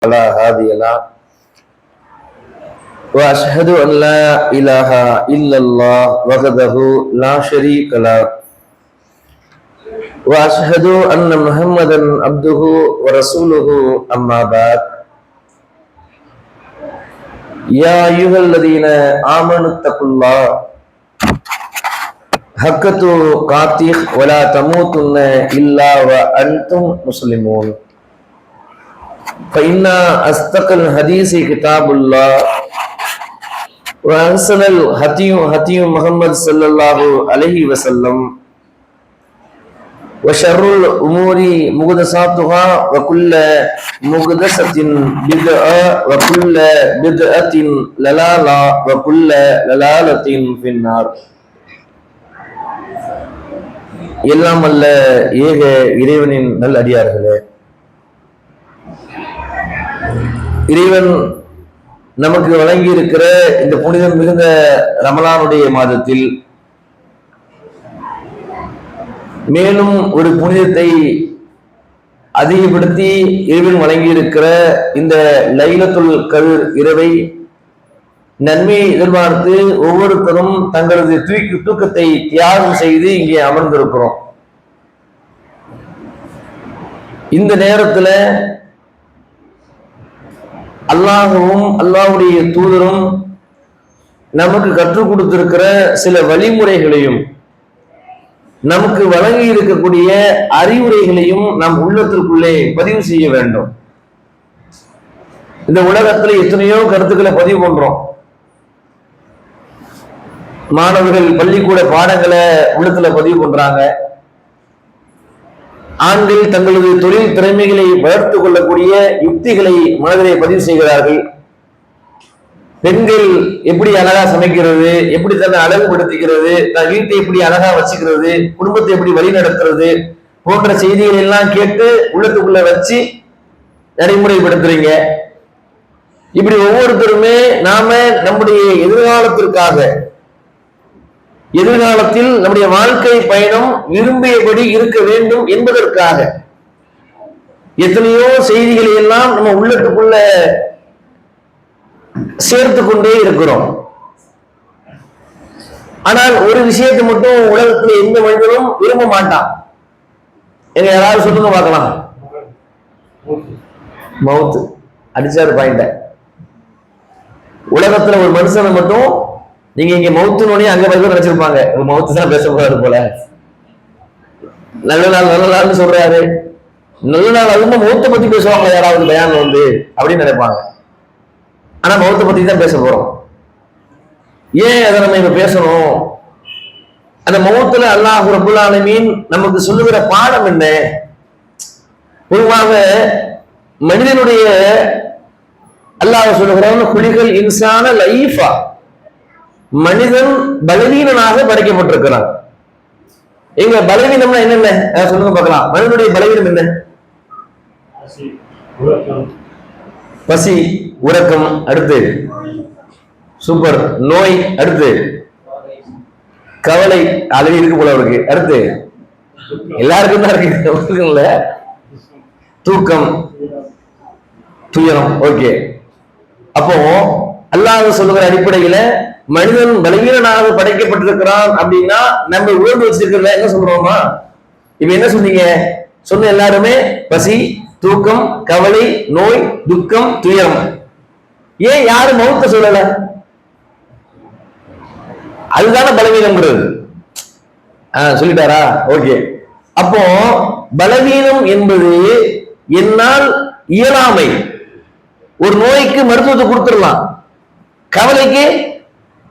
فلا هادي له وأشهد أن لا إله إلا الله وحده لا شريك له وأشهد أن محمدا عبده ورسوله أما بعد يا أيها الذين آمنوا اتقوا الله حق تقاته ولا تموتن إلا وأنتم مسلمون فإن أصدق الحديث كتاب الله وأحسن الهدي محمد صلى الله عليه وسلم وشر الأمور محدثاتها وكل محدثة بدعة وكل بدعة ضلالة وكل ضلالة في النار. எல்லாம் அல்ல ஏக இறைவனின் நல்ல அடியார்களே, இறைவன் நமக்கு வழங்கி இருக்கிற இந்த புனிதம் மிகுந்த ரமலானுடைய மாதத்தில் மேலும் ஒரு புனிதத்தை அதிகப்படுத்தி இறைவன் வழங்கி இருக்கிற இந்த லைலத்துல் கத்ர் இரவை நன்மையை எதிர்பார்த்து ஒவ்வொருத்தரும் தங்களது தூக்கத்தை தியாகம் செய்து இங்கே அமர்ந்திருக்கிறோம். இந்த நேரத்துல அல்லாஹ்வும் அல்லாஹ்வுடைய தூதரும் நமக்கு கற்றுக் கொடுத்திருக்கிற சில வழிமுறைகளையும் நமக்கு வழங்கி இருக்கக்கூடிய அறிவுரைகளையும் நம் உள்ளத்திற்குள்ளே பதிவு செய்ய வேண்டும். இந்த உலகத்துல எத்தனையோ கருத்துக்களை பதிவு பண்றோம். மாணவர்கள் பள்ளிக்கூட பாடங்களை உள்ளத்துல பதிவு பண்றாங்க. ஆண்கள் தங்களது தொழில் திறமைகளை வளர்த்துக் கொள்ளக்கூடிய யுக்திகளை மனதிலே பதிவு செய்கிறார்கள். பெண்கள் எப்படி அழகா சமைக்கிறது, எப்படி தன்னை அழகுபடுத்திக்கிறது, தன் வீட்டை எப்படி அழகா வச்சுக்கிறது, குடும்பத்தை எப்படி வழி நடத்துறது போன்ற செய்திகள் எல்லாம் கேட்டு உள்ளத்துக்குள்ள வச்சு நடைமுறைப்படுத்துறீங்க. இப்படி ஒவ்வொருத்தருமே நாம நம்முடைய எதிர்காலத்தில் நம்முடைய வாழ்க்கை பயணம் விரும்பியபடி இருக்க வேண்டும் என்பதற்காக எத்தனையோ செய்திகளை எல்லாம் நம்ம உள்ளத்துக்குள்ள சேர்த்து கொண்டே இருக்கிறோம். ஆனால் ஒரு விஷயத்தை மட்டும் உலகத்தில் எந்த மனிதனும் விரும்ப மாட்டான். எங்க யாராவது சொல்லுங்க பார்க்கலாம். மவுத் அடிச்சாரு பாயிண்ட. உலகத்துல ஒரு மனுஷனை மட்டும் நீங்க இங்க மவுத்துனோடனே அங்க வந்து நினைச்சிருப்பாங்க, மவுத்து தான் பேச போறாரு போல. நல்ல நாள்னு சொல்றாரு. நல்ல நாள் அதுவும் மவுத்தை பத்தி பேசுவாங்க யாராவது பயான் வந்து அப்படின்னு நினைப்பாங்க. ஆனா மவுத்தை பத்தி தான் பேச போறோம். ஏன் அதை நம்ம இப்ப பேசணும்? அந்த மவுத்துல அல்லாஹ் ரப்புல் ஆலமீன் நமக்கு சொல்லுகிற பாடம் என்ன? பொதுவாக மனிதனுடைய அல்லாஹ் சொல்லுகிறான், குலிகள் இன்சான லைஃபா, மனிதன் பலவீனனாக படைக்கப்பட்டிருக்கிறான். எங்க பலவீனம்னா என்னென்ன சொல்லுங்க பார்க்கலாம். மனிதனுடைய பலவீனம் என்ன? பசி, உறக்கம், அடுத்து சூப்பர் நோய், அடுத்து கவலை, ஆல்ரெடி இருக்கு போல அவருக்கு, அடுத்து எல்லாருக்கும் தான் இருக்குல்ல, தூக்கம், துயரம். ஓகே, அப்போ அல்லாஹ் சொல்லுகிற அடிப்படையில மனிதன் பலவீனனாக படைக்கப்பட்டிருக்கிறான் அப்படின்னா நம்ம உணர்ந்து வச்சிருக்கிறத என்ன சொல்றோமா? இப்ப என்ன சொன்னீங்க? சொன்ன எல்லாருமே பசி, தூக்கம், கவலை, நோய், துக்கம், துயரம். ஏன் யாரும் மௌத்த சொல்லல? அதுதான பலவீனம்ங்கிறது. சொல்லிட்டாரா? ஓகே. அப்போ பலவீனம் என்பது என்னால் இயலாமை. ஒரு நோய்க்கு மருத்துவத்தை கொடுத்துடலாம். கவலைக்கு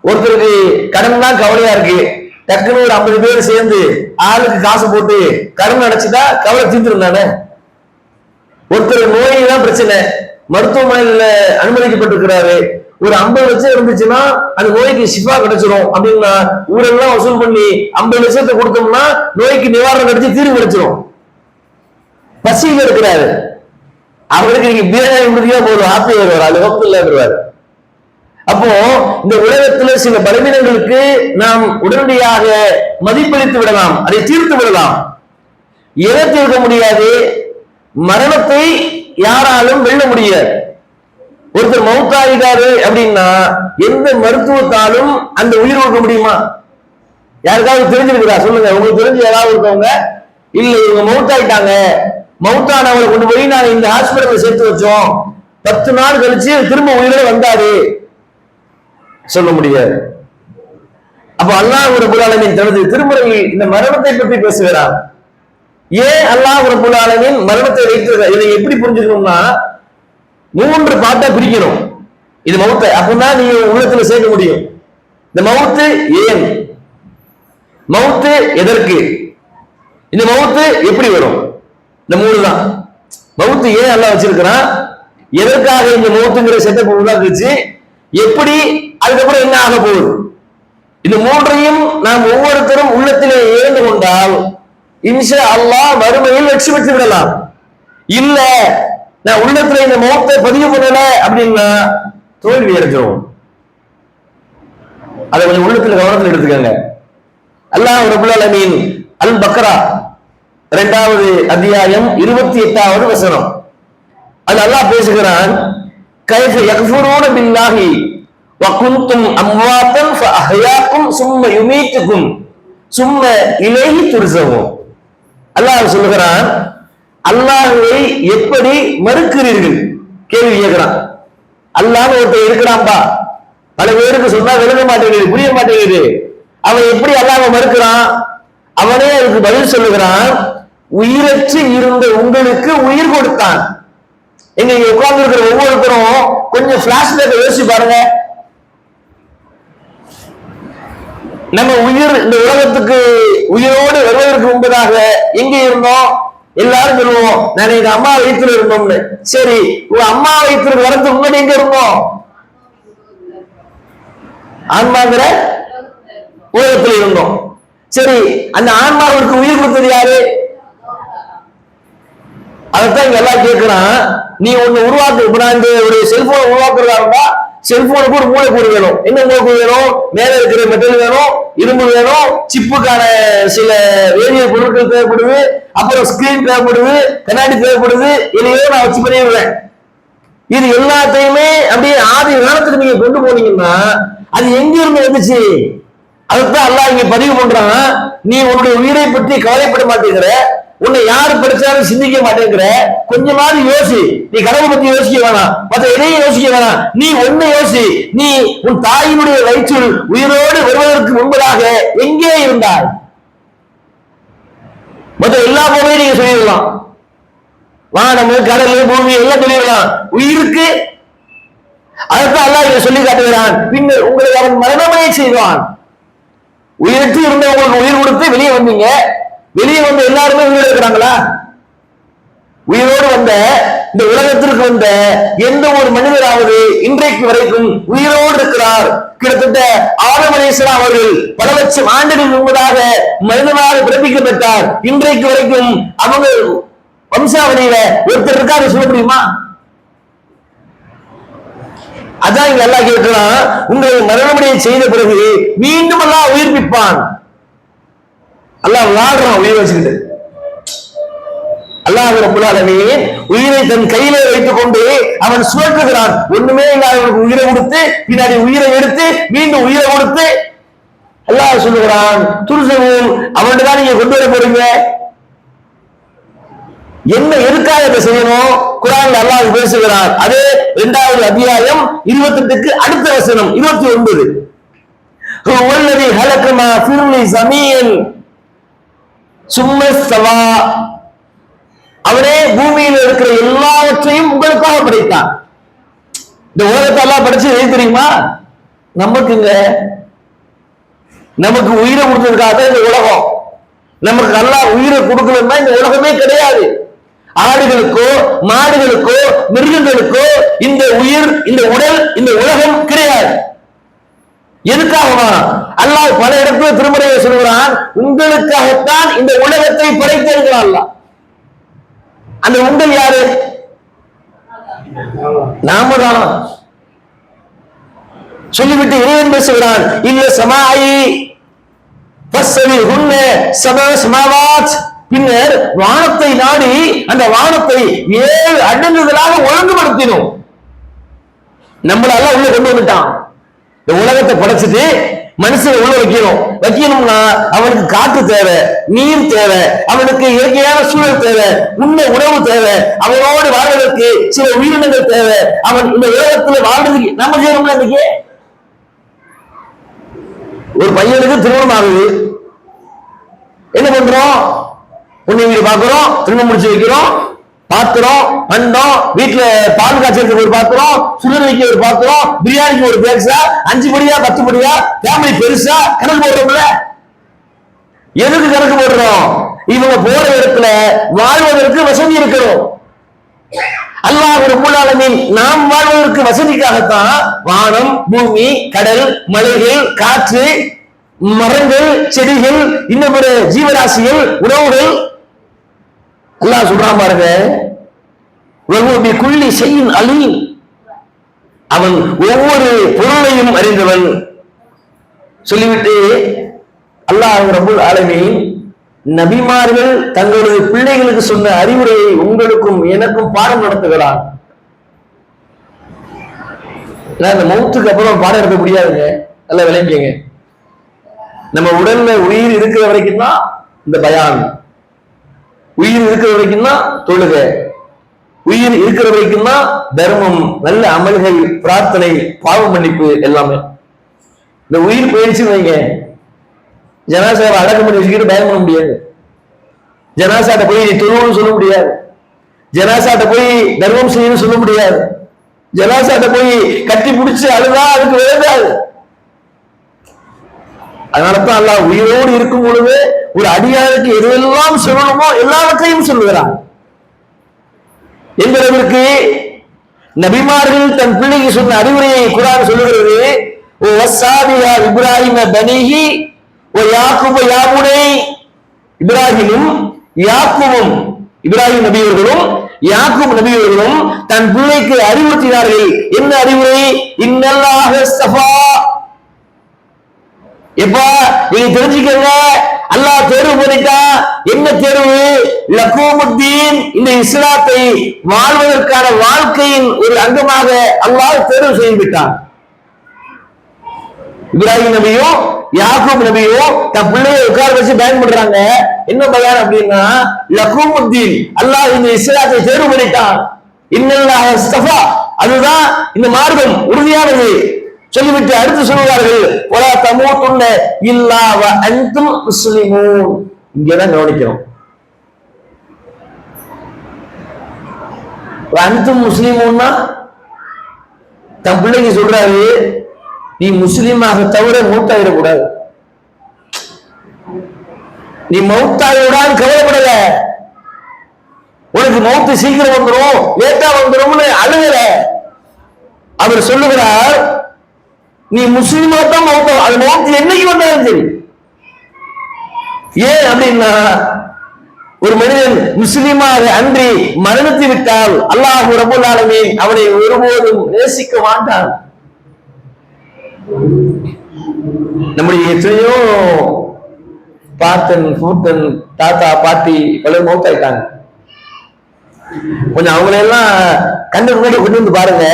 ஒருத்தருக்கு கடன் தான் கவலையா இருக்கு, டக்குன்னு ஒரு 50 பேர் சேர்ந்து ஆளுக்கு காசு போட்டு கடன் அடைச்சுட்டா கவலை தீர்ந்துருந்தானே. ஒருத்தர் நோய் தான் பிரச்சனை, மருத்துவமனையில அனுமதிக்கப்பட்டிருக்கிறாரு, ஒரு 50 லட்சம் இருந்துச்சுன்னா அந்த நோய்க்கு ஷிஃபா கிடைச்சிரும் அப்படின்னா ஊரெல்லாம் வசூல் பண்ணி 50 லட்சத்தை கொடுத்தோம்னா நோய்க்கு நிவாரணம் கிடைச்சி தீர்வு கிடைச்சிரும். பசியில இருக்கிறாரு, அவருக்கு நீங்க பிரியாணி முடியா போதும், ஹாப்பி வருவார், அது ஹோப்ல வருவார். அப்போ இந்த உலகத்துல சில பலவீனங்களுக்கு நாம் உடனடியாக மதிப்பளித்து விடலாம், அதை தீர்த்து விடலாம். எதை தீர்க்க முடியாது? மரணத்தை யாராலும் வெல்ல முடியாது. ஒருத்தர் மௌத்தாயிட்டாரு அப்படின்னா எந்த மருத்துவத்தாலும் அந்த உயிர் கொடுக்க முடியுமா? யாருக்காவது தெரிஞ்சிருக்குதா சொல்லுங்க. உங்களுக்கு தெரிஞ்சு யாராவது இருக்கவங்க, இல்ல இவங்க மௌத்தாயிட்டாங்க, மௌத்தானவரை கொண்டு போய் நாங்க இந்த ஹாஸ்பிட்டல்ல சேர்த்து வச்சோம், 10 நாள் கழிச்சு திரும்ப உயிரோட வந்தாரு, சொல்ல முடியாது. அப்ப அல்லாஹ் ரப்பல் ஆலமீன் தனது திருமறையில் இந்த மரணத்தை பற்றி பேசுகிறார். ஏன் அல்லாஹ் ரப்பல் ஆலமீன் மரணத்தை வைத்திருக்கிறார்? இதை எப்படி புரிஞ்சுக்கணும்னா 3 பாட்டா பிரிக்கணும். இது மௌத்தை, அப்பதான் நீங்க உள்ளத்துல சேர்க்க முடியும். இந்த மௌத்து ஏன், மௌத்து எதற்கு, இந்த மௌத்து எப்படி வரும், இந்த 3 தான். மௌத்து ஏன் அல்லாஹ் வச்சிருக்கிறான், எதற்காக இந்த மௌத்துங்கிற செட்டப் உருவாக்குச்சு, எப்படி, அதுக்கப்புறம் என்ன ஆக போகுது, இந்த 3ஐயும் நாம் ஒவ்வொருத்தரும் உள்ளத்திலே ஏந்து கொண்டால் இன்ஷா அல்லாஹ் மறுமையில் வெற்றி பெற்று விடலாம். இல்ல நான் உள்ளத்துல இந்த மௌத்தை பதிவு பண்ணல அப்படின்னா தோல்வி அடைஞ்சிரும். அதை கொஞ்சம் உள்ளத்துல கவனத்தில் எடுத்துக்கங்க. அல்லாஹ் ரப்பல் ஆலமீன் அல் பக்ரா 2வது அத்தியாயம் 28வது வசனம், அது அல்லாஹ் பேசுகிறான், கைஃப யக்ஃபுரூன பில்லாஹி வ குன்தும் அம்வாத்தன் ஃபஅஹ்யாக்கும் சும்ம யுமீத்துக்கும் சும்ம இலைஹி துர்ஜஊன். அல்லாஹ் சொல்லுகிறான், அல்லாஹ்வை எப்படி மறுக்கிறீர்கள், கேள்வி கேட்கிறான். அல்லாஹ்னு ஒருத்தர் இருக்கிறான்பா, பல பேருக்கு சொன்னா விளங்க மாட்டேங்குது, புரிய மாட்டேங்குது. அவன் எப்படி அல்லாஹ்வை மறுக்கிறான்? அவனே அதுக்கு பதில் சொல்லுகிறான், உயிரற்று இருந்த உங்களுக்கு உயிர் கொடுத்தான். எங்க உட்கார்ந்து இருக்கிற ஒவ்வொருத்தரும் கொஞ்சம் பிளாஷ்பேக் யோசிச்சு பாருங்க. நம்ம உயிர் இந்த உலகத்துக்கு உயிரோடு வருவதற்கு முன்பதாக எங்க இருந்தோம்? எல்லாரும் சொல்லுவோம், நான் எங்க அம்மா வயிற்றுல இருந்தோம்னு. சரி, உங்க அம்மா வயிற்றுக்கு வரதுக்கு முன்னாடி எங்க இருந்தோம்? ஆன்மாங்கிற உலகத்துல இருந்தோம். சரி, அந்த ஆன்மாவுக்கு உயிர் கொடுத்தது யாரு? அதைத்தான் இங்க எல்லாம் கேட்கிறான். நீ ஒண்ணு உருவாக்கு, இப்ப நான் இந்த ஒரு செல்போன் உருவாக்குறதா இருந்தா செல்போனுக்கு ஒரு மூலக்கூறு வேணும். என்ன மூலக்கூறு வேணும்? மேல இருக்கிற மெட்டல் வேணும், இரும்பு வேணும், சிப்புக்கான சில வேதியியல் பொருட்கள் தேவைப்படுது, அப்புறம் ஸ்கிரீன் தேவைப்படுது, கண்ணாடி தேவைப்படுது. இதையோ நான் வச்சு பண்ணிடுறேன். இது எல்லாத்தையுமே அப்படியே ஆதி காலத்துக்கு நீங்க கொண்டு போனீங்கன்னா அது எங்க இருந்து வந்துச்சு? அதுதான் அல்லாஹ் இங்க பதிவு பண்றான். நீ உன்னுடைய உயிரை பற்றி கவலைப்பட மாட்டேங்கிற, உன்னை யாரு படிச்சாலும் சிந்திக்க மாட்டேங்கிற, கொஞ்சமாவது யோசி. நீ கடவுளை பத்தி யோசிக்க வேணாம், மற்ற எதையும் யோசிக்க வேணாம், நீ ஒண்ணு யோசி. நீ உன் தாயினுடைய வயிற்றில் உயிரோடு வருவதற்கு முன்பதாக எங்கே இருந்தாய்? மற்ற எல்லா பொருளையும் நீங்க சொல்லிடலாம், வானம் கடல் பூமி எல்லாம் சொல்லிடலாம். உயிருக்கு அதைத்தான் அல்லாஹ் இங்க சொல்லி காட்டுகிறான். பின்னர் உங்களை அவன் மரணமே செய்வான். உயிரற்று இருந்தவங்களுக்கு உயிர் கொடுத்து வெளியே வந்தீங்க, வெளியே வந்த எல்லாருமே உயிரோடு இருக்கிறாங்களா? உயிரோடு வந்த இந்த உலகத்திற்கு வந்த எந்த ஒரு மனிதராவது இன்றைக்கு வரைக்கும் உயிரோடு இருக்கிறார்? கிட்டத்தட்ட ஆதம் அலைஹிஸ்ஸலாம் அவர்கள் பல லட்சம் ஆண்டுகள் முன்பதாக மனிதனாக பிறப்பிக்கப்பட்டார். இன்றைக்கு வரைக்கும் அவங்க வம்சாவளியில ஒருத்தர் இருக்காரு, சொல்ல முடியுமா? அதான் இங்க அல்லாஹ் கேட்கிறான், உங்களை மரணமடைய செய்த பிறகு மீண்டும் அல்லாஹ் உயிர்ப்பிப்பான். அல்லாஹ் விளையாடுறான் உயிர் வச்சுக்கிட்டு. அல்லாஹ் ரப்பல் ஆலமீன் உயிரை தன் கையிலே வைத்துக் கொண்டு அவன் சுழற்றுகிறான். ஒண்ணுமே இல்லாதவனுக்கு உயிரை கொடுத்து பின்னாடி உயிரை எடுத்து மீண்டும் உயிரை கொடுத்து அல்லாஹ் சொல்லுகிறான், துர்ஜஊன், அவன்கிட்ட தான் நீங்க கொண்டு வர போறீங்க. என்ன எதுக்காக இதை செய்யணும்? குர்ஆன்ல அல்லாஹ் பேசுகிறான். அதே 2வது அத்தியாயம் 28க்கு அடுத்த வசனம் 29. ஹுவல்லதி ஹலகமா ஃபில் ஸமீன் சும்ம ஸவா, அவனே பூமியில் இருக்கிற எல்லாவற்றையும் உங்களுக்காக படைத்தான். இந்த உலகத்தை எல்லாம் படைச்சு எது தெரியுமா? நமக்குங்க, நமக்கு உயிரை கொடுத்ததுக்காக இந்த உலகம். நமக்கு அல்லாஹ் உயிரை கொடுக்கலன்னா இந்த உலகமே கிடையாது. ஆடுகளுக்கோ மாடுகளுக்கோ மிருகங்களுக்கோ இந்த உயிர், இந்த உடல், இந்த உலகம் கிடையாது. எதுக்காகவா? அல்லாஹ் பல இடத்துல திருமறையை சொல்கிறான், உங்களுக்காகத்தான் இந்த உலகத்தை படைத்திருக்கிறான் அல்லாஹ். அந்த உங்கள் யாரு? நாம தான். சொல்லிவிட்டு இறைவன் பேசுகிறான், இல்ல சமாயி ஃபஸ்ஸலி ஹுன்ன சபா சமாவாத், பின்னர் வானத்தை நாடி அந்த வானத்தை 7 அடுக்குகளாக ஒழுங்குபடுத்தினோம். நம்மள எல்லாம் உள்ள கொண்டு வந்துட்டான். இந்த உலகத்தை படைச்சிட்டு மனுஷன் உள்ள வைக்கணும்னா அவனுக்கு காற்று தேவை, நீர் தேவை, அவனுக்கு இயற்கையான சூழல் தேவை, உண்ண உணவு தேவை, அவனோடு வாழ்வதற்கு சில உயிரினங்கள் தேவை. அவன் இந்த உலகத்துல வாழ்றதுக்கு நம்ம செய்யணும்ல. இன்னைக்கு ஒரு பையனுக்கு திருமணம் ஆகுது, என்ன பண்றோம்? பொண்ணு வீடு பாக்குறோம், திருமணம் முடிச்சு வைக்கிறோம், பாத்திரம் பண்டம், வீட்டுல பால் காய்ச்சலுக்கு ஒரு பாத்திரம், சுகர் வைக்க ஒரு பாத்திரம், பிரியாணிக்கு ஒரு பேக்ஸா, 5 படியா 10 படியா, ஃபேமிலி பெருசா கணக்கு போடுறோம்ல. எதுக்கு கணக்கு போடுறோம்? இவங்க போற இடத்துல வாழ்வதற்கு வசதி இருக்கணும். அல்லாஹ் ரப்பல் ஆலமீன் நாம் வாழ்வதற்கு வசதிக்காகத்தான் வானம், பூமி, கடல், மலைகள், காற்று, மரங்கள், செடிகள், இன்னும் பிற ஜீவராசிகள், உணவுகள் அல்லாஹ் சொல்றான் பாருங்க. குள்ளி செய்யும் அலீம், அவன் ஒவ்வொரு பொருளையும் அறிந்தவன். சொல்லிவிட்டு அல்லாஹ் ரப்பல் ஆலமீன் நபிமார்கள் தங்களுடைய பிள்ளைகளுக்கு சொன்ன அறிவுரையை உங்களுக்கும் எனக்கும் பாடம் நடத்துகிறான். இந்த மௌத்துக்கு அப்புறம் பாடம் எடுக்க முடியாதுங்க, நல்லா விளங்கிங்க. நம்ம உடல்ல உயிர் இருக்கிற வரைக்கும் தான் இந்த பயான், உயிர் இருக்கிற வரைக்கும் தான் தொழுகை, உயிர் இருக்கிற வரைக்கும் தான் தர்மம், நல்ல அமல்கள், பிரார்த்தனை, பாவ மன்னிப்பு எல்லாமே. இந்த உயிர் போயிடுச்சுன்னு வைங்க, ஜனாசாவை அடக்கம் பண்ணி வச்சுக்கிட்டு பயம் பண்ண முடியாது. ஜனாசாட்ட போய் தொழுவுன்னு சொல்ல முடியாது, ஜனாசாட்ட போய் தர்மம் செய்யணும்னு சொல்ல முடியாது, ஜனாசாட்ட போய் கட்டி பிடிச்சு அழுதா அதுக்கு விளையாது. அதனாலதான் அல்லாஹ் உயிரோடு இருக்கும் பொழுது ஒரு அடியாருக்கு எதுவெல்லாம் சொல்லணுமோ எல்லாவற்றையும் சொல்லுகிறான். என்பதற்கு நபிமார்கள் தன் பிள்ளைக்கு சொன்ன அறிவுரையை குர்ஆன் சொல்லுகிறது. ஓ வஸாபியா இப்ராஹிம பனிஹி ஓ யாக்கூப யாபுனை, இப்ராஹிமும் யாக்கூபும், இப்ராஹிம் நபியவர்களும் யாக்கூப் நபியவர்களும் தன் பிள்ளைக்கு அறிவுறுத்தினார்கள். என்ன அறிவுரை? இன்னல்லாஹ ஸஃபா, எப்பா நீங்க தெரிஞ்சுக்கங்க, அல்லாஹ் தேர்வு பண்ணிட்டா. என்ன தேர்வு? லக்கூமுத்தீன், இந்த இஸ்லாத்தை வாழ்வதற்கான வாழ்க்கையின் ஒரு அங்கமாக அல்லாஹ் தேர்வு செய்து விட்டான். இப்ராஹிம் நபியும் யாக்கூப் நபியும் தன் பிள்ளையை உட்கார வச்சு பயன் பண்றாங்க. என்ன பயான் அப்படின்னா, லக்கூமுத்தீன், அல்லாஹ் இந்த இஸ்லாத்தை தேர்வு பண்ணிட்டான். இன்னல்லாஹ ஸஃபா, அதுதான் இந்த மார்க்கம் உறுதியானது. சொல்லிவிட்டு அடுத்து சொல்லுவார்கள், வலா தமூதுன்ன இல்லா வ அன்தும் முஸ்லிமூன். இங்கதான் கவனிக்கணும். அன்தும் முஸ்லிமூன்னா தன் பிள்ளைக்கு சொல்றாரு, நீ முஸ்லீமாக தவிர மௌத்தாயிடக்கூடாது, நீ மௌத்தாயிடான்னு கவலைப்படல. உனக்கு மௌத்து சீக்கிரம் வந்துடும், லேட்டா வந்துடும்னு அழுகல. அவர் சொல்லுகிறார், நீ முஸ்லீமா தான் மௌத்தம், அது மௌத்து என்னைக்கு வந்தாலும் சரி. ஏன் அப்படின்னா, ஒரு மனிதன் முஸ்லீமாக அன்றி மரணித்து விட்டால் அல்லாஹ் ரப்பல் ஆலமீன் அவனை ஒருபோதும் நேசிக்க மாட்டான். நம்முடைய எத்தனையோ பாட்டன் பூட்டன் தாத்தா பாட்டி பலர் மௌத்தாயிட்டாங்க. கொஞ்சம் அவங்களெல்லாம் கண்டு கொண்டு வந்து பாருங்க.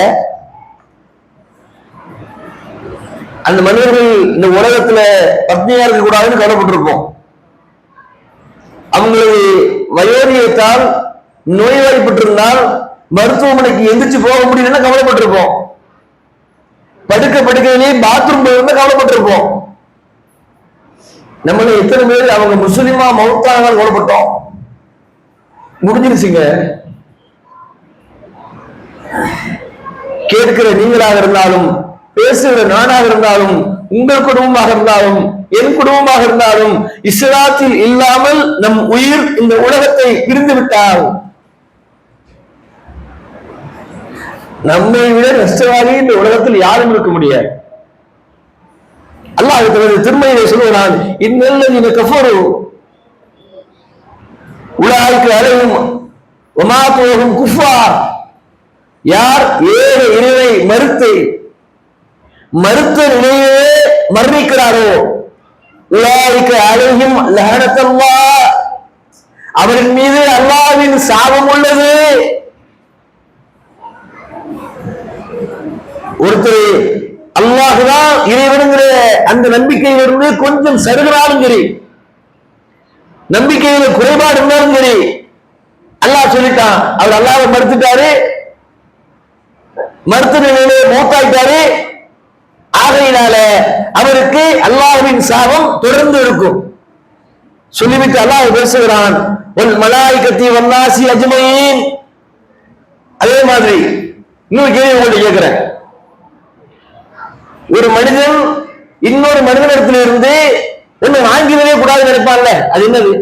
அந்த மனிதர்கள் இந்த உலகத்துல பத்னியா இருக்க கூடாதுன்னு கவலைப்பட்டிருப்போம். அவங்களது வயோதிகத்தால் நோய்வாய்ப்பட்டிருந்தால் மருத்துவமனைக்கு எந்திரிச்சு போக முடியலன்னு கவலைப்பட்டிருப்போம். படுக்கையிலேயே பாத்ரூம் போயிருந்தா கவலைப்பட்டிருப்போம். நம்மள எத்தனை பேர் அவங்க முஸ்லிமா மௌத்தான கவலைப்பட்டோம். முடிஞ்சிருச்சுங்க. கேட்கிற நீங்களாக இருந்தாலும், பேசுகிற நானாக இருந்தாலும், உங்கள் குடும்பமாக இருந்தாலும், என் குடும்பமாக இருந்தாலும், இஸ்லாத்தில் இல்லாமல் நம் உயிர் இந்த உலகத்தை பிரிந்து விட்டால் நம்மை விட நஷ்டவாதி இந்த உலகத்தில் யாரும் இருக்க முடியாது. அல்லாஹ் தனது திருமறையை சொல்லுகிறான், இன்னல்லதீன கஃபரு உலாயிக அலைஹிம் வமாத்துஹும் குஃபார், யார் ஏக இறைவனை மறுத்த நிலையே மரணிக்கிறாரோ, உலாயிக அலைஹிம் லஅனத்துல்லாஹ், அவரின் மீது அல்லாஹ்வின் சாபம் உள்ளது. ஒருத்தர் அல்லாஹுதான் இறைவனுங்கிற அந்த நம்பிக்கையிலிருந்து கொஞ்சம் சருகிறாலும் சரி, நம்பிக்கையில குறைபாடு இருந்தாலும் சரி, அல்லாஹ் சொல்லிட்டான், அவர் அல்லாஹ்வை மறுத்துட்டாரு, மறுத்த நிலையிலே மௌத்தாயிட்டாரு. ஆகையினால அவருக்கு அல்லாஹ்வின் சாபம் தொடர்ந்து இருக்கும். சொல்லிவிட்டு அல்லாஹ் பேசுகிறான், வல் மலாயிகத்தி வன்னாசி அஜ்மஈன். அதே மாதிரி இன்னொரு கேள்வி உங்கள்கிட்ட கேட்கிறேன். ஒரு மனிதன் இன்னொரு மனிதனிடத்தில் இருந்து ஒண்ணு வாங்கிடவே கூடாதுன்னு நினைப்பான்ல, அது என்னது?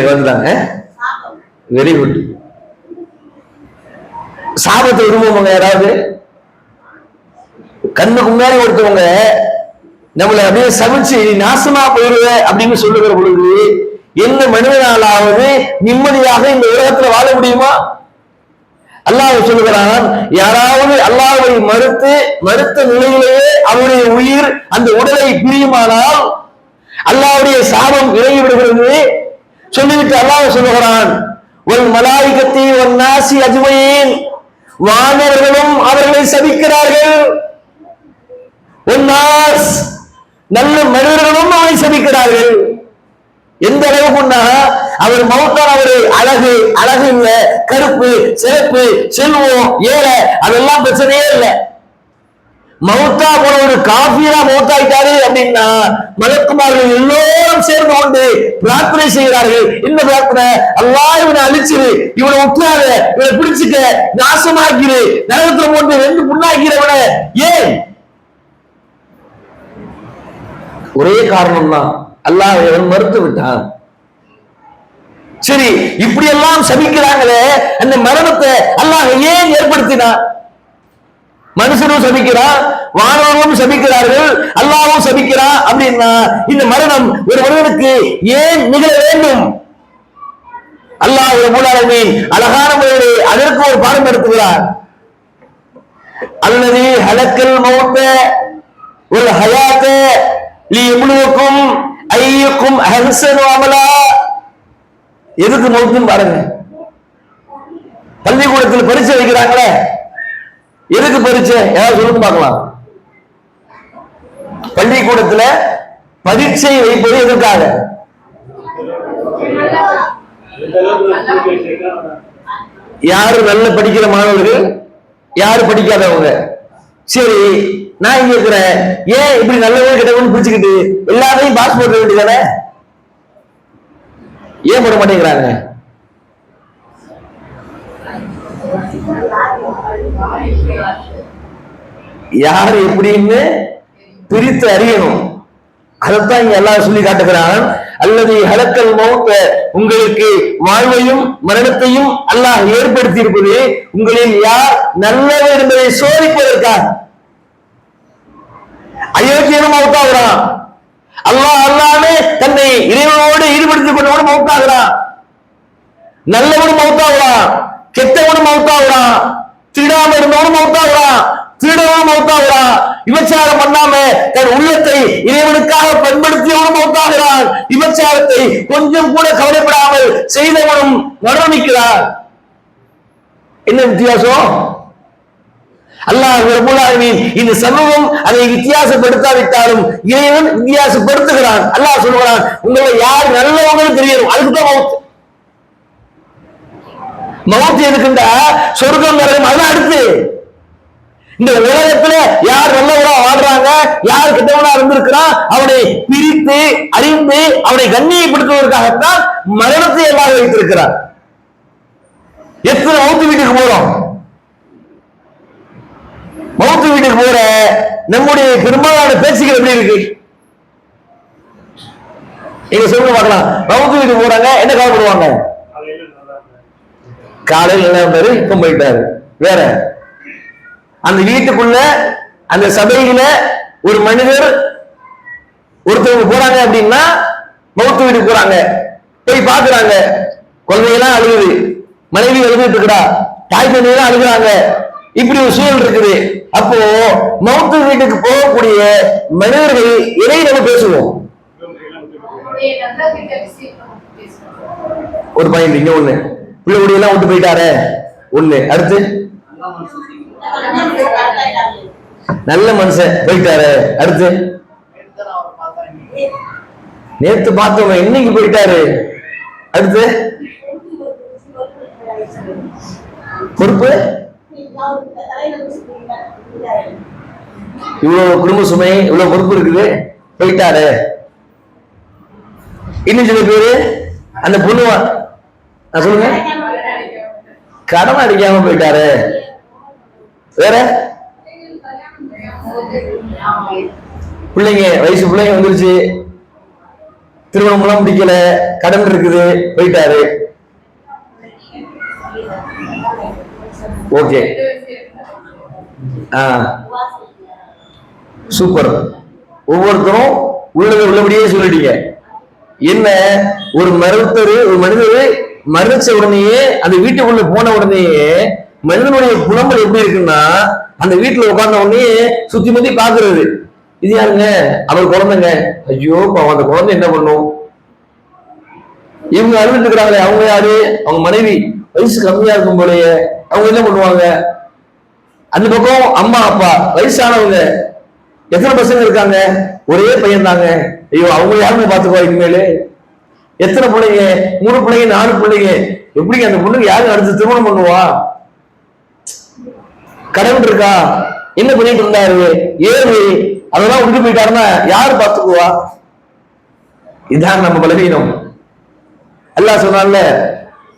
வந்துட்டாங்க. Very good. சாபத்தை விரும்புவாங்க யாராவது? கண்ணுக்கு முன்னாடி ஒருத்தவங்க நம்மளை அப்படியே சமைச்சு நாசமா போயிருவ அப்படின்னு சொல்லுகிற பொழுது என்ன மனிதனாலாவது நிம்மதியாக இந்த உலகத்துல வாழ முடியுமா? அல்லாஹ் சொல்லுகிறான், யாராவது அல்லாஹ்வை மறுத்த நிலையிலேயே அவருடைய உயிர் அந்த உடலை பிரியுமானால் அல்லாஹ்வுடைய சாபம் இறங்கி விடுகிறது. சொல்லிவிட்டு அல்லாஹ் சொல்லுகிறான், வல் மலாயிகத்தி வன்னாசி அஜ்மஈன். வானவர்களும் அவர்களை சபிக்கிறார்கள். வன்னாஸ், நல்ல மனிதர்களும் அவரை சபிக்கிறார்கள். எந்த அளவுக்குன்னா அவர் மௌத்தான அவரு அழகு அழகு இல்ல, கருப்பு சிறப்பு செல்வம் ஏழை அதெல்லாம் பிரச்சனையே இல்லை. மௌத்தா போன ஒரு காஃபிரா மௌத்தாயிட்டாரு அப்படின்னா மலக்குமார்கள் எல்லோரும் சேர்ந்து கொண்டு பிரார்த்தனை செய்கிறார்கள். இந்த பிரார்த்தனை, அல்லாஹ் இவனை அழிச்சிரு, இவனை உற்றாத, இவனை பிடிச்சுக்க, நாசமாக்கிரு, நரகத்துல போட்டு ரெண்டு புண்ணாக்கிறவன. ஏன்? ஒரே காரணம் தான், அல்லாஹ் அவன் மறுத்து விட்டான். சரி, இப்படி எல்லாம் சபிக்கிறாங்களே, அந்த மரணத்தை அல்லாஹ் ஏன் ஏற்படுத்தினான்? மனுஷனும் சபிக்கிறான், வானவர்களும் சபிக்கிறார்கள், அல்லாஹ்வும் சபிக்கிறான். அப்படின்னா இந்த மரணம் ஒரு மனிதனுக்கு ஏன் நிகழ வேண்டும்? அல்லாஹ் ரப்பல் ஆலமீன் அழகான முறையிலே அதற்கு ஒரு பாடம் நடத்துகிறார். அல்லதி ஹலக்கல் மௌத்த வல் ஹயாத்த லியப்லுவக்கும் அய்யுக்கும் அஹ்ஸனு அமலா. எதுக்கு மௌத்துன்னு பாருங்க. பள்ளிக்கூடத்தில் பரீட்சை வைக்கிறாங்களே, எதுக்கு பரீட்சை? யாராவது சொல்லுங்க பார்க்கலாம். பள்ளிக்கூடத்துல பரீட்சை வைப்பது எதற்காக? யாரு நல்ல படிக்கிற மாணவர்கள், யாரு படிக்காதவங்க. சரி, நான் இங்க இருக்கிறேன், ஏன் இப்படி நல்லவங்க கிட்டவங்க பிடிச்சுக்கிட்டு எல்லாத்தையும் பாஸ் போட வேண்டியதானே? ஏன் போட மாட்டேங்கிறாங்க? யாரு எப்படின்னு பிரித்து அறியணும். அதைத்தான் இங்க எல்லாம் சொல்லி காட்டுகிறான். அல்லது ஹலக்கல் மௌத்த, உங்களுக்கு வாழ்வையும் மரணத்தையும் அல்லாஹ் ஏற்படுத்தி இருப்பது உங்களில் யார் நல்லவர் என்பதை சோதிப்பதற்காக. அயோக்கியனும் மௌத்தாகிறான், அல்லாஹ் அல்லாமே தன்னை இறைவனோடு ஈடுபடுத்திக் கொண்டவனும் மௌத்தாகிறான், நல்லவனும் மௌத்தாகிறான், கெட்டவனும் மௌத்தாகிறான், திருடாம இருந்தவனும் மௌத்தாகிறான், திருடவனும் மௌத்தாகிறான், விபச்சாரம் பண்ணாம தன் உள்ளத்தை இறைவனுக்காக பயன்படுத்தியவனும் மௌத்தாகிறான், விபச்சாரத்தை கொஞ்சம் கூட கவலைப்படாமல் செய்தவனும் மரணிக்கிறான். என்ன வித்தியாசம்? அல்லாஹ் ரப்பல் ஆலமீன் இந்த சமூகம் அதை வித்தியாசப்படுத்தாவிட்டாலும் இறைவன் வித்தியாசப்படுத்துகிறான். அல்லாஹ் சொல்கிறான், உங்களை யார் நல்லவங்களும் தெரியணும், அதுக்குதான் மௌத். மௌத் எதுக்குண்டா சொர்க்கம் நரகம் அதான் அடுத்து. இந்த உலகத்துல யார் நல்லவரா வாழ்றாங்க, யார் கெட்டவனா இருந்திருக்கிறான், அவனை பிரித்து அறிந்து அவனை கண்ணியப்படுத்துவதற்காகத்தான் மரணத்தை எல்லாம் வைத்திருக்கிறார். எத்தனை மௌத்து வீட்டுக்கு போறோம்? மௌத்து வீட்டுக்கு போற நம்முடைய பெரும்பாலான பேச்சுகள் எப்படி இருக்கு? நீங்க சொல்லுங்க பார்க்கலாம். மௌத்து வீட்டுக்கு போறாங்க, என்ன கவலைப்படுவாங்க? காலையில் நல்லா இருந்தாரு, இப்ப போயிட்டாரு. வேற அந்த வீட்டுக்குள்ள அந்த சபையில ஒரு மனிதர் ஒருத்தவங்க போறாங்க அப்படின்னா மௌத்து வீட்டுக்கு போறாங்க, போய் பாக்குறாங்க, குழந்தையெல்லாம் அழுகுது, மனைவி அழுதுட்டு இருக்கா, தாய் தந்தையெல்லாம் அழுகுறாங்க, இப்படி ஒரு சூழல் இருக்குது. அப்போ மௌத்து வீட்டுக்கு போகக்கூடிய மனிதர்கள் எதை நம்ம பேசுவோம்? ஒரு பாயிண்ட் இங்க ஒண்ணு, பிள்ளை குடியெல்லாம் விட்டு போயிட்டாரு ஒண்ணு. அடுத்து நல்ல மனுஷன் போயிட்டாரு. அடுத்து நேத்து பார்த்தவங்க இன்னைக்கு போயிட்டாரு. அடுத்து பொறுப்பு, இவ்வளவு குடும்ப சுமை, இவ்வளவு பொறுப்பு இருக்குது, போயிட்டாரு. இன்னும் சில பேரு அந்த பொண்ணு சொல்லுங்க கடன் அடிக்காம போயிட்டாரு. வேற பிள்ளைங்க வயசு பிள்ளைங்க வந்துருச்சு, திருமணம் எல்லாம் முடிக்கல, கடன் இருக்குது, போயிட்டாரு. Okay, super. ஒவ்வொருத்தரும் உள்ளதை உள்ளபடியே சொல்லிட்டீங்க. என்ன, ஒரு மனிதர் மரணிச்ச உடனேயே அந்த வீட்டுக்குள்ள போன உடனேயே மனிதனுடைய புலம்பல் எப்படி இருக்குன்னா, அந்த வீட்டுல உட்கார்ந்த உடனே சுத்தி முத்தி பாக்குறது, இது யாருங்க, அவர் குழந்தைங்க, ஐயோ அந்த குழந்தை என்ன பண்ணும், இவங்க அழுதுட்டு இருக்கிறாங்களே அவங்க யாரு, அவங்க மனைவி வயசு கம்மியா இருக்கும் போலயே, அவங்க என்ன பண்ணுவாங்க. அந்த பக்கம் அம்மா அப்பா வயசானவங்க, எத்தனை பசங்க இருக்காங்க, ஒரே பையன் தாங்க, ஐயோ அவங்க யாருன்னு பாத்துக்குவா இனிமேலு. எத்தனை பிள்ளைங்க, 3 பிள்ளைங்க 4 பிள்ளைங்க, எப்படி அந்த பொண்ணுக்கு யாரும் அடுத்து திருமணம் பண்ணுவா. கடன் இருக்கா, என்ன பண்ணிட்டு இருந்தாரு, ஏழு, அதெல்லாம் விட்டு போயிட்டாருன்னா யாரு பாத்துக்குவா. இதான் நம்ம பலவீனம். அல்லாஹ் சொன்னான்ல,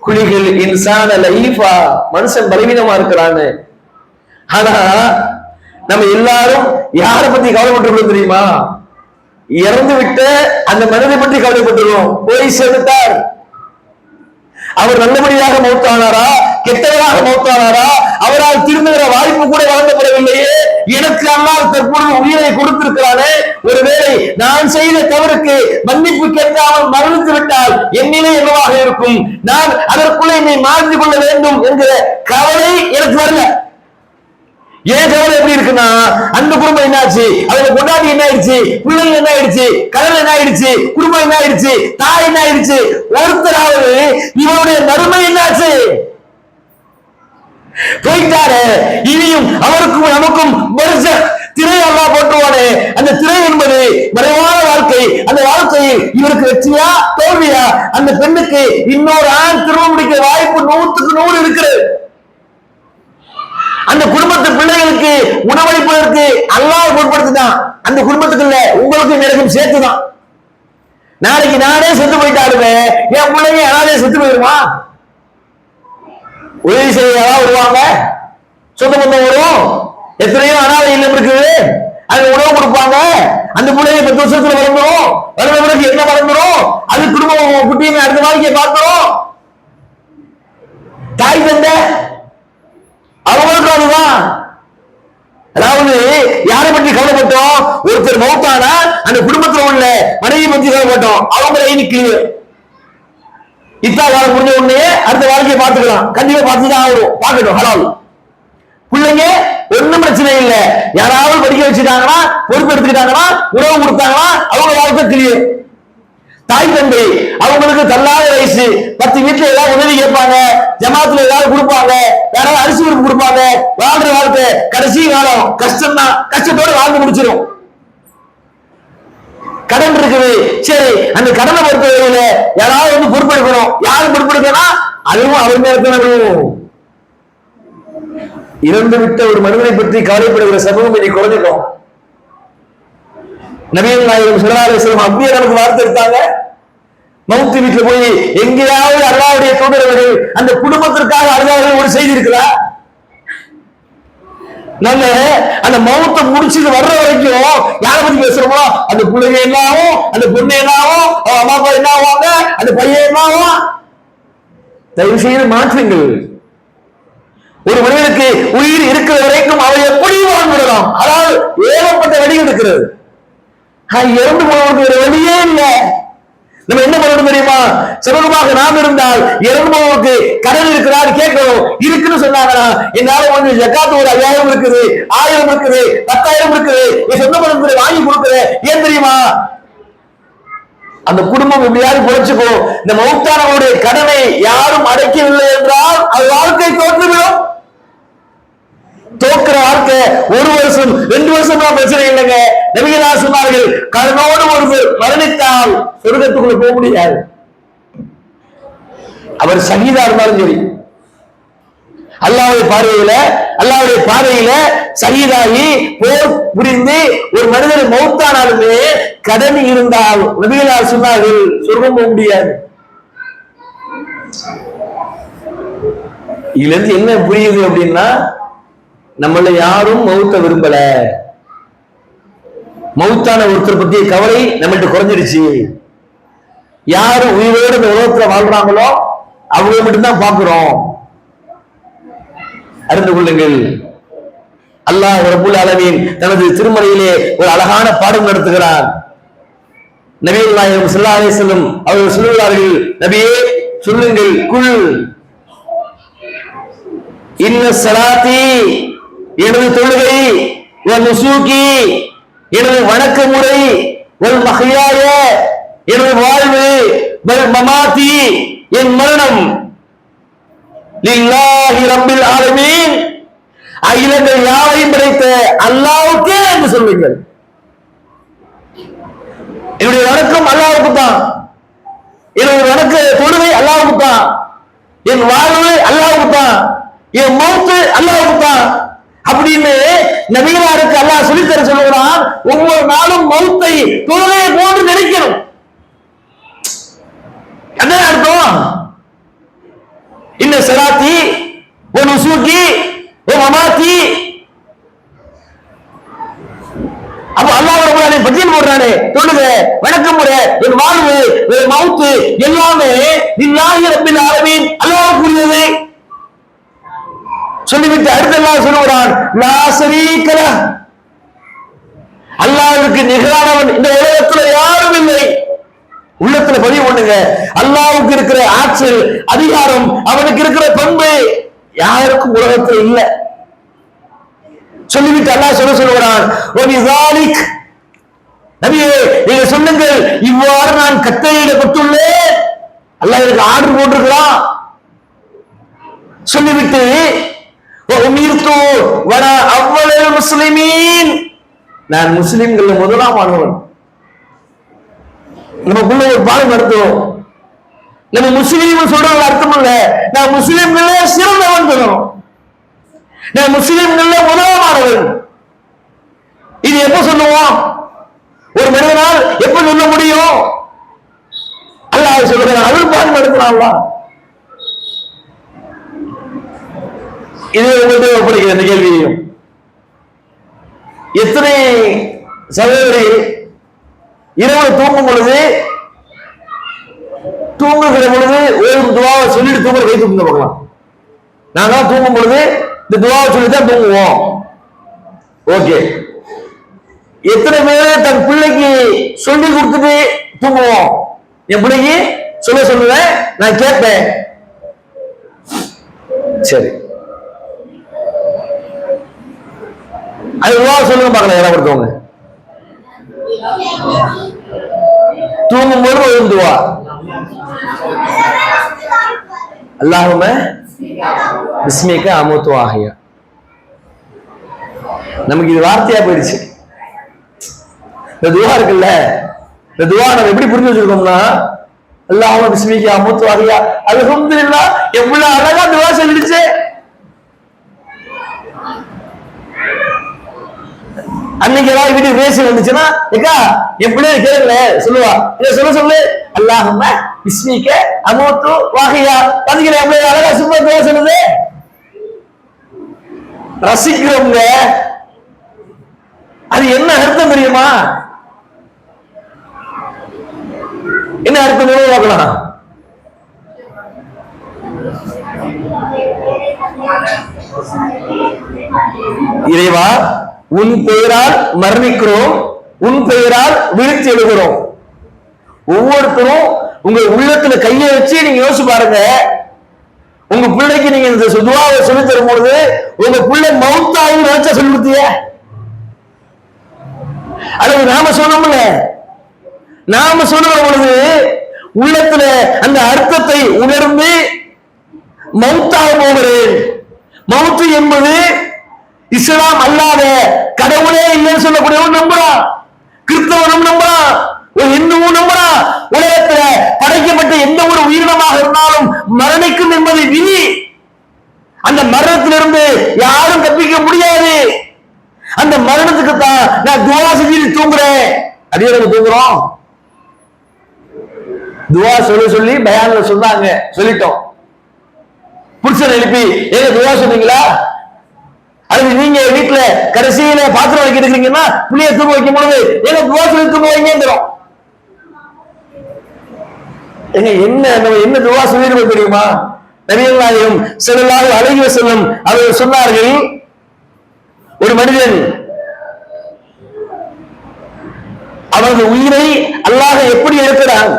குலிகள் இன்சான லைஃபா, மனுஷன் பலவீனமா இருக்கிறான்னு. ஆனா நம்ம எல்லாரும் யாரை பத்தி கவலைப்பட்டிருக்கோம் தெரியுமா, இறந்து விட்ட அந்த மனிதனை பற்றி கவலைப்பட்டிருக்கோம். போய் செலுத்தார், அவர் நல்லபடியாக மௌத்தானாரா, கெட்டவராக மௌத்தானாரா, அவரால் திருந்துகிற வாய்ப்பு கூட வழங்கப்படவில்லையே, எனக்கு அல்லாஹ் தற்பொழுது உயிரை கொடுத்திருக்கிறானே, ஒருவேளை நான் செய்த தவறுக்கு மன்னிப்பு கேட்காமல் மரணித்து விட்டால் என் நிலை என்னவாக இருக்கும், நான் அதற்குள்ள என்னை மாற்றி கொள்ள வேண்டும் என்கிற கவலை எனக்கு வரல. ஏன் கவலை எப்படி இருக்குன்னா, அந்த குடும்பம் என்னாச்சு, அதுல கொண்டாடி என்ன ஆயிடுச்சு, பிள்ளைங்க என்ன ஆயிடுச்சு, கடன் என்ன ஆயிடுச்சு, குடும்பம் என்ன ஆயிடுச்சு, தாய் என்ன ஆயிடுச்சு, ஒருத்தராவது இவருடைய மறுமை என்னாச்சு, போயிட்டாரு. இனியும் அவருக்கும் நமக்கும் திரை அல்லாஹ் போட்டுவானே, அந்த திரை என்பது மறைவான வாழ்க்கை. அந்த வாழ்க்கையில் இவருக்கு வெற்றியா தோல்வியா, அந்த பெண்ணுக்கு இன்னொரு ஆண் திருமணம் முடிக்கிற வாய்ப்பு 100க்கு 100 இருக்கிறது. அந்த குடும்பத்து பிள்ளைகளுக்கு உணவளிப்பதற்கு அல்லாஹ் பொறுப்படுத்தினான். அந்த குடும்பத்துக்கு இல்ல, உங்களுக்கு எனக்கும் சேர்த்துதான். நாளைக்கு நானே செத்து போயிட்டாருவேன், என் பிள்ளைங்க அனாதே செத்து போயிருமா, உதவி செய்ய வருவாங்க, சொந்த பந்தம் வரும், எத்தனையோ அனாதை இல்லம் இருக்குது, அது உணவு கொடுப்பாங்க, அந்த பிள்ளைங்க 10 வருஷத்துல வளர்ந்துரும், வளர்ந்த பிறகு என்ன வளர்ந்துரும், அது குடும்பம் குட்டிங்க அடுத்த வாழ்க்கையை பார்க்கிறோம். தாய் தந்த அவங்களுக்கு அதுதான். அதாவது யாரை பற்றி கவலைப்பட்டோம், ஒருத்தர் மௌத்தானா அந்த குடும்பத்தில் உள்ள மனைவி பற்றி கவலைப்பட்டோம், அவங்க இன்னைக்கு இத்தா காலம் முடிஞ்ச உடனே அடுத்த வாழ்க்கையை பார்த்துக்கலாம், கண்டிப்பா பார்த்துதான் ஆகும், பார்க்கட்டும் ஹலால். பிள்ளைங்க ஒண்ணும் பிரச்சனை இல்லை, யாராவது படிக்க வச்சுட்டாங்கன்னா, பொறுப்பு எடுத்துக்கிட்டாங்கன்னா, உணவு கொடுத்தாங்கன்னா அவங்க வாழ்க்கை கிளியர். தாய் தந்தை அவங்களுக்கு தள்ளாத வயசு, 10 வீட்டுல ஏதாவது உதவி கேட்பாங்க, ஜமாத்துல ஏதாவது கொடுப்பாங்க, யாராவது அரிசி உறுப்பு கொடுப்பாங்க, வாழ்ற வாழ்க்கை கடைசி காலம் கஷ்டம் தான், கஷ்டத்தோட வாழ்ந்து முடிச்சிடும். கடன் இருக்குது, சரி அந்த கடனை பொறுத்தவரையில யாராவது வந்து பொறுப்பெடுக்கணும், யாரும் பொறுப்பெடுக்கணும், அதுவும் அவர் மேலும். இறந்து விட்ட ஒரு மனிதனை பற்றி கவலைப்படுகிற சமூகம் இன்னைக்கு குறைஞ்சிட்டோம். நபிகள் நாயகம் ஸல்லல்லாஹு அலைஹி வஸல்லம் அப்படியே நமக்கு வார்த்தை எடுத்தாங்க. மௌத்து வீட்டுல போய் எங்கேயாவது அல்லாஹ்வுடைய தூதர்கள் அந்த குடும்பத்திற்காக அழுதார்கள் ஒரு செய்தி இருக்குதா? நம்ம அந்த மௌத்தை முடிச்சுட்டு வர்ற வரைக்கும் யாரை பத்தி பேசுறோமோ, அந்த பிள்ளைங்க என்னாவும், அந்த பொண்ணு என்னாவும், அம்மா அப்பா என்ன ஆவாங்க, அந்த பையன் என்னாவும். தயவு செய்து மாற்றுங்கள். ஒரு மனிதனுக்கு உயிர் இருக்கிற வரைக்கும் அவரை எப்படி வாழ்ந்துடலாம், அதாவது ஏகப்பட்ட வழிகள் இருக்கிறது. இறந்து போனவருக்கு ஒரு வழியே இல்லை. நம்ம என்ன பண்ணணும் தெரியுமா, சமூகமாக நாம் இருந்தால் இறந்து போனவருக்கு கடன் இருக்கிறாரு கேட்கணும், இருக்குன்னு சொன்னாங்கன்னா என்னால வந்து ஜக்காத்து ஒரு 5000 இருக்குது, 1000 இருக்குது, 10,000 இருக்குது, என் சொந்த பணம் வாங்கி கொடுக்குறேன். ஏன் தெரியுமா, அந்த குடும்பம் எப்படியாவது பொழைச்சுக்கோ, இந்த மௌத்தானவருடைய கடனை யாரும் அடைக்கவில்லை 1 வருஷம் 2 வருஷம் பிரச்சனை இல்லைங்க. நபிகளா சொன்னார்கள், கடனோடு ஒருவர் மரணித்தால் சொர்க்கத்துக்குள்ள போக முடியாது. அவர் ஷஹீதா இருந்தாலும் சரி, அல்லாஹ்வுடைய பார்வையில ஷஹீதாகி போர் புரிந்து ஒரு மனிதர் மௌத்தானாலுமே கடன் இருந்தால் நபிகளா சொன்னார்கள் சொர்க்கம் போக முடியாது. இதுல இருந்து என்ன புரியுது அப்படின்னா, நம்மள யாரும் மௌத்த விரும்பல. மௌத்தான ஒருத்தர் பத்திய கவலை நம்மள்ட்ட குறைஞ்சிருச்சு. யாரு உயிரோடு இந்த உலகத்துல வாழ்றாங்களோ அவங்க மட்டும்தான் பார்க்கிறோம். அறிந்து கொள்ளுங்கள், அல்லாஹ் ரப்பல் ஆலமீன் தனது திருமறையிலே ஒரு அழகான பாடம் நடத்துகிறார். நபிகள் நாயகம் ஸல்லல்லாஹு அலைஹி வஸல்லம் அவர்கள் சொல்லுகிறார்கள், நபியே சொல்லுங்கள், குல் இன்ன ஸலாத்தி, எனது தொழுகை, வ நுசூகி, எனது வணக்க முறை, வல் மஹ்யாய, எனது வாழ்வு, வல் மமாத்தி, என் மரணம், லில்லாஹி ரப்பில் ஆலமீன், அகிலங்கள் யாவையும் படைத்த அல்லாஹ்வுக்கே என்று சொல்லுங்கள். என்னுடைய வணக்கம் அல்லாஹ்வுக்கு தான், என்னுடைய வணக்க தொழுகை அல்லாஹ்வுக்கு தான், என் வாழ்வு அல்லாஹ்வுக்கு தான், என் மௌத்து அல்லாஹ்வுக்கு தான் அப்படின்னு நபிகளாருக்கு அல்லாஹ் சொல்லித்தர சொல்லுகிறான். ஒவ்வொரு நாளும் மௌத்தை தொழுகையை போன்று நினைக்கணும். என்ன அர்த்தம்? இன்ன ஸலாத்தி வ நுசூகி வ மமாத்தி. அப்ப அல்லாஹ் ரப்பல் ஆலமீன் பட்டியல் போடுறானே, தொழுகை, வணக்கம் முறை, என் வாழ்வு, என் மௌத்து எல்லாமே லில்லாஹி ரப்பில் ஆலமீன் அல்லாஹ்வுக்குரியது சொல்லிவிட்டு அடுத்து அல்லாஹ் சொல்லுகிறான், லா ஷரீக லஹ், அல்லாஹ்வுக்கு நிகரானவன் இந்த உலகத்துல யாரும் இல்லை. உள்ளத்துல பதிவு பண்ணுங்க, அல்லாஹ்வுக்கு இருக்கிற ஆற்றல், அதிகாரம், அவனுக்கு இருக்கிற பண்பு யாருக்கும் உலகத்துல இல்ல. சொல்லிவிட்டு அல்லாஹ் சொல்லுகிறான், வபிஸாலிக், நபியே நீங்க சொல்லுங்கள், இவ்வாறு நான் கட்டளையிடப்பட்டுள்ளேன். அல்லாஹ் எனக்கு ஆர்டர் போட்டிருக்கிறான். சொல்லிவிட்டு உமிர்து வன அவ்வளவு முஸ்லிமீன், நான் முஸ்லிம்கள் முதலாம் ஆனவன். நமக்குள்ள ஒரு பாடம் நடத்துவோம். நம்ம முஸ்லீம் சொல்றது அர்த்தம் இல்ல, நான் முஸ்லிம்களே சிறந்தவன் சொல்லணும், நான் முஸ்லிம்கள முதலாமானவன். இது எப்ப சொல்லுவோம்? ஒரு மனிதனால் எப்ப சொல்ல முடியும்? அல்லாஹ் சொல்லுகிறான், அவர் பாடம் நடத்தினான். இது உங்கள்கிட்ட ஒப்படைக்கிற இந்த கேள்வியையும், எத்தனை சகோதரி இரவு தூங்கும் பொழுது தூங்குகிற பொழுது ஒரு துவாவை சொல்லிட்டு தூங்குற கை தூங்க பார்க்கலாம். நாங்க தூங்கும் பொழுது இந்த துவாவை சொல்லித்தான் தூங்குவோம். ஓகே, எத்தனை பேர் தன் பிள்ளைக்கு சொல்லி கொடுத்துட்டு தூங்குவோம்? என் பிள்ளைக்கு சொல்லுவேன், நான் கேட்பேன். சரி, அது துவா சொல்லுங்க பார்க்கலாம். யாராவது ஒருத்தவங்க தூங்கும்போது ஒரு துவா, அல்லாஹும்ம பிஸ்மிக அமூத்து வஅஹ்யா. நமக்கு இது வார்த்தையா போயிடுச்சு. இந்த துவா இருக்குல்ல, இந்த துவா நம்ம எப்படி புரிஞ்சு வச்சிருக்கோம்னா, அல்லாஹும்ம பிஸ்மிக அமூத்து வஅஹ்யா, அல்ஹம்துலில்லாஹ், எவ்வளவு அழகா துவா சொல்லிடுச்சு. அன்னைக்கு ஏதாவது வீட்டுக்கு பேசி வந்துச்சுன்னா, ஏக்கா என் பிள்ளைய கேட்கல சொல்லுவா, இதை சொல்லு, அல்லாஹும்ம பிஸ்மிக அமூத்து வஅஹ்யா. அதுக்கு எவ்வளவு அழகா சும்மா துவா சொல்லுது. ரசிக்கிறவங்க அது என்ன அர்த்தம் தெரியுமா? என்ன அர்த்தம் பார்க்கலாம். இறைவா, உன் பெயரால் மரணிக்கிறோம், உன் பெயரால் விழித்து எழுகிறோம். ஒவ்வொருத்தரும் உங்க உள்ளத்துல கையை வச்சு நீங்க யோசிச்சு பாருங்க. உங்க பிள்ளைக்கு நீங்க இந்த துவாவை சொல்லி தரும் பொழுது உங்க பிள்ளை மௌத்தாகி நினைச்சா சொல்லி கொடுத்திய, அல்லது நாம சொன்னோம்ல, நாம சொல்லுற பொழுது உள்ளத்துல அந்த அர்த்தத்தை உணர்ந்து மௌத்தாக போகிறேன். மௌத்து என்பது இஸ்லாம் அல்லாத கடவுளே இல்லைன்னு சொல்லக்கூடியவன் நம்புறான், கிறிஸ்தவனும் நம்புறான், ஒரு இந்துவும் நம்புறான். உலகத்துல படைக்கப்பட்ட எந்த ஒரு உயிரினமாக இருந்தாலும் மரணிக்கும் என்பது விதி. அந்த மரணத்திலிருந்து யாரும் தப்பிக்க முடியாது. அந்த மரணத்துக்கு தான் நான் துவா செஞ்சு தூங்குறேன். அதே நம்ம தூங்குறோம். துவா சொல்லி பயான்ல சொன்னாங்க, சொல்லிட்டோம். புருஷன் எழுப்பி ஏங்க துவா சொன்னீங்களா? அது நீங்க வீட்டுல கடைசியில பாத்திரம் வைக்க இருக்கீங்கன்னா புள்ளைய தூங்க வைக்கும் பொழுது ஏங்க துவா சொல்லி தூங்க வைங்கிறோம். ஏங்க என்ன துவா சொல்லிருக்க தெரியுமா? நபிகள் நாயகம் ஸல்லல்லாஹு அலைஹி வஸல்லம் அவர்கள் சொன்னார்கள், ஒரு மனிதன் அவரது உயிரை அல்லாஹ் எப்படி எடுக்கிறான்,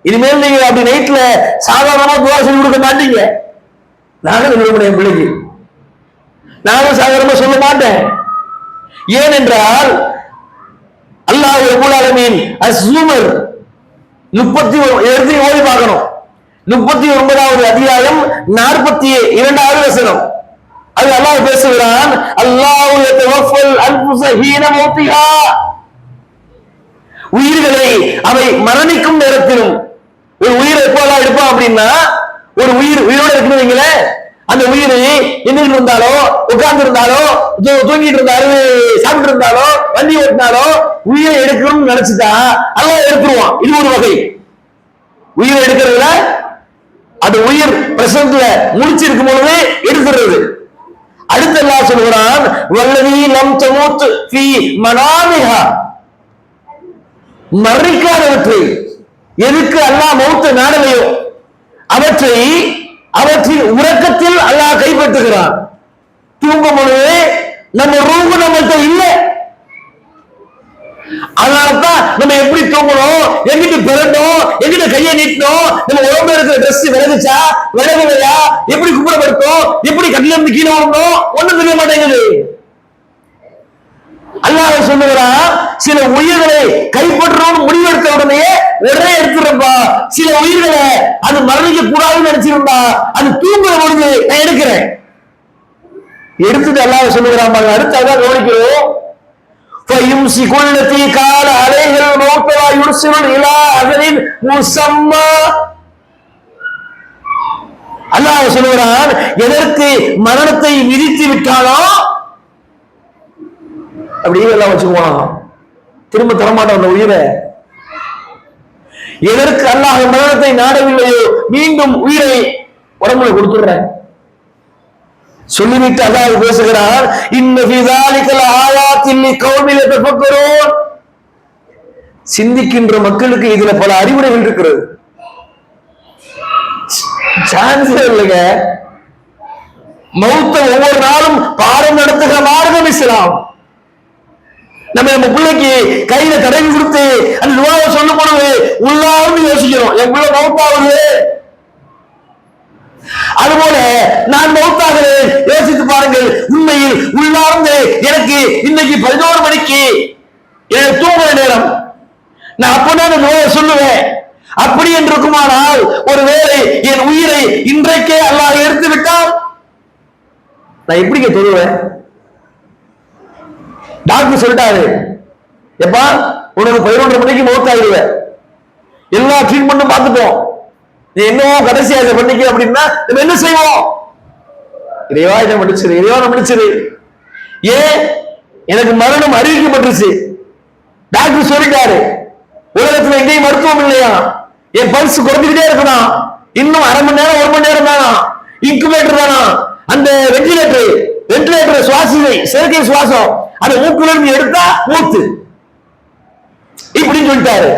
இனிமேல் நீங்க அப்படி நைட்ல சாதாரணமா துவா சொல்லி கொடுக்க மாட்டீங்க. நானும் என்னுடைய பிள்ளைக்கு நானும் சாதாரணமா சொல்ல மாட்டேன். ஏனென்றால் அல்லாஹ் ரப்பல் ஆலமீன் அஸ்-ஸுமர் 30 ஓடி பார்க்கணும். 39வது அத்தியாயம் 42வது வசனம். அது அல்லாஹ் பேசுகிறான், அல்லாஹு யதவஃபல் அன்ஃபுஸ ஹீன மௌத்திஹா, உயிர்களை அவை மரணிக்கும் நேரத்திலும். ஒரு உயிரை எப்போதான் எடுப்பான் அப்படின்னா, ஒரு உயிர் உயிரோட இருக்குன்னு வைங்களேன், அந்த உயிர் எண்ணிட்டு இருந்தாலோ உட்கார்ந்து இருந்தாலோ தூங்கிட்டு இருந்தாலும் சாப்பிட்டு இருந்தாலோ வண்டி ஓட்டினாலோ உயிரை எடுக்கணும்னு நினைச்சுட்டா அல்லாஹ் எடுத்துருவான். இது ஒரு வகை உயிரை எடுக்கிறதுல. அது உயிர் பிரசன்ட்ல முடிச்சிருக்கும் பொழுது எடுத்துறது. அடுத்து அல்லாஹ் சொல்கிறான், வல்லதி லம் தமூத் ஃபீ மனாமிஹா, மரணிக்காதவற்றை எதுக்கு அல்லாஹ் மௌத்தை நாடலையோ அவற்றின் உறக்கத்தில் அல்லாஹ் கைப்பற்றுகிறான். தூங்கும் பொழுது நம்ம ரூஹு நம்மள்கிட்ட இல்லை. அதனாலதான் நம்ம எப்படி தூங்கணும், எங்கிட்ட பிறந்தோம், எங்கிட்ட கையை நீட்டணும், நம்ம உடம்புல இருக்கிற ட்ரெஸ் விலகுச்சா விலகலையா, எப்படி கும்பிடப்படுத்தோம், எப்படி கட்டில இருந்து கீழே வரணும், ஒண்ணும் தெரிய மாட்டேங்குது. அல்லாஹ் சொல்லுகிறான், சில உயிர்களை கைப்பற்றணும்னு முடிவெடுத்த உடனே எடுத்துறப்பா. சில உயிர்களை அது மரணிக்க கூடாதுன்னு நினைச்சிருந்தா அது தூங்குற பொழுது நான் எடுக்கிறேன். எடுத்துட்டு அல்லாஹ் சொல்லுகிறான், அடுத்து அதான் கவனிக்கிறோம். فَيُمْسِكُ الَّتِي قَالَ عَلَيْهَا الْمَوْتَ وَيُرْسِلُ إِلَى أَجَلٍ مُّسَمًّى. அல்லாஹ் சொல்லுகிறான், எதற்கு மரணத்தை விதித்து விட்டானோ அப்படியே எல்லாம் வச்சுக்குவான், திரும்ப தரமாட்டான் அந்த உயிரை. எதற்கு அல்லாஹ் மரணத்தை நாடவில்லையோ மீண்டும் உயிரை உடம்புல கொடுத்துடுறேன் சொல்லிவிட்டு அல்லாஹ் பேசுகிறார், இன்ன ஃபீ ஸாலிக லஆயாத்தின் லிகௌமின் யதஃபக்கரூன், சிந்திக்கின்ற மக்களுக்கு இதுல பல அறிவுரைகள் இருக்கிறது. சான்ஸ் இல்லைங்க. மௌத்தை ஒவ்வொரு நாளும் பாடம் நடத்துகிற மார்க்கம் இஸ்லாம். நம்ம பிள்ளைக்கு கையில தடவி கொடுத்து அந்த துவாவை சொல்லும் பொழுது உள்ளார்ந்து யோசிக்கிறோம், என் பிள்ளை மௌத்தாகுது. அதுபோல நான் மௌத்தாகிறேன், யோசித்து பாருங்கள். உண்மையில் உள்ளார்ந்து எனக்கு இன்னைக்கு 11 மணிக்கு எனக்கு தூங்குற நேரம், நான் அப்பதான் அந்த துவாவை சொல்லுவேன். அப்படி என்று இருக்குமானால் ஒருவேளை என் உயிரை இன்றைக்கே அல்லாஹ் எடுத்து விட்டால் நான் எப்படிங்க தொழுவேன்? டாக்டர் சொல்லிட்டாரு, எப்பா உனக்கு 11 மணிக்கு மௌத்தாகிடுவேன், எல்லா ட்ரீட்மெண்ட்டும் பார்த்துட்டோம், நீ என்னவோ கடைசியாக பண்ணிக்க அப்படின்னா நம்ம என்ன செய்வோம்? இறைவா இதை முடிச்சிரு, இறைவா முடிச்சிரு. ஏன்? எனக்கு மரணம் அறிவிக்கப்பட்டுருச்சு, டாக்டர் சொல்லிட்டாரு. உலகத்துல எங்கேயும் மருத்துவம் இல்லையா, என் பல்ஸ் குறைஞ்சுக்கிட்டே இருக்கணும், இன்னும் அரை மணி நேரம் 1 மணி நேரம் தானா, இன்குபேட்டர் தானா, அந்த வென்டிலேட்டர் சுவாசிவை செயற்கை சுவாசம் அதை மூக்குல இருந்து எடுத்தா மூத்து இப்படின்னு சொல்லிட்டாரு.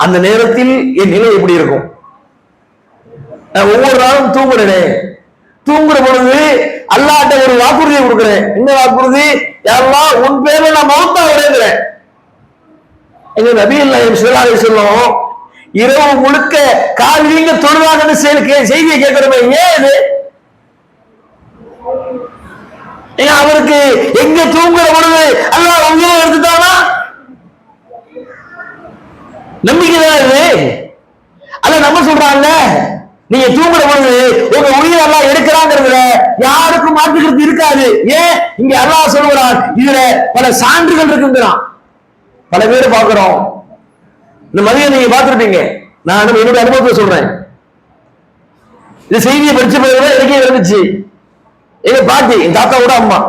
அந்த நேரத்தில் என் நிலை எப்படி இருக்கும்? நான் ஒவ்வொரு நாளும் தூங்குறேன், தூங்குற பொழுது அல்லாஹ்ட்ட ஒரு வாக்குறுதியை கொடுக்கிறேன். என்ன வாக்குறுதி? யா அல்லாஹ் உன் பேர்ல நான் மௌத்தா வரேங்கிறேன். எங்க நபிகள் நாயகம் ஸல்லல்லாஹு அலைஹி வஸல்லம் இரவு முழுக்க காலையில தொழுவாங்கன்னு செய்தியை கேட்கிறோமே, ஏன் இது? அவருக்கு எங்க தூங்குற பொழுது அல்லாஹ் உயிரை எடுத்துட்டானா? நம்பிக்கைதான் இது. அல்ல நம்ம சொல்றாங்க, நீங்க தூங்குற பொழுது உங்க உயிர் அல்லாஹ் எடுக்கிறாங்கிறதுல யாருக்கும் மாற்றுக்கிறது இருக்காது. ஏன் இங்க அல்லாஹ் சொல்கிறான், இதுல பல சான்றுகள் இருக்குங்கிறான். பல பேர் பார்க்கிறோம். இந்த மதியம் நீங்க பார்த்திருப்பீங்க, நான் என்னுடைய அனுபவத்தை சொல்றேன். இந்த செய்தியை படிச்ச பிறகு எனக்கே இருந்துச்சு. எங்க பாட்டி, என் தாத்தாவோட அம்மா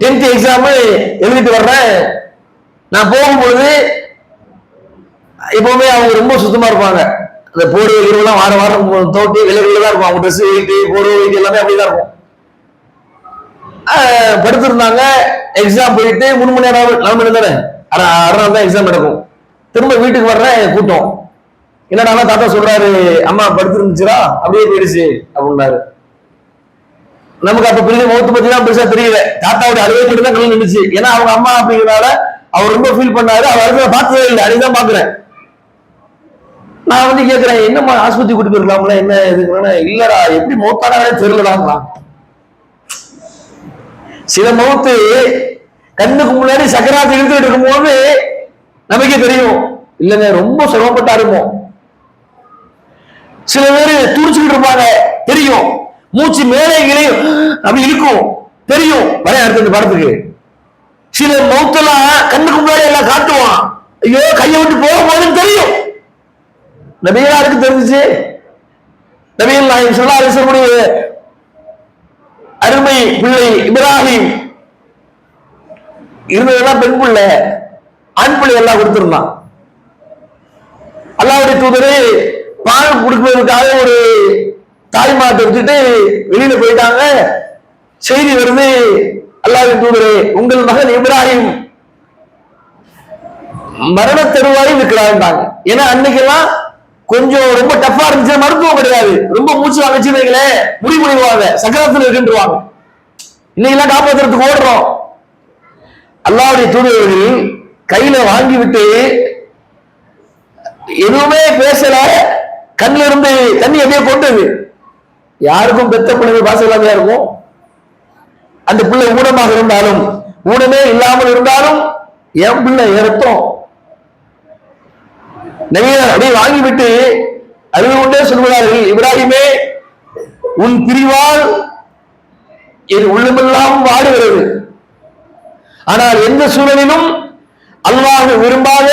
10th எக்ஸாம் எழுதிட்டு வர்றேன். நான் போகும்பொழுது எப்பவுமே அவங்க ரொம்ப சுத்தமா இருப்பாங்க. அந்த போர்வை இரவுலாம் வாரம் வாரம் தோட்டி விலைகளில் தான் இருக்கும். அவங்க ட்ரெஸ் வெயிட்டு போர்வை வெயிட் எல்லாமே அப்படிதான் இருக்கும். படுத்திருந்தாங்க. எக்ஸாம் போயிட்டு 3 மணி நேரம் 4 மணி தானே, அரை நாள் தான் எக்ஸாம் நடக்கும். திரும்ப வீட்டுக்கு வர்றேன், கூட்டம். என்னடா தாத்தா சொல்றாரு, அம்மா படுத்துருந்துச்சுரா அப்படியே போயிடுச்சு அப்படின்னாரு. நமக்கு அப்ப பெரிய முகத்தை பத்தி தான் பெருசா தெரியல. தாத்தாவுடைய அழுகை மட்டும் தான் கல்வி நின்றுச்சு. ஏன்னா அவங்க அம்மா அப்படிங்கிறனால அவர் ரொம்ப ஃபீல் பண்ணாரு. அவர் அடுத்த பார்த்ததே இல்லை, அன்னைக்குதான் பாக்குறேன். நான் வந்து கேட்கிறேன், என்னம்மா ஆஸ்பத்திரி கூட்டி போயிருக்கலாம்ல, என்ன இதுக்குன்னா, இல்லடா எப்படி மௌத்தானாலே தெரியலடா. சில மௌத்து கண்ணுக்கு முன்னாடி சக்கராத்து இழுத்துட்டு இருக்கும்போது நமக்கே தெரியும், இல்லைங்க ரொம்ப சிரமப்பட்டா இருக்கும். சில பேர் துடிச்சுக்கிட்டு இருப்பாங்க, தெரியும். மூச்சு மேலே இலையும் அப்படி இருக்கும், தெரியும். வர அடுத்த படத்துக்கு சில மௌத்தெல்லாம் கண்ணுக்கு முன்னாடி எல்லாம் காட்டுவான். ஐயோ கையை விட்டு போக போதுன்னு தெரியும். நபிகளாருக்கு தெரிஞ்சிச்சு. நபிகள் நாயகம் ஸல்லல்லாஹு அலைஹி வஸல்லம் அருமை பிள்ளை இப்ராஹிம் இருந்ததெல்லாம் பெண் பிள்ளை, ஆண் பிள்ளை எல்லாம் கொடுத்திருந்தான். அல்லாஹ்வுடைய தூதரே பால் கொடுப்பதற்காக ஒரு தாய்மாட்டை விட்டுட்டு வெளியில போயிட்டாங்க. செய்தி வருது, அல்லாஹ்வின் தூதரே உங்கள் மகன் இப்ராஹிம் மரண தருவாயில் இருக்கிறாங்க. ஏன்னா அன்னைக்கெல்லாம் கொஞ்சம் ரொம்ப டஃபா இருந்துச்சு, மருத்துவம் கிடையாது. ரொம்ப மூச்சு வாங்கிச்சுங்களே முடிவாங்க, சக்கரத்தில் இருக்கின்றாங்க. இன்னைக்கெல்லாம் காப்பாற்றுறதுக்கு ஓடுறோம். அல்லாஹ்வுடைய தூதர்கள் கையில வாங்கி விட்டு எதுவுமே பேசல, கண்ணில இருந்து தண்ணி அப்படியே கொண்டது. யாருக்கும் பெத்த பிள்ளைங்க பாசம் இல்லாம இருக்கும். அந்த பிள்ளை ஊனமாக இருந்தாலும் ஊனமே இல்லாமல் இருந்தாலும் என் பிள்ளை ஏறத்தோம். நபிகள் அப்படியே வாங்கிவிட்டு அழுது கொண்டே சொல்கிறார்கள், இப்ராஹிமே உன் பிரிவால் என் உள்ளமெல்லாம் வாடுகிறது. ஆனால் எந்த சூழலிலும் அல்லாஹ் விரும்பாத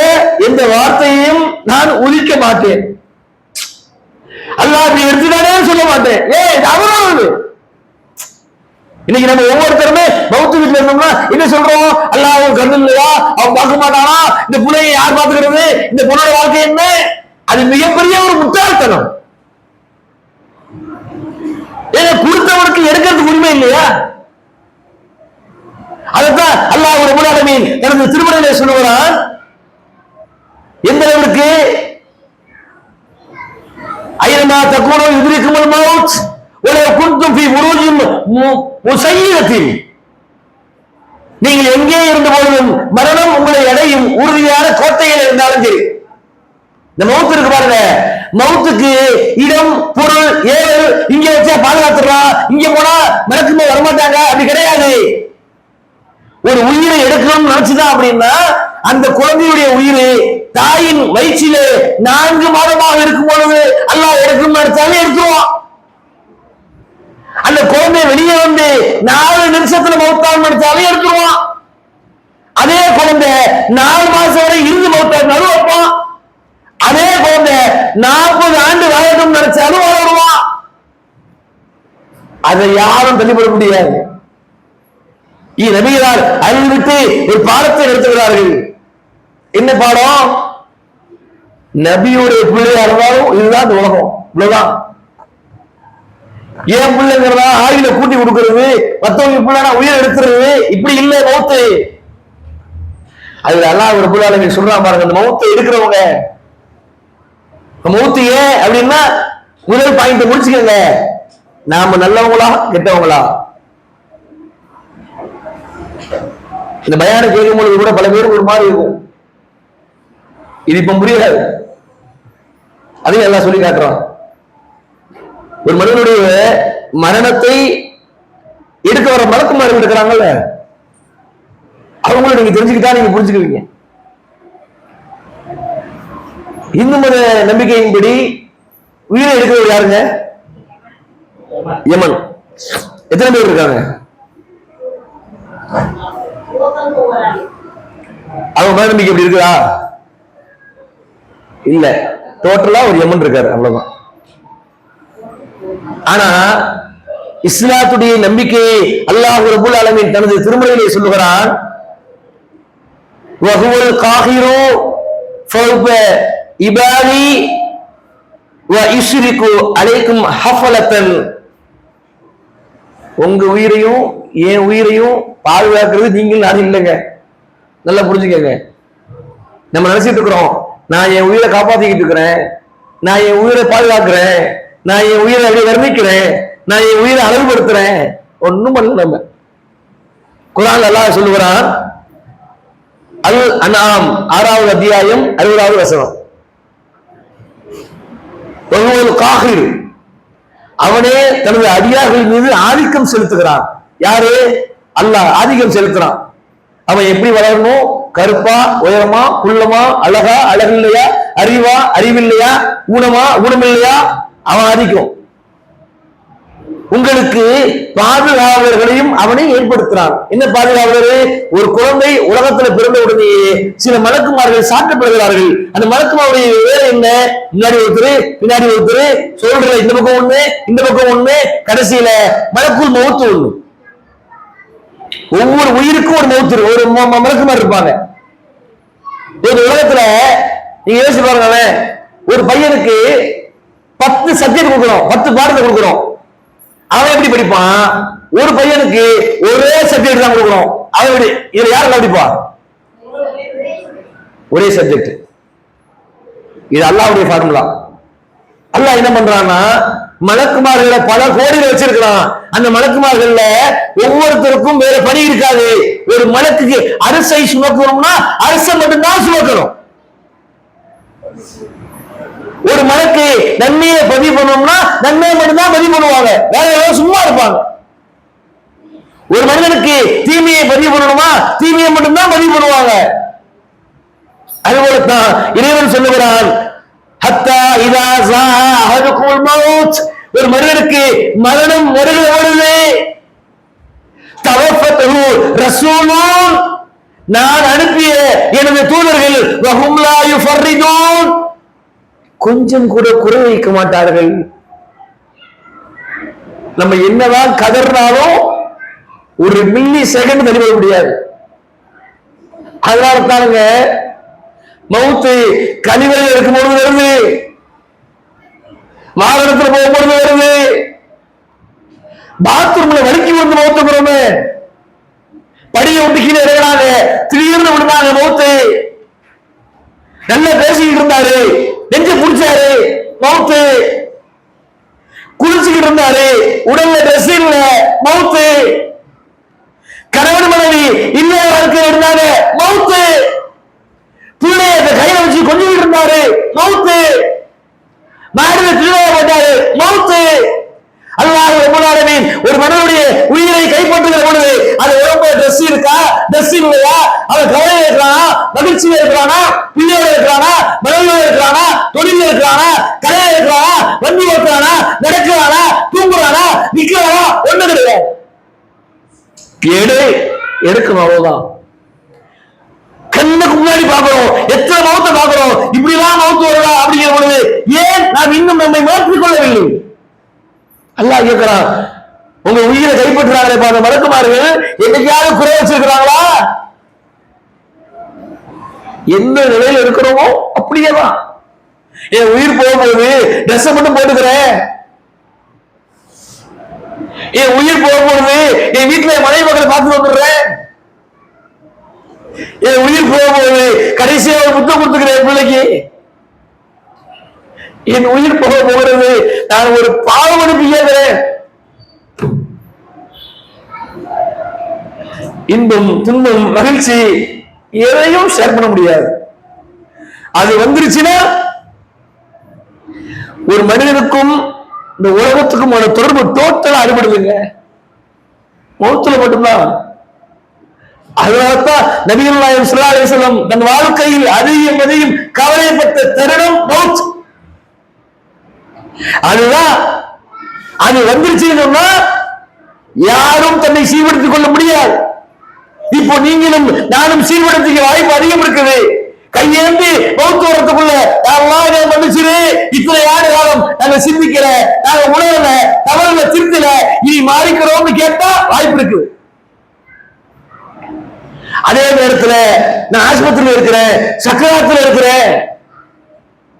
எந்த வார்த்தையையும் நான் ஒலிக்க மாட்டேன். அல்லாஹ் எடுத்துட்டானே சொல்ல மாட்டேன். அவராது இன்னைக்கு நம்ம ஒவ்வொருத்தருமே பௌத்த வீட்டுல இருந்தோம்னா என்ன சொல்றோம், அல்லாஹ் கண்ணு இல்லையா, அவன் பார்க்க மாட்டானா, இந்த பிள்ளையை யார் பார்த்துக்கிறது, இந்த பொண்ணோட வாழ்க்கை என்ன? அது மிகப்பெரிய ஒரு முட்டாள்தனம். கொடுத்தவனுக்கு எடுக்கிறதுக்கு உரிமை இல்லையா? அதுதான் அல்லாஹ் ரப்பல் ஆலமீன் தனது திருமறையிலே சொல்லுகிறான். எந்த அளவுக்கு ஐனமா தகூனு யுத்ரிகுமுல் மௌத் வலவ் குன்தும் ஃபீ புரூஜின் முஸய்யிரத்தின், நீங்கள் எங்கே இருந்த போதும் மரணம் உங்களை அடையும் உறுதியான கோட்டையில் இருந்தாலும் சரி. இந்த மௌத் இருக்கு பாருங்க, மௌத்துக்கு இடம் பொருள் ஏவல் இங்க வச்சா பாதுகாத்துடலாம், இங்க போனா மறக்குமே வரமாட்டாங்க, அப்படி கிடையாது. ஒரு உயிரை எடுக்கணும்னு நினைச்சுதான் அப்படின்னா அந்த குழந்தையுடைய உயிரை தாயின் வயிற்றிலே 4 மாதமாக இருக்கும் பொழுது அல்லாஹ் எடுக்கும் நினைச்சாலே எடுத்துருவான். அந்த குழந்தை வெளியே வந்து 4 நிமிஷத்துல மௌத்தான் நினைச்சாலே எடுத்துருவான். அதே குழந்தை 4 மாசம் வரை இருந்து மௌத்தான் நடு வைப்பான். அதே குழந்தை 40 ஆண்டு வாழட்டும் நினைச்சாலும் வாழுவான். அதை யாரும் தள்ளிப்பட முடியாது. நபிகளார் அறிவித்து ஒரு பாடத்தை எடுத்துக்கிறார்கள். என்ன பாடம்? நபியுடைய பிள்ளையா இருந்தாலும் இதுதான் இந்த உலகம், இவ்வளவுதான். ஏன் பிள்ளைங்கிறதா ஆயுள கூட்டி கொடுக்கிறது, மத்தவங்க பிள்ளைனா உயிர் எடுத்துறது, இப்படி இல்லை மௌத்து. அதுல அல்லாஹ் ரப்பல் ஆலமீன் சொல்றான் பாருங்க, அந்த மௌத்தை எடுக்கிறவங்க மௌத்து ஏன் அப்படின்னா முதல் பாயிண்ட் முடிச்சுக்கங்க, நாம நல்லவங்களா கெட்டவங்களா. இந்த பயான கேட்கும் பொழுது கூட பல பேருக்கு ஒரு மாதிரி இருக்கும், இது இப்ப புரியாது. அதையும் எல்லாம் சொல்லி காட்டுறான். ஒரு மனிதனுடைய மரணத்தை எடுக்க வர மலக்குமார்கள் இருக்கிறாங்கல்ல, அவங்களும் நீங்க தெரிஞ்சுக்கிட்டா நீங்க புரிஞ்சுக்குவீங்க. இந்து மத நம்பிக்கையின்படி உயிரை எடுக்கிறவர் யாருங்க? யமன். எத்தனை பேர் இருக்காங்க? அவங்க மன நம்பிக்கை எப்படி இருக்குதா? இல்ல, டோட்டலா ஒரு யமன் இருக்காரு, அவ்வளவுதான். ஆனா இஸ்லாத்துடைய நம்பிக்கையை அல்லாஹ் ரப்பல் ஆலமீன் தனது திருமறையிலே சொல்லுகிறான், வஹுவல் காஹிரு ஃபௌக இபாதி வ யுஷ்ரிகு அலைக்கும் ஹஃபலத்தன். உங்க உயிரையும் என் உயிரையும் பாதுகாக்கிறது நீங்கள் நானும் இல்லைங்க. நல்லா புரிஞ்சுக்கங்க. நம்ம நினைச்சிட்டு இருக்கிறோம், நான் என் உயிரை காப்பாத்திக்கிட்டு இருக்கிறேன், நான் என் உயிரை பாதுகாக்கிறேன், நான் என் உயிரை அப்படியே வர்ணிக்கிறேன், நான் என் உயிரை அளவுபடுத்துறேன். ஒண்ணும் பண்ணல. நம்ம குர்ஆன் அல்லாஹ் சொல்லுகிறான், அல் அன்ஆம் 6வது அத்தியாயம் 60வது வசனம், வஹுவல் காஹிர், அவனே தனது அடியார்கள் மீது ஆதிக்கம் செலுத்துகிறான். யாரு? அல்லாஹ் ஆதிக்கம் செலுத்துறான். அவன் எப்படி வளரணும்? கருப்பா, உயரமா, குள்ளமா, அழகா, அழகில்லையா, அறிவா, அறிவில்லையா, ஊனமா, ஊனமில்லையா, அவன் ஆதிக்கம். உங்களுக்கு பாதுகாவலர்களையும் அவனை ஏற்படுத்துறான். என்ன பாதுகாவலர்? ஒரு குழந்தை உலகத்துல பிறந்த உடனேயே சில மலக்குமார்கள் சாட்டப்படுகிறார்கள். அந்த மலக்குமாருடைய வேலை என்ன? முன்னாடி ஒருத்தர், பின்னாடி ஒருத்தர், சொல்ற இந்த பக்கம் ஒண்ணு, இந்த பக்கம் ஒண்ணு, கடைசியில மலக்குள் மௌத்து ஒண்ணு. ஒவ்வொரு உயிருக்கும் ஒரு மௌத்து, ஒரு மலக்குமார் இருப்பாங்க. ஒரு உலகத்துல நீங்க யோசிச்சு பாருங்க, ஒரு பையனுக்கு 10 சப்ஜெக்ட் கொடுக்குறோம், 10 பாடத்தை கொடுக்குறோம். அவன் எப்படி படிப்பான்? ஒரு பையனுக்கு ஒரே சப்ஜெக்ட் தான் கொடுக்குறோம். அவன் எப்படி? இதுல யாரும் படிப்பான்? ஒரே சப்ஜெக்ட். இது அல்லாஹ்வுடைய ஃபார்முலா. அல்லாஹ் என்ன பண்றான்னா, மலக்குமார்களை பல கோடியில் வச்சிருக்கிறான். அந்த மலக்குமார்கள்ல ஒவ்வொருத்தருக்கும் வேற பணி இருக்காது. ஒரு மலக்குக்கு அரசை சுமக்கணும்னா அரசை மட்டும்தான் சுமக்கணும். ஒரு மலக்கு நன்மையை பதிவு பண்ணணும்னா நன்மையை மட்டும்தான் பதிவு பண்ணுவாங்க, வேற ஏதாவது சும்மா இருப்பாங்க. ஒரு மனிதனுக்கு தீமையை பதிவு பண்ணணுமா தீமையை மட்டும்தான் பதிவு பண்ணுவாங்க. அதுபோலத்தான் இறைவன் சொல்லுகிறான், ஹத்தா இதா ஸா அஹதுகுல் மௌத், ஒரு மனிதனுக்கு மரணம் வருகிற பொழுது தவஃபத்துஹு ரசூலுன், நான் அனுப்பிய எனது தூதர்கள் வஹும் லா யுஃபர்ரிதுன், கொஞ்சம் கூட குறை வைக்க மாட்டார்கள். நம்ம என்னதான் கதறினாலும் ஒரு மில்லி செகண்ட் தள்ளிவிட முடியாது. அதனால தானுங்க மவுத்து கழிவறையில் இருக்கும்பொழுது வருது, வாகனத்தில் போகும்பொழுது வருது, பாத்ரூம்ல வலிக்கு வந்து மவுத்துக்கிறோமே, படியை விட்டு கீழே இறங்குறாங்க, திடீர்னு விடுறாங்க மவுத்து. நல்லா பேசிக்கிட்டு இருந்தாரு, நெஞ்சு புடிச்சாரு, மவுத்து. குளிச்சுக்கிட்டு இருந்தாரு, உடல்ல ட்ரெஸ் இல்ல, மவுத்து. கணவன் மனைவி இல்ல வாழ்க்கை இருந்தாங்க, மவுத்து. பிள்ளைய கையில வச்சு கொஞ்சிக்கிட்டு இருந்தாரு, மவுத்து. மாடுல பிள்ளைய போட்டாரு, மவுத்து. அல்லாஹ் ரப்பல் ஆலமீன் ஒரு மனிதனுடைய உயிரை கைப்பற்றுகிற பொழுது அது உடம்புல ட்ரெஸ் இருக்கா, ட்ரெஸ் இல்லையா, அவன் கவலையில இருக்கிறானா, மகிழ்ச்சியில இருக்கிறானா, பிள்ளையோட இருக்கிறானா, மனைவியோட இருக்கிறானா, தொழில இருக்கிறானா, கடையில இருக்கிறானா, வண்டி ஓட்டுறானா, நடக்கிறானா, தூங்குறானா, நிக்கிறானா, ஒண்ணு கிடையாது. எடுக்கணும், அவ்வளவுதான். கண்ணுக்கு முன்னாடி பாக்குறோம், எத்தனை மௌத்தை பாக்குறோம், இப்படி எல்லாம் மௌத்து வருதா அப்படிங்கிற பொழுது ஏன் நாம் இன்னும் நம்மை மாற்றிக் கொள்ளவில்லை? அல்லாஹ் கேட்கிறான், உங்க உயிரை கைப்பற்றுறாங்களே பாருங்க மலக்குமார்கள், என்னைக்காவது குறை வச்சிருக்கிறாங்களா? எந்த நிலையில இருக்கிறோமோ அப்படியேதான். என் உயிர் போகும்போது ட்ரெஸ் மட்டும் போட்டுக்கிறேன், என் உயிர் போகும்போது என் வீட்டுல மனைவி மக்களை பார்த்து வந்துடுறேன், என் உயிர் போகும்போது கடைசியா ஒரு புத்தம் கொடுத்துக்கிறேன் பிள்ளைக்கு, என் உயிர் போக போகிறது நான் ஒரு பாவம் அனுப்பி கேட்கிறேன். இன்பம் துன்பம் மகிழ்ச்சி எதையும் ஷேர் பண்ண முடியாது. அது வந்துருச்சுன்னா ஒரு மனிதனுக்கும் இந்த உலகத்துக்கும் தொடர்பு டோட்டலா அறுபடுதுங்க, மௌத்துல மட்டும்தான். அதனால்தான் நபிகள் நாயகம் ஸல்லல்லாஹு அலைஹி வஸல்லம் தன் வாழ்க்கையில் அதிகம் கவலைப்பட்ட தருணம் மௌத். அதுதான் அது வந்துருச்சுன்னு சொன்னா யாரும் தன்னை சீர்படுத்திக் கொள்ள முடியாது. இப்போ நீங்களும் நானும் சீர்படுத்திக்க வாய்ப்பு அதிகம் இருக்குது. கையேந்தி மௌத்து வரத்துக்குள்ள யாரெல்லாம் மன்னிச்சிரு, இத்தனை ஆண்டு காலம் நாங்க சிந்திக்கல, நாங்க உணரல, தவறுல திருத்தல, இனி மாறிக்கிறோம்னு கேட்டா வாய்ப்பு இருக்கு. அதே நேரத்துல நான் ஆஸ்பத்திரியில் இருக்கிறேன், சக்கராத்துல இருக்கிறேன்,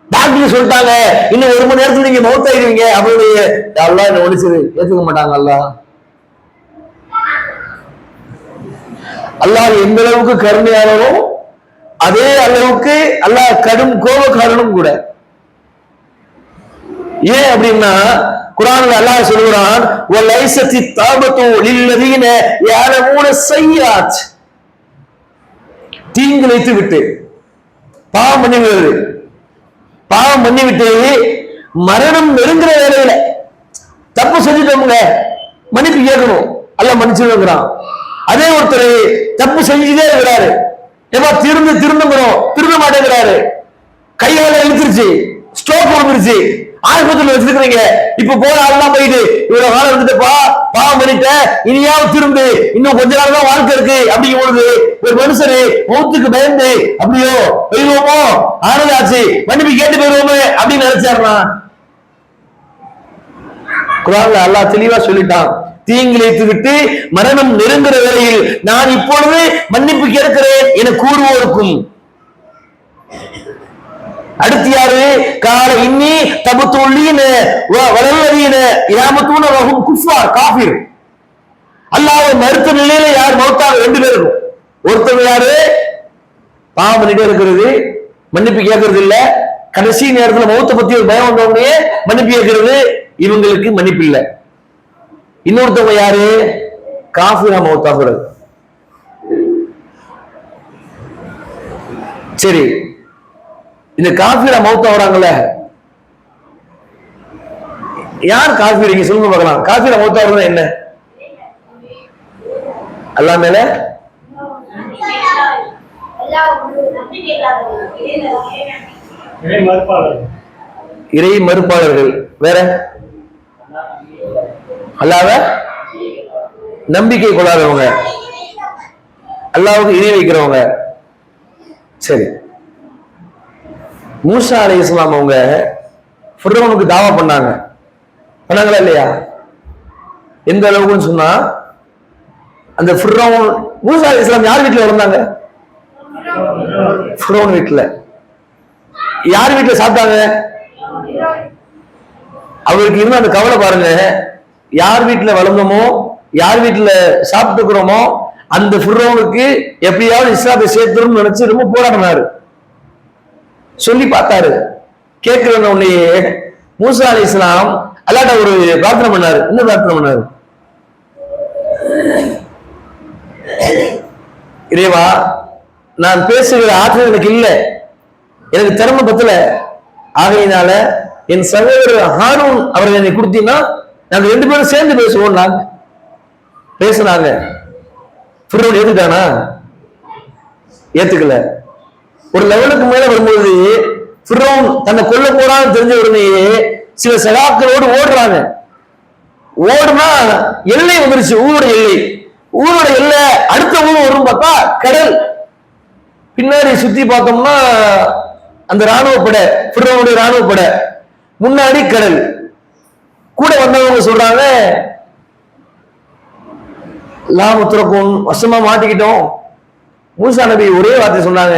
டாக்டர் சொல்லிட்டாங்க இன்னும் 1 மணி நேரத்துல நீங்க மௌத்தாயிருவீங்க அப்படின்னு அல்லாஹ் என்ன ஒழிச்சது ஏத்துக்க மாட்டாங்க. அல்லாஹ் எந்த அளவுக்கு கருணையானவோ அதே அளவுக்கு அல்லாஹ் கடும் கோபக்காரனும் கூட. ஏன் அப்படின்னா குர்ஆன்ல அல்லாஹ் சொல்கிறான் வலைஸத்தி தாபத்து லில்லதீன யஅலமூன ஸய்யாத், தீங்கிழைத்து விட்டு பாவம் பண்ணிவிடுறது, பாவம் பண்ணிவிட்டு மரணம் நெருங்குற வேலையில தப்பு செஞ்சுட்டோம்ங்க மன்னிப்பு கேட்கணும், அல்லாஹ் மன்னிச்சிருக்கிறான். அதே ஒருத்தர் தப்பு செஞ்சுட்டே இருக்கிறாரு, திருந்துங்கிறோம் திருந்த மாட்டேங்கிறாரு, கையால இழுத்துருச்சு, ஸ்ட்ரோக் வந்துருச்சு, ஆஸ்பத்திரியில் வச்சிருக்கிறீங்க, இப்ப போற ஆள்லாம் போயிட்டு இவ்வளவு காலம் இருந்துட்டப்பா பாவம் பண்ணிட்ட இனியாவது திருந்து, இன்னும் கொஞ்ச நாள் தான் வாழ்க்கை இருக்கு அப்படிங்கும் பொழுது ஒரு மனுஷரு மௌத்துக்கு பயந்து அப்படியோ போயிடுவோமோ ஆனதாச்சு மன்னிப்பு கேட்டு போயிடுவோமே அப்படின்னு நினைச்சாருனா குர்ஆன்ல அல்லாஹ் தெளிவா சொல்லிட்டான், தீங்கிழைத்து விட்டு மரணம் நெருங்குற வேளையில் நான் இப்பொழுது மன்னிப்பு கேட்கிறேன் என கூறுவோருக்கும். அடுத்து யாரு? கால இன்னி தபுத்துள்ளீன வலல்லதீன இயாமத்தூன வஹும் குஃபார் காஃபிர். அல்லாஹ்வை மறுத்த நிலையில யார் மௌத்தாக 2 பேருக்கும். ஒருத்தர் யாரு? பாவம் பண்ணிட்டே இருக்கிறது, மன்னிப்பு கேட்கறது இல்ல, கடைசி நேரத்தில் மௌத்தை பத்தி ஒரு பயம் வந்தவனே மன்னிப்பு கேட்கிறது, இவங்களுக்கு மன்னிப்பு இல்லை. இன்னொருத்தவங்க யாரு? காஃபிரா மௌத்தாகிறது. சரி, இந்த காஃபிரா மௌத்தா வராங்கல்ல, யார் காஃபிர்? நீங்க சொல்லுங்க பார்க்கலாம். காஃபிரா மௌத்தா வரது என்ன? அல்லாஹ் மேல இறை மறுப்பாளர்கள், வேற அல்லாஹ்வை நம்பிக்கை கொள்ளாதவங்க, அல்லாஹ்வுக்கு இணை வைக்கிறவங்க. சரி, மூசா அலைஹிஸ்ஸலாம் அவங்க ஃபிரௌனுக்கு தாவா பண்ணாங்களா இல்லையா? எந்த அளவுக்குன்னு சொன்னா அந்த ஃபிரௌன் மூசா அலைஹிஸ்ஸலாம் யார் வீட்டுல வளர்ந்தாங்க? ஃபிரௌன் வீட்டுல. யார் வீட்டுல சாப்பிட்டாங்க? அவருக்கு இன்னும் அந்த கவலை பாருங்க, யார் வீட்டுல வளர்ந்தோமோ யார் வீட்டுல சாப்பிட்டு இருக்கிறோமோ அந்த ஃபிரௌனுக்கு எப்படியாவது இஸ்லாத்தை சேர்த்துரும் நினைச்சு ரொம்ப போராடினாரு, சொல்லி பார்த்தாரு. கேட்கிற உடனே மூசா அலைஹிஸ்ஸலாம் அல்லாஹ்ட்ட ஒரு பிரார்த்தனை பண்ணாரு. என்ன பிரார்த்தனை பண்ணாரு? இறைவா, நான் பேசுகிற ஆற்றல் எனக்கு இல்லை, எனக்கு திறமை பத்தல, ஆகையினால என் சகோதரர் ஹாரூன் அவர்கள் என்னை கொடுத்தீங்கன்னா நாங்க 2 பேரும் சேர்ந்து பேசுவோம். நாங்க பேசுனாங்க. ஃபிரௌன் ஏத்துட்டானா? ஏத்துக்கல. ஒரு லெவலுக்கு மேல வரும்போது ஃபிரௌன் தன்னை கொல்ல போறான்னு தெரிஞ்ச உடனே சில சகாக்களோடு ஓடுறாங்க. ஓடுனா எல்லை வந்துருச்சு, ஊரோட எல்லை. ஊரோட எல்லை அடுத்த ஊர் வரும் பார்த்தா கடல். பின்னாடி சுத்தி பார்த்தோம்னா அந்த ராணுவ படை, ஃபிரௌனுடைய ராணுவ படை, முன்னாடி கடல். கூட வந்தவங்க சொல்றாங்க, லாமுத்திரக்கும் வசமா மாட்டிக்கிட்டோம். மூசா நபி ஒரே வார்த்தை சொன்னாங்க,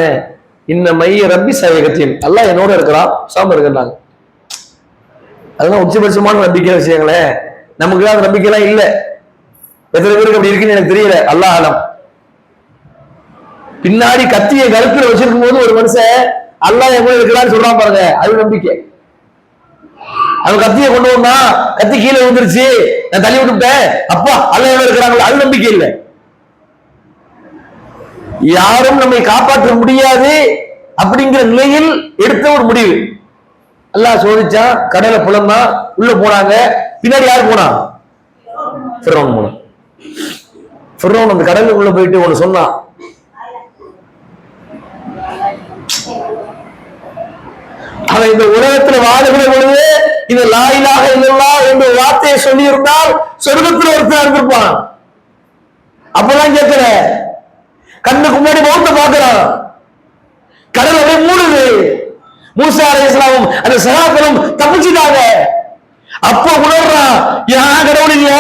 இந்த மைய ரப்பி சயகத்தின், அல்லாஹ் என்னோட இருக்கிறான், சாம இருக்கிறாங்க. அதெல்லாம் உச்சபட்சமான நம்பிக்கை விஷயங்களே. நமக்கு அந்த நம்பிக்கைலாம் இல்லை. எத்தனை பேருக்கு அப்படி இருக்குன்னு எனக்கு தெரியல, அல்லாஹ் ஆலம். பின்னாடி கத்தியை கருத்துல வச்சிருக்கும் போது ஒரு மனுஷன் அல்லாஹ் என் கூட இருக்கிறான்னு சொல்றான் பாருங்க, அது நம்பிக்கை. அவன் கத்தியை கொண்டு வந்தா கத்தி கீழே விழுந்துருச்சு, நான் தள்ளி விட்டுட்டேன், அப்பா அல்லாஹ் எவ்வளவு இருக்கிறாங்களோ அது நம்பிக்கை இல்லை. யாரும் நம்மை காப்பாற்ற முடியாது அப்படிங்கிற நிலையில் எடுத்த ஒரு முடிவு. அல்லாஹ் சோதிச்சா, கடலை புலம்பா, உள்ள போனாங்க. பின்னாடி யார் போனா? ஃபிரௌன் போனான். ஃபிரௌன் அந்த கடலுக்குள்ள போயிட்டு ஒண்ணு சொன்னான், அவன் இந்த உலகத்துல வாழுகிற பொழுது இந்த லா வார்த்தையை சொல்லி இருந்தால் சொர்க்கத்தில் ஒருத்தர் இருந்திருப்பான். அப்பதான் கேட்கிற, கண்ணுக்கு முன்னாடி மௌத்தை பார்க்கிறான், கடல் அப்படியே மூடுது. மூசா அலைஹிஸ்ஸலாம் அந்த சகாக்களும் தப்பிச்சுட்டாங்க. அப்ப உணர்றான், யான் கடவுள் இல்ல,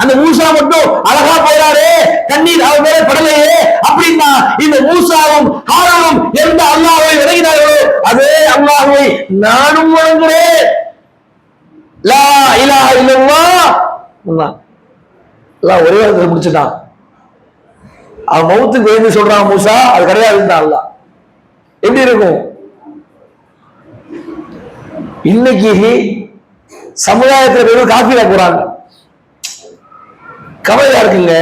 அந்த மூசா மட்டும் அழகா போயிறாரு, தண்ணீர் அவர் மேல படலையே அப்படின்னா இந்த மூசாவும் ஹாரூனும் எந்த அல்லாஹ்வை வணங்கினார்களோ அதே அல்லாஹ்வை நானும் வணங்குறேன். லா இலாஹ இல்லல்லாஹ். அல்லாஹ் ஒரே வார்த்தையில முடிச்சுட்டான். அவன் மௌத்துக்கு எழுதி சொல்றான் மூசா, அது கிடையாது அல்லாஹ். எப்படி இருக்கும்? இன்னைக்கு சமுதாயத்தில் வெறும் காஃபில போறாங்க. கவலையா இருக்குங்க.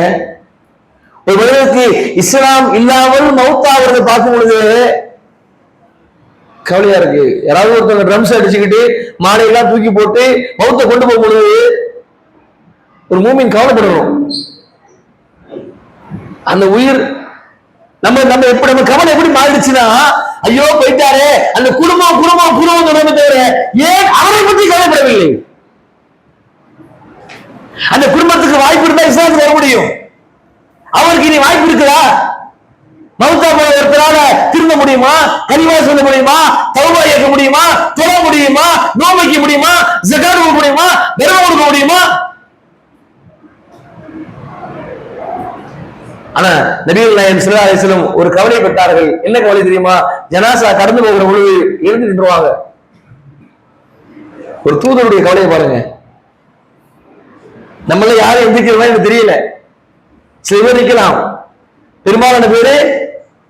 ஒரு மனிதனுக்கு இஸ்லாம் இல்லாமல் மௌத்தாகிறத பார்க்கும் பொழுது கவலையா இருக்கு. யாராவது ஒருத்தவங்க ட்ரம்ஸ் அடிச்சுக்கிட்டு மாலையெல்லாம் தூக்கி போட்டு மௌத்தை கொண்டு போகும் பொழுது ஒரு மூமின் கவலைப்படணும். அந்த உயிர் நம்ம எப்படி நம்ம கவலை எப்படி மாறிடுச்சுன்னா, ஐயோ போயிட்டாரே அந்த குடும்பம் குடும்பம் குடும்பம் தவிர ஏன் அவரை பற்றி கவலைப்படவில்லை? அந்த குடும்பத்துக்கு வாய்ப்பு இருந்தா இஸ்லாத்துக்கு வர முடியும். அவருக்கு இனி வாய்ப்பு இருக்குதா? மௌத்தா போன ஒருத்தரால திரும்ப முடியுமா? கனிமா சொல்ல முடியுமா? தௌபா ஏற்க முடியுமா? தொழ முடியுமா? நோன்பு வைக்க முடியுமா? ஜகாத் கொடுக்க முடியுமா? தர்மம் கொடுக்க முடியுமா? ஆனா நபிகள் நாயகம் ஸல்லல்லாஹு அலைஹி வஸல்லம் ஒரு கவலை பெற்றார்கள். என்ன கவலை தெரியுமா? ஜனாசா கடந்து போகிற பொழுது எழுந்து நின்றுவாங்க. ஒரு தூதருடைய கவலையை பாருங்க. நம்மள யாரும் எந்திரிக்கிறதா எனக்கு தெரியல. சில பேர் நிக்கலாம், பெரும்பாலான பேரு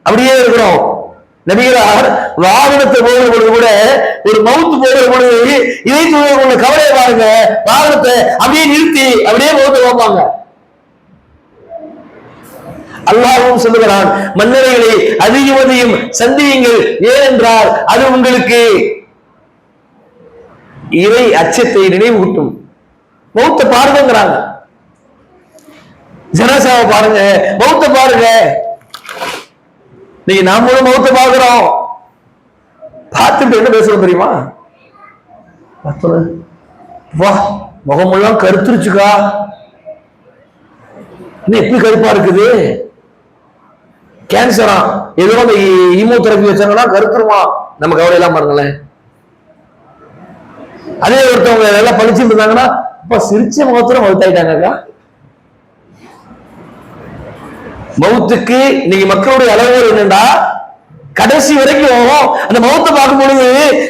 அப்படியே இருக்கிறோம். நபிகளார் வாகனத்தை போகிற பொழுது கூட ஒரு மவுத்து போகிற பொழுது இதை உள்ள கவலையை பாருங்க. வாகனத்தை அப்படியே நிறுத்தி அப்படியே மவுத்து போவாங்க. அல்லாஹ்வும் சொல்லுகிறான், மன்னரைகளை அதிகம் அதிகம் சந்தியுங்கள், ஏனென்றால் அது உங்களுக்கு இறை அச்சத்தை நினைவூட்டும். மௌத்த பாருங்கிறாங்க. ஜனாசாவை பாருங்க, மௌத்த பாருங்க. நீங்க நாமளும் மௌத்த பாக்குறோம். பார்த்துட்டு என்ன பேசுறோம் தெரியுமா? வா முகமெல்லாம் கருத்துருச்சுக்கா, இன்னும் எப்படி கருப்பா இருக்குது? கேன்சரா ஏதோ அந்த ஈமோதெரபி வச்சாங்கன்னா கருத்துருமா. நம்ம கவலை எல்லாம் பாருங்களேன். அதே ஒருத்தவங்க எல்லாம் படிச்சுட்டு இருந்தாங்கன்னா இப்ப சிரிச்ச முகத்துல மவுத்தாயிட்டாங்கக்கா. மவுத்துக்கு இன்னைக்கு மக்களுடைய அளவுகள் என்னண்டா, கடைசி வரைக்கும் அந்த மௌத்தை பார்க்கும் பொழுது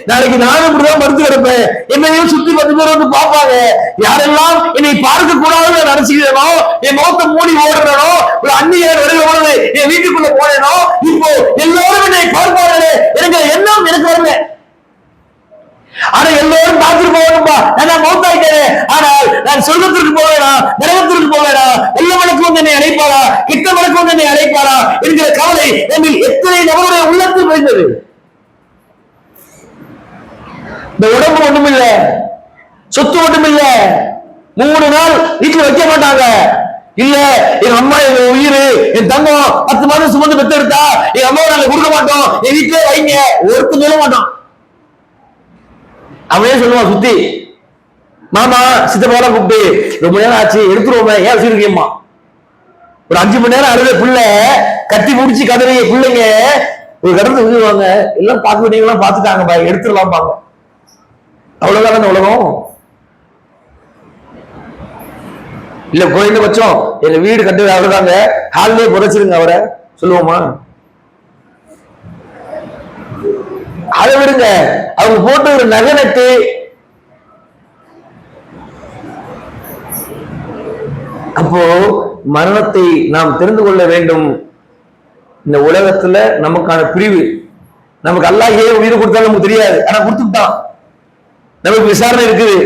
நாளைக்கு நானும் இப்படிதான் மறுத்து கிடப்பேன், என்னையும் சுத்தி 10 பேர் வந்து பார்ப்பாங்க. யாரெல்லாம் என்னை பார்க்க கூடாதுன்னு நான் நினைச்சுக்கிறேனோ, என் மௌத்தை மூடி ஓடுறனோ, ஒரு அந்நிய வருகிறது என் வீட்டுக்குள்ள போனேனோ, இப்போ எல்லாரும் என்னை பார்ப்பாங்களே எனக்கு எண்ணம் எனக்கு வரல. ஆனா எல்லோரும் பார்த்துட்டு போகணும்பா, நான் மௌத்தாயிட்டேன், ஆனால் நான் சொர்க்கத்திற்கு போவேனா நரகத்திற்கு போவேனா, நல்ல வழக்கு வந்து என்னை அழைப்பாரா கிட்ட வழக்கு வந்து என்னை அழைப்பாரா என்கிற கவலை நம்மில் எத்தனை நபருடைய உள்ளத்தில் வைந்தது. இந்த உடம்பு ஒண்ணும் இல்ல, சொத்து ஒண்ணும் இல்ல, 3 நாள் வீட்டுல வைக்க மாட்டாங்க. இல்ல எங்க அம்மா எங்க உயிர், என் தங்கம் 10 மாதம் சுமந்து பெற்றெடுத்தா எங்க அம்மாவை நாங்க கொடுக்க மாட்டோம், என் வீட்டிலே வைங்க, ஒருத்தர் சொல்ல மாட்டோம். அவனே சொல்லுவான் சுத்தி, மாமா சித்தப்பாலாம் கூப்பிட்டு ரொம்ப நேரம் ஆச்சு எடுத்துருவோமே, ஏன் வச்சிருக்கேம்மா. ஒரு 5 மணி நேரம் அழுத பிள்ளை கட்டி முடிச்சு கதறிய பிள்ளைங்க ஒரு கடந்து விழுவாங்க. எல்லாம் பார்க்க வேண்டியவங்களாம் பார்த்துட்டாங்க பாய், எடுத்துடலாம் பாங்க. அவ்வளவுதான் அந்த உலகம். இல்ல குறைந்தபட்சம் எங்க வீடு கட்டுறது அவர்தாங்க, ஹால்லே புதைச்சிருங்க அவரை சொல்லுவோமா? அதை விடுங்க, அவங்க போட்டு ஒரு நகை நட்டு அப்போ மரணத்தை நாம் தெரிந்து கொள்ள வேண்டும். இந்த உலகத்துல நமக்கான பிரிவு, நமக்கு அல்லாஹ் ஏன் உயிர் கொடுத்தாலும் நமக்கு தெரியாது, ஆனா கொடுத்துட்டான். நமக்கு விசாரணை இருக்குது,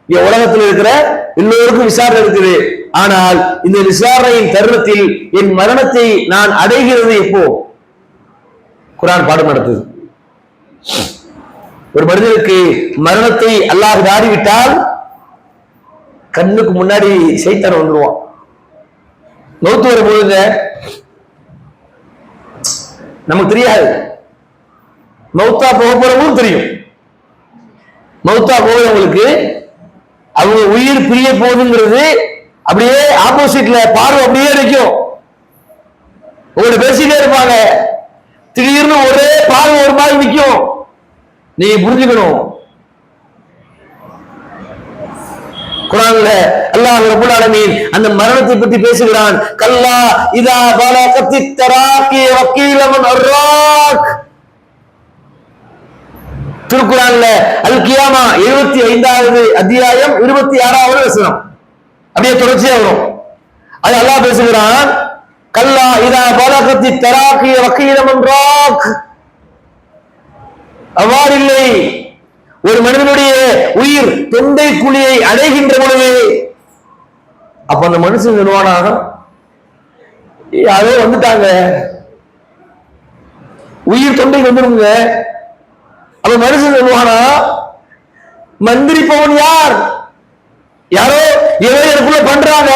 இங்க உலகத்தில் இருக்கிற எல்லோருக்கும் விசாரணை இருக்குது. ஆனால் இந்த விசாரணையின் தருணத்தில் என் மரணத்தை நான் அடைகிறது எப்போ? குர்ஆன் பாடம் நடத்துது. ஒரு மனிதனுக்கு மரணத்தை அல்லாஹ் நாடிவிட்டால் கண்ணுக்கு முன்னாடி சைத்தான் வந்துருவான். மௌத்து வரும் பொழுது நமக்கு தெரியாது, மௌத்தா போக போறவங்களும் தெரியும். மௌத்தா போகிறவங்களுக்கு அவங்க உயிர் பிரிய போகுதுங்கிறது அப்படியே ஆப்போசிட்ல பார்வை அப்படியே நிற்கும். உங்களை பேசிட்டே இருப்பாங்க, திடீர்னு ஒரே பார்வை ஒரு மாதிரி நிற்கும். நீங்க புரிஞ்சுக்கணும். குர்ஆன்ல அல்லாஹ் ரப்பல் ஆலமீன் அந்த மரணத்தை பற்றி பேசுகிறான். கல்லா இதா பலகத்தி தராக்கி வக்கீல மன் அர்ராக். திருக்குர்ஆன்ல அல் கியாமா 75வது அத்தியாயம் 26வது வசனம் அப்படியே தொடர்ச்சியா வரும். அது அல்லாஹ் பேசுகிறான், கல்லா இதா பலகத்தி தராக்கி வக்கீல மன் அர்ராக். அவ்வாறில்லை, ஒரு மனிதனுடைய உயிர் தொண்டை குழியை அடைகின்ற பொழுது அப்ப அந்த மனுஷன் நிர்வாணாக யாரோ வந்துட்டாங்க, உயிர் தொண்டை வந்துருங்க. அப்ப மனுஷன் நிர்வாணா மந்திரிப்பவன் யார்? யாரோ இறைவனுக்குள்ள பண்றாங்க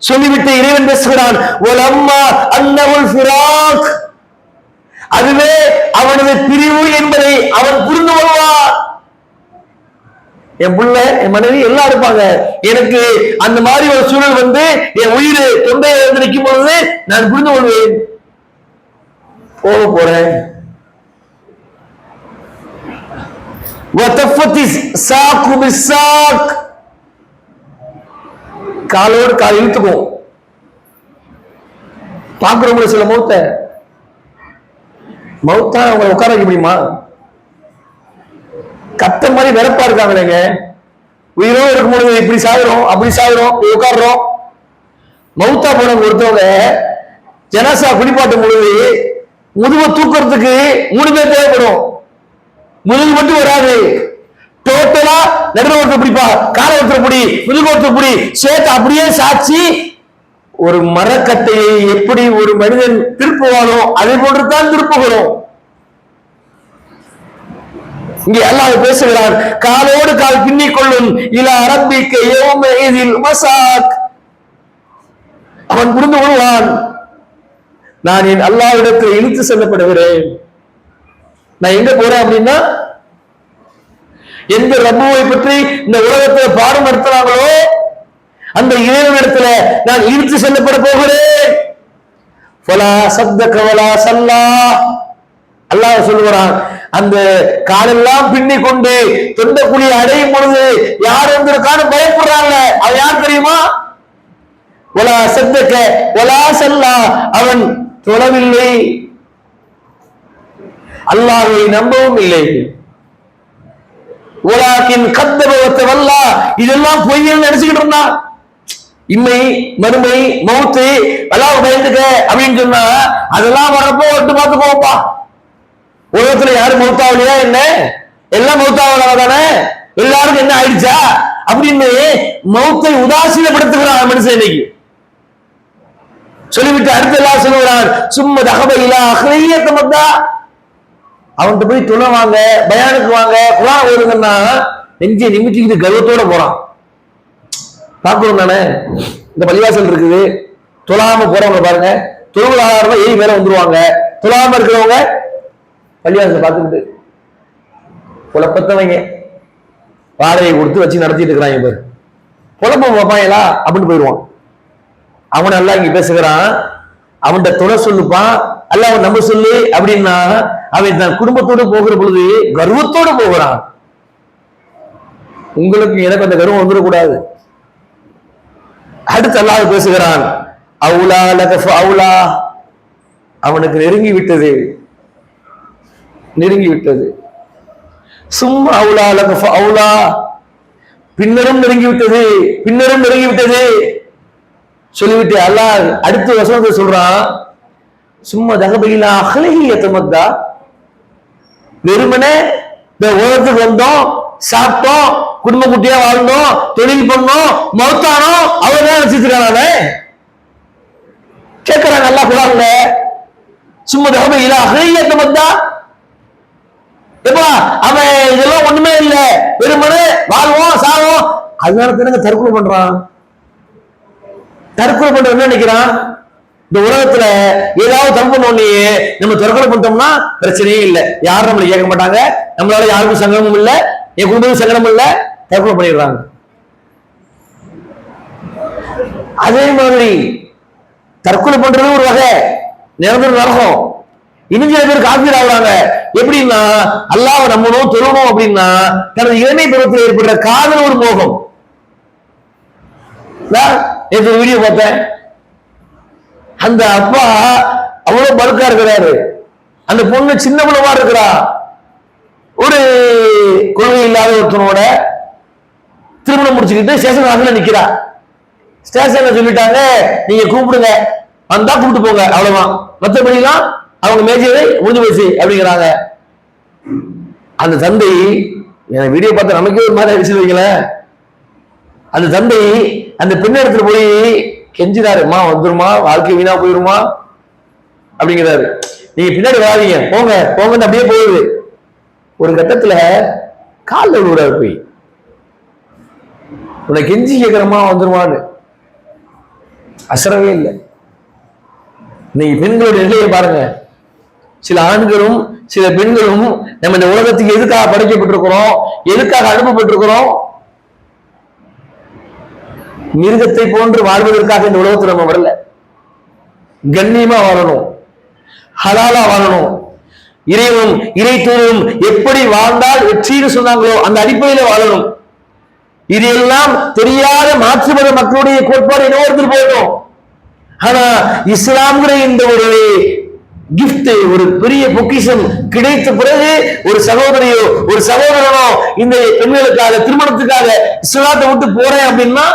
சொல்லிவிட்டு இறைவன் பேசுகிறான், வலம்மா அன்னவுல் ஃபிராக். அதுவே அவனது பிரிவு என்பதை அவன் புரிந்து கொள்வான். என் பிள்ளை, என் மனைவி எல்லாம் இருப்பாங்க, எனக்கு அந்த மாதிரி ஒரு சூழல் வந்து என் உயிர் தொண்டையை வந்து நிற்கும் பொழுது நான் புரிந்து கொள்வேன். போக போறேன். காலோடு கால் இழுத்துக்கும். பாக்குறவங்களை சில மௌத்தா அவங்க உட்கார வைக்க முடியுமா? கத்த மாதிரி வெறப்பா இருக்காங்களேங்க. உயிரோடு இருக்கும்போது இப்படி சாகுறோம், அப்படி சாகுறோம், உட்காடுறோம். மௌத்தா போனவங்க ஒருத்தவங்க ஜனாசா குடிப்பாட்டும் பொழுது முதுவை தூக்குறதுக்கு 3 பேர் தேவைப்படும். முதுகு மட்டும் வராது, டோட்டலா நடுவில் ஒருத்தர் பிடிப்பா, காலை ஒருத்தர் பிடி, முதுகு ஒருத்தர் பிடி, சேர்த்து அப்படியே சாட்சி ஒரு மரக்கட்டையை எப்படி ஒரு மனிதன் திருப்புவானோ அதே போன்றுதான் திருப்புகிறோம். இங்கே அல்லாஹ் பேசுகிறான், காலோடு கால் பின்னிக் கொள்ளும் இலா ரப்பிக்க யௌமஇதில் மஸாக். அவன் புரிந்து கொள்வான், நான் என் அல்லாஹ்விடத்தில் இழுத்து செல்லப்படுகிறேன். நான் எங்க போறேன் அப்படின்னா, எந்த ரப்புவை பற்றி இந்த உலகத்தில் பாடம் நடத்துறாங்களோ அந்த இறைவனிடத்துல நான் இழுத்து செல்லப்பட போகிறேன். அல்லாஹ் சொல்லுகிறான், அந்த காலெல்லாம் பின்னி கொண்டு தொண்ட குழியை அடையும் பொழுது யார் வந்திருக்கான்னு பயப்படுறாங்க. அவன் யார் தெரியுமா? ஒலா சத்தக்க ஒலா சல்லா. அவன் தொழவில்லை, அல்லாஹ்வை நம்பவும் இல்லை. உலகின் கத்தபவத்த வல்லா. இதெல்லாம் பொய்யன்னு நினைச்சுக்கிட்டு இருந்தான். இம்மை மறுமை மௌத்து எல்லாம் பயந்துக்க அப்படின்னு சொன்னா அதெல்லாம் வரப்போ ஒட்டு பார்த்து போப்பா. உலகத்துல யாரும் மௌத்தாவலையா என்ன? எல்லாம் மௌத்தாவலாம தானே? எல்லாருக்கும் என்ன ஆயிடுச்சா அப்படின்னு மௌத்தை உதாசீனப்படுத்துகிறான் மனுஷன் இன்னைக்கு. சொல்லிவிட்டு அடுத்து எல்லாம் சொல்லுகிறான், சும்மா தகவலா அகலையத்தமத்தா. அவன்கிட்ட போய் துணை வாங்க, பயானுக்கு வாங்க, குரான் ஓதுங்கன்னா நெஞ்சை நிமித்திக்கிட்டு கர்வத்தோட போறான். பார்க்கணும் தானே? இந்த பள்ளிவாசல் இருக்குது, தொழாம போறவங்க பாருங்க, தொழுவதாரமா ஏறி மேல வந்துருவாங்க. தொழாம இருக்கிறவங்க பள்ளிவாசல பார்த்துக்கிட்டு குழப்பத்தவங்க வாடகை கொடுத்து வச்சு நடத்திட்டு இருக்கிறாங்க பேர். குழப்பம் பார்ப்பாங்களா அப்படின்னு போயிடுவான். அவன் நல்லா இங்க பேசுகிறான், அவன்கிட்ட துணை சொல்லுப்பான், அல்ல அவன் நம்ம சொல்லு அப்படின்னா அவன் தன் குடும்பத்தோடு போகிற பொழுது கர்வத்தோடு போகிறான். உங்களுக்கு எனக்கு அந்த கர்வம் வந்துடக்கூடாது. அடுத்து அல்லாஹ் பேசுகிறான், அவுலா லகஃப அவுலா. அவனுக்கு நெருங்கி விட்டது, நெருங்கி விட்டது. சும்மா அவுலா லகஃப அவுலா. பின்னரும் நெருங்கி விட்டது, பின்னரும் நெருங்கி விட்டது சொல்லிவிட்டு அல்லாஹ் அடுத்த வசனத்தை சொல்றான், சும்மா தகபையிலா அகலகியத்தமத்தா. வெறுமனே இந்த உலகத்துக்கு வந்தோம், சாப்பிட்டோம், குடும்ப குட்டியா வாழ்ந்தோம், தொழில் பண்ணோம், மௌத்தானோம், அவர் தான் நினைச்சிருக்கான கேட்கிறாங்க. நல்லா குரான்ல சும்மா தகபையிலா அகலகியத்தமத்தா. எப்பா அவன் இதெல்லாம் ஒண்ணுமே இல்லை, வெறுமனே வாழ்வோம் சாவோம். அதனால தானங்க தற்கொலை பண்றான். தற்கொலை பண்ற என்ன நினைக்கிறான்? இந்த உலகத்துல ஏதாவது தப்பு பண்ணோன்னே நம்ம தற்கொலை பண்ணிட்டோம்னா பிரச்சனையே இல்லை, யாரும் நம்மளை கேட்க மாட்டாங்க, நம்மளால யாருக்கும் சங்கடமும் இல்லை, என் குடும்பத்துக்கு சங்கடமும் இல்லை, தற்கொலை பண்ணிடுறாங்க. அதே மாதிரி தற்கொலை பண்றது ஒரு வகை, நிரந்தர நரகம். இன்னும் சில பேர் காப்பீர் ஆகுறாங்க. எப்படின்னா அல்லாஹ்வை நம்பணும் தொழணும் அப்படின்னா தனது இளமை பருவத்தில் ஏற்படுற காதல் ஒரு மோகம். நேற்று வீடியோ பார்த்தேன். அந்த அப்பா அவ்வளவு பல்கா இருக்கிறாரு, அந்த பொண்ணு சின்ன பிள்ளைமா இருக்கிறா. ஒரு கொள்கை இல்லாத ஒருத்தனோட திருமணம் முடிச்சுக்கிட்டு ஸ்டேஷன் வாசல்ல நிக்கிறா. ஸ்டேஷன்ல சொல்லிட்டாங்க, நீங்க கூப்பிடுங்க, வந்தா கூப்பிட்டு போங்க, அவ்வளவுதான், மற்றபடிலாம் அவங்க மேஜரை முடிஞ்சு போச்சு அப்படிங்கிறாங்க. அந்த தந்தை, வீடியோ பார்த்து நமக்கே ஒரு மாதிரி அடிச்சு வைக்கல, அந்த தந்தை அந்த பெண்ண இடத்துல போய் கெஞ்சினாரு, அம்மா வந்துருமா, வாழ்க்கை வீணா போயிருமா அப்படிங்கிறாரு. நீங்க பின்னாடி வராதீங்க, போங்க போங்கன்னு அப்படியே போகுது. ஒரு கட்டத்துல காலில் விழுறாரு போய், உன்னை கெஞ்சி கேட்கிறமா வந்துருமான்னு. அசரவே இல்லை. இன்னைக்கு பெண்களுடைய நிலையை பாருங்க. சில ஆண்களும் சில பெண்களும் நம்ம இந்த உலகத்துக்கு எதுக்காக படைக்கப்பட்டிருக்கிறோம், எதுக்காக அனுப்பப்பட்டிருக்கிறோம்? மிருகத்தை போன்று வாழ்வதற்காக இந்த உலகத்தில் நம்ம வரல. கண்ணியமா வாழணும், ஹலாலா வாழணும். இறைவனும் இறை தூதரும் எப்படி வாழ்ந்தால் வெற்றின்னு சொன்னாங்களோ அந்த அடிப்படையில வாழணும். இதெல்லாம் தெரியாத மாற்று மத மக்களுடைய கோட்பாடு என்ன ஒருத்தர் போயிடும். ஆனா இஸ்லாம்ங்கிற இந்த ஒரு கிஃப்ட், ஒரு பெரிய பொக்கிஷம் கிடைத்த பிறகு ஒரு சகோதரியோ ஒரு சகோதரனோ இந்த பெண்களுக்காக திருமணத்துக்காக இஸ்லாத்தை விட்டு போறேன் அப்படின்னா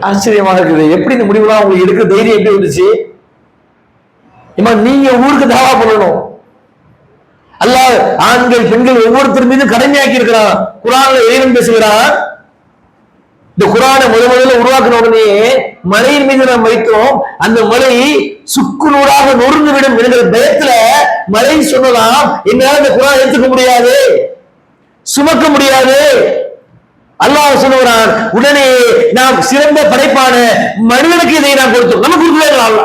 ஆச்சரியமாக இருக்குது. எப்படி இந்த முடிவுலாம் உங்களுக்கு எடுக்க தைரியம் எப்படி வந்துச்சு? நீங்க ஊருக்கு தாவா பண்ணணும். அல்லாஹ் ஆண்கள் பெண்கள் ஒவ்வொருத்தர் மீதும் கடமையாக்கி இருக்கிறான். குர்ஆன்ல இறைவன் பேசுகிறான், இந்த குர்ஆனை முதல்ல உருவாக்கின உடனே மலையின் மீது நாம் வைத்தோம், அந்த மலை சுக்குநூறாக நொறுந்துவிடும் என்கிற பயத்துல மலை சொன்னதாம், என்னால இந்த குர்ஆனை எடுத்துக்க முடியாது, சுமக்க முடியாது. அல்லாஹ் சொல்லுகிறான், உடனே நாம் சிறந்த படைப்பான மனிதனுக்கு இதை நாம் கொடுத்தோம். நமக்கு கொடுக்கல.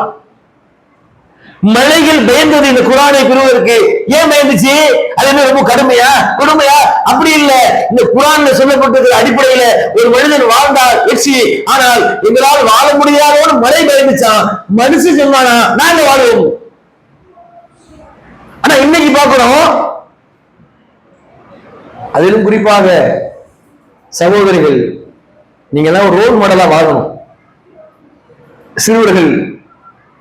மலைகள் பயந்தது இந்த குர்ஆனை பெறுவதற்கு. ஏன் பயந்துச்சு? அது ரொம்ப கடுமையா கொடுமையா? அப்படி இல்லை. இந்த குர்ஆன்ல சொல்லப்பட்டிருக்கிற அடிப்படையில ஒரு மனிதன் வாழ்ந்தால் வெற்றி, ஆனால் எங்களால் வாழ முடியாதோடு மலை பயந்துச்சான். மனுஷன் சொன்னானா நாங்க வாழுவோம். ஆனா இன்னைக்கு பார்க்கிறோம், அதிலும் குறிப்பாக சகோதரிகள், நீங்க எல்லாம் ஒரு ரோல் மாடலா வாழணும். சிறுவர்கள்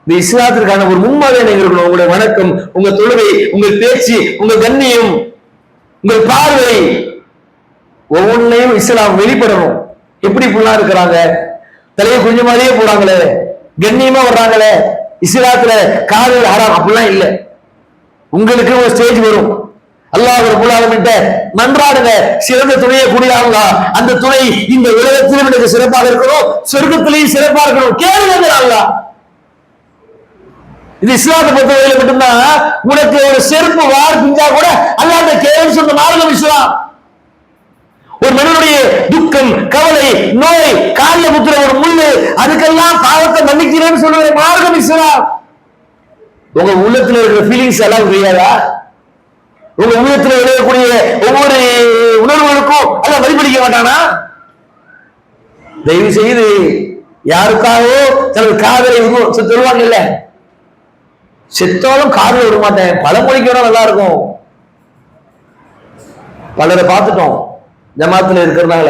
இந்த இஸ்லாத்திற்கான ஒரு முன்மாதிரியாக இருக்கணும். உங்களுடைய வணக்கம், உங்க தொழுகை, உங்கள் பேச்சு, உங்க கண்ணியம், உங்கள் பார்வை, ஒவ்வொன்றையும் இஸ்லாம் வெளிப்படணும். எப்படி புள்ளா இருக்கிறாங்க, தலையை கொஞ்சம் மாதிரியே போறாங்களே, கண்ணியமா வர்றாங்களே, இஸ்லாத்துல காதல் ஹராம் அப்படிலாம் இல்லை. உங்களுக்கு ஒரு ஸ்டேஜ் வரும், அல்லாஹ் ரப்பல் ஆலமீன் மன்றாடுங்க, சிறந்த துணையை கூடியாங்க, அந்த துணை இந்த உலகத்திலும் எனக்கு சிறப்பாக இருக்கணும், சொர்க்கத்திலையும் சிறப்பாக இருக்கணும், கேளுங்க அல்லாஹ். இது இஸ்லாத்தை பொறுத்தவரையில மட்டும்தான். உனக்கு ஒரு செருப்பு வார் பிஞ்சா கூட அல்லாஹ்ட்ட கேளுன்னு சொன்ன மார்க்கம் இஸ்லாம். ஒரு மனிதனுடைய துக்கம், கவலை, நோய், காலில் முத்துற ஒரு முள்ளு, அதுக்கெல்லாம் பாவத்தை மன்னிக்கிறேன்னு சொல்லுற மார்க்கம் இஸ்லாம். உங்க உள்ளத்துல இருக்கிற ஃபீலிங்ஸ் எல்லாம் தெரியாதா? உங்க உள்ளத்துல விளையக்கூடிய ஒவ்வொரு உணர்வுகளுக்கும் எல்லாம் மதிப்பளிக்க மாட்டானா? தயவு செய்து யாருக்காகவோ தனது காதலை சொல்லுவாங்க இல்ல, செத்தாலும் காதல் விட மாட்டேன், பழமொழிக்கு நல்லா இருக்கும். பலரை பார்த்துட்டோம் ஜமாத்துல இருக்கிறதுனால.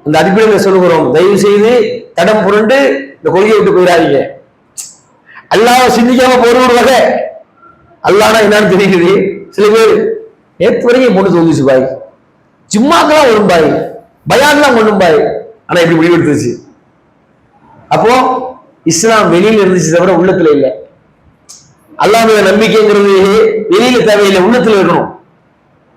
அந்த அடிப்படையில் சொல்லுகிறோம், தயவு செய்து தடம் புரண்டு இந்த கொள்கையை விட்டு போயிடாதீங்க. அல்லாஹ் சிந்திக்காம போற ஒரு வகை. அல்லாஹ்னா என்னன்னு தெரியுது. சில பேர் நேற்று வரைக்கும் பொண்ணு தோந்துச்சு பாய், ஜும்மாக்கெல்லாம் வரும் பாய், பயான்லாம் கொள்ளும் பாய், ஆனா இப்படி முடிவெடுத்துச்சு. அப்போ இஸ்லாம் வெளியில இருந்துச்சு தவிர உள்ளத்துல இல்லை. அல்லாஹ்வுடைய நம்பிக்கைங்கிறது வெளியில தேவையில்லை, உள்ளத்துல இருக்கணும்.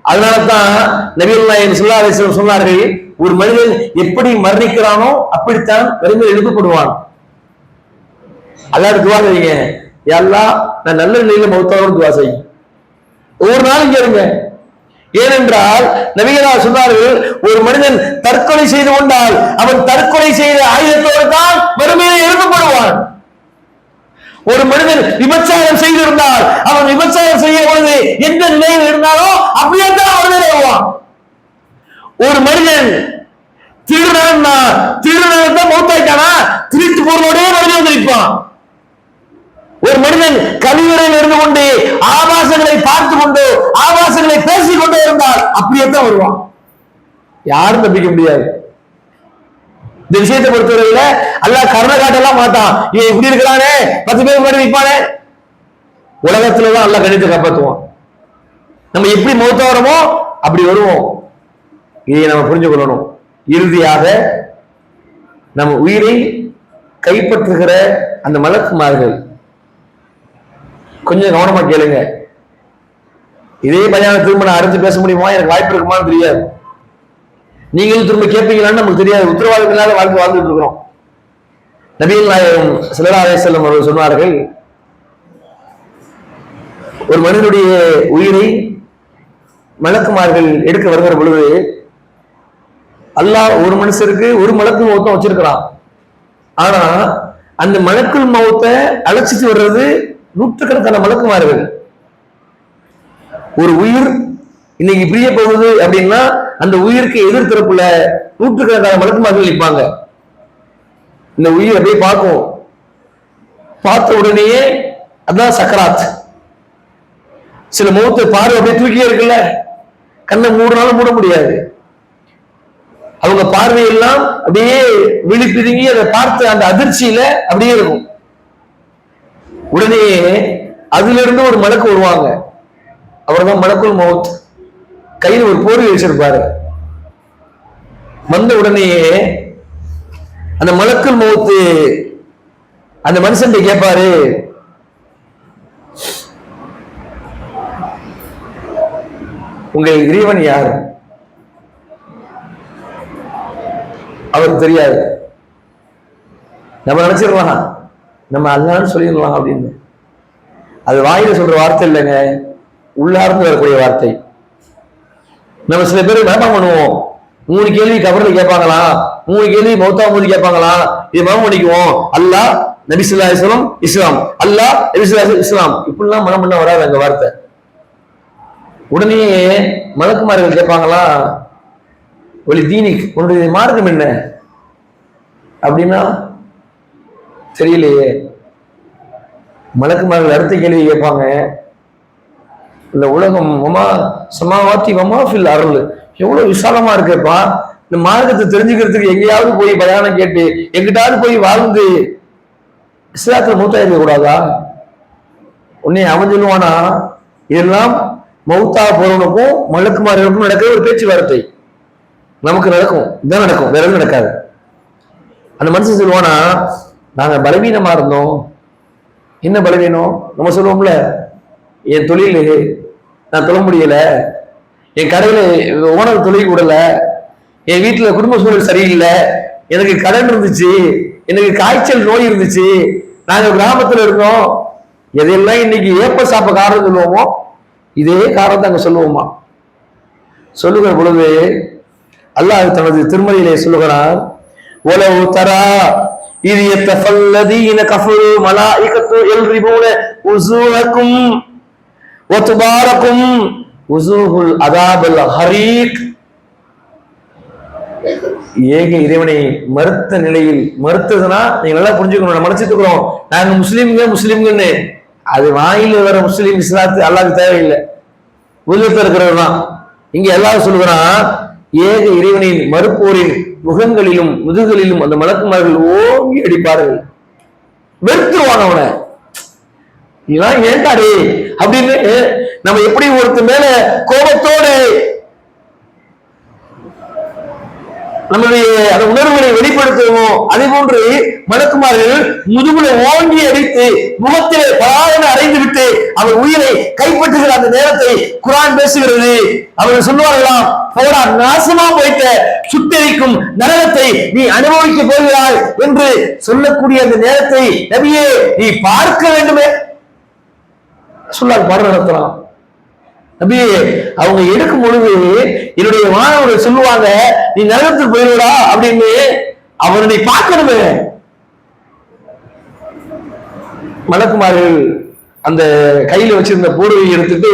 அதனாலதான் நபியுல்லாஹி ஸல்லல்லாஹு அலைஹி வஸல்லம் சொன்னார்கள், ஒரு மனிதன் எப்படி மரணிக்கிறானோ அப்படித்தான் மறுமையில் எழுப்பப்படுவான். அல்லாஹ்ட்ட துஆ செய்யுங்க, யா அல்லாஹ் நான் நல்ல நிலையில மௌத்தாகணும்னு துஆ செய்யுங்க. ஒவ்வொரு நாளும் கேளுங்க. ஏனென்றால் நபிகளார் சொன்னார்கள், ஒரு மனிதன் தற்கொலை செய்து கொண்டால் அவன் தற்கொலை செய்த ஆயுதத்தோடு தான் மறுமையில் எழுப்பப்படுவான். ஒரு மனிதன் விபச்சாரம் செய்திருந்தால் அவன் விபச்சாரம் செய்ய பொழுது எந்த நிலையில் இருந்தாலோ அப்படியே தான் அவன் நிலைவான். ஒரு மனிதன் திருடன் மௌத்தாயிட்டானா திருட்டு பொருளோடய மனிதன் வந்திருப்பான். ஒரு மனிதன் கழிவறையில் இருந்து கொண்டு ஆபாசங்களை பார்த்து கொண்டு ஆபாசங்களை பேசிக் கொண்டே இருந்தால் அப்படியே தான் வருவான். யாரும் தப்பிக்க முடியாது. இந்த விஷயத்தை பொறுத்தவரையில அல்லாஹ் கருணை காட்டலாம் மாட்டான். இவன் இப்படி இருக்கிறானே 10 பேர் முன்னாடி நிற்பானே, உலகத்துலதான் அல்லாஹ் கணித்து காப்பாற்றுவான். நம்ம எப்படி மௌத்தா வரோமோ அப்படி வருவோம். இதை நம்ம புரிஞ்சு கொள்ளணும். இறுதியாக நம்ம உயிரை கைப்பற்றுகிற அந்த மலக்குமார்கள் கொஞ்சம் கவனமா கேளுங்க. இதே பையனை திரும்ப நான் அறிஞ்சு பேச முடியுமா, எனக்கு வாய்ப்பு இருக்குமான்னு தெரியாது. நீங்களும் திரும்ப கேட்பீங்களான்னு நமக்கு தெரியாது. உத்தரவாதம் இல்லாத வாழ்க்கை வாழ்ந்துட்டு இருக்கிறோம். நபிகள் நாயகம் ஸல்லல்லாஹு அலைஹி வஸல்லம் அவர்கள் சொன்னார்கள், ஒரு மனிதனுடைய உயிரை மலக்குமார்கள் எடுக்க வருகிற பொழுது அல்லாஹ் ஒரு மனுஷருக்கு ஒரு மலக்குள் மௌத்தம் வச்சிருக்கிறான். ஆனா அந்த மலக்குள் மௌத்தை அழைச்சிட்டு வர்றது நூற்றுக்கணக்கான மலக்குமார்கள். ஒரு உயிர் இன்னைக்கு பிரிய போகுது அப்படின்னா அந்த உயிருக்கு எதிர்த்தரப்புல நூற்றுக்கணக்கான மலக்குமார்கள் நிற்பாங்க. இந்த உயிர் அப்படியே பார்க்கும். பார்த்த உடனேயே அதான் சக்கராத். சில மௌத்தை பார்வை அப்படியே தூக்கியே இருக்குல்ல, கண்ணை மூடினாலும் மூட முடியாது. அவங்க பார்வையெல்லாம் அப்படியே விழிப்பிதுங்கி அதை பார்த்து அந்த அதிர்ச்சியில அப்படியே இருக்கும். உடனே அதுல இருந்து ஒரு மலக்கு வருவாங்க. அவர்தான் மலக்குல் மௌத். கையில் ஒரு போர்வை வச்சிருப்பாரு. வந்த உடனேயே அந்த மலக்குல் மௌத்து அந்த மனுஷன் கேட்பாரு, உங்கள் இறைவன் யார்? அவருக்கு தெரியாது. நம்ம நினைச்சிடலாம் நம்ம அல்லான்னு சொல்லிடலாம் அப்படின்னு. அது வாயில சொல்ற வார்த்தை இல்லைங்க, உள்ளார்ந்து வரக்கூடிய வார்த்தை. நம்ம சில பேர் வேண்டாம் பண்ணுவோம். 3 கேள்வி கபர்ல கேட்பாங்களா, 3 கேள்வி மௌத்தா போது கேட்பாங்களா, இது மனம் பண்ணிக்குவோம். அல்லாஹ் நபி ஸல்லல்லாஹு அலைஹி வஸல்லம் இஸ்லாம், அல்லாஹ் நபி ஸல்லல்லாஹு அலைஹி வஸல்லம் இஸ்லாம், இப்படிலாம் மனம் பண்ண வராது அந்த வார்த்தை. உடனே மலக்குமார்கள் கேட்பாங்களா, ஒலி தீனிக், உன்னுடைய மார்க்கம் என்ன அப்படின்னா தெரியலையே. மலக்குமார்கள் அடுத்த கேள்வி கேட்பாங்க, இந்த உலகம் சமாவாத்தி வமாஃபில் அருள் எவ்வளவு விசாலமா இருக்குப்பா, இந்த மார்க்கத்தை தெரிஞ்சுக்கிறதுக்கு எங்கேயாவது போய் பயானம் கேட்டு எங்கிட்டாவது போய் வாழ்ந்து இஸ்லாத்துல மூத்தா இருக்க கூடாதா? உன்னை அவன் சொல்லுவானா, இதெல்லாம் மௌத்தா போறவனுக்கும் மலக்குமார்களுக்கும் நடக்கிற ஒரு பேச்சுவார்த்தை. நமக்கு நடக்கும், இதான் நடக்கும், வேற எதுவும் நடக்காது. அந்த மனுஷன் சொல்லுவானா, நாங்க பலவீனமா இருந்தோம். என்ன பலவீனம்? நம்ம சொல்லுவோம்ல, என் தொழில் நான் தொழ முடியல, என் கடையில ஓனர் தொழில் விடல, என் வீட்டுல குடும்ப சூழல் சரியில்லை, எனக்கு கடன் இருந்துச்சு, எனக்கு காய்ச்சல் நோய் இருந்துச்சு, நாங்க கிராமத்துல இருந்தோம். எதையெல்லாம் இன்னைக்கு ஏப்ப சாப்ப காரணம் சொல்லுவோமோ இதே காரணத்தை அங்க சொல்லுவோமா? சொல்லுகிற பொழுது அல்லாஹ் தனது திருமறையிலே சொல்லுகிறார், ஒலவு தரா இது யத்தஃபல்லதீன கஃபரு மலாயிகத்து யல்ரிபூன உஸூஹக்கும் வதுபாரக்கும் உஸூஹுல் அதாபல் ஹரீக். ஏக இறைவனை மறுத்த நிலையில், மறுத்ததுன்னா நீங்க நல்லா புரிஞ்சுக்கணும். நம்ம நினைச்சிட்டு இருக்கிறோம் நாங்க முஸ்லீம்கன்னு. அது வாயில வர முஸ்லீம் இஸ்லாத்து அல்லாஹ்க்கு தேவையில்லை, உலகத்தில் இருக்கிறவர் தான். இங்க எல்லாரும் சொல்லுகிறான், ஏக இறைவனின் மறுப்போரின் முகங்களிலும் முதுகளிலும் அந்த மலக்குமார்கள் ஓங்கி அடிப்பார்கள், வெறுத்துருவாங்க அவனை. இதெல்லாம் ஏண்டாடி அப்படின்னு நம்ம எப்படி ஒருத்தர் மேல கோபத்தோடு நம்முடைய அந்த உணர்வுகளை வெளிப்படுத்துவோம், அதே போன்று மலக்குமார்கள் முதுகுல ஓங்கி அடித்து முகத்திலே பலாயன அடைந்து விட்டு அவர் உயிரை கைப்பற்றுகிற அந்த நேரத்தை குர்ஆன் பேசுகிறது. அவர்கள் சொல்லுவார்களாம், போடா நாசமா போயிட்ட, சுட்டெரிக்கும் நரகத்தை நீ அனுபவிக்க போகிறாய் என்று சொல்லக்கூடிய அந்த நேரத்தை நபியே நீ பார்க்க வேண்டுமே சொல்லார். பாடம் நடத்தலாம். நபியே அவங்க எடுக்கும் பொழுது என்னுடைய மாணவர்கள் சொல்லுவாங்க, நீ நரகத்துக்கு போயிடுவா அப்படின்னு அவனை பார்க்கணுமே. மலக்குமார்கள் அந்த கையில வச்சிருந்த போர்வையை எடுத்துட்டு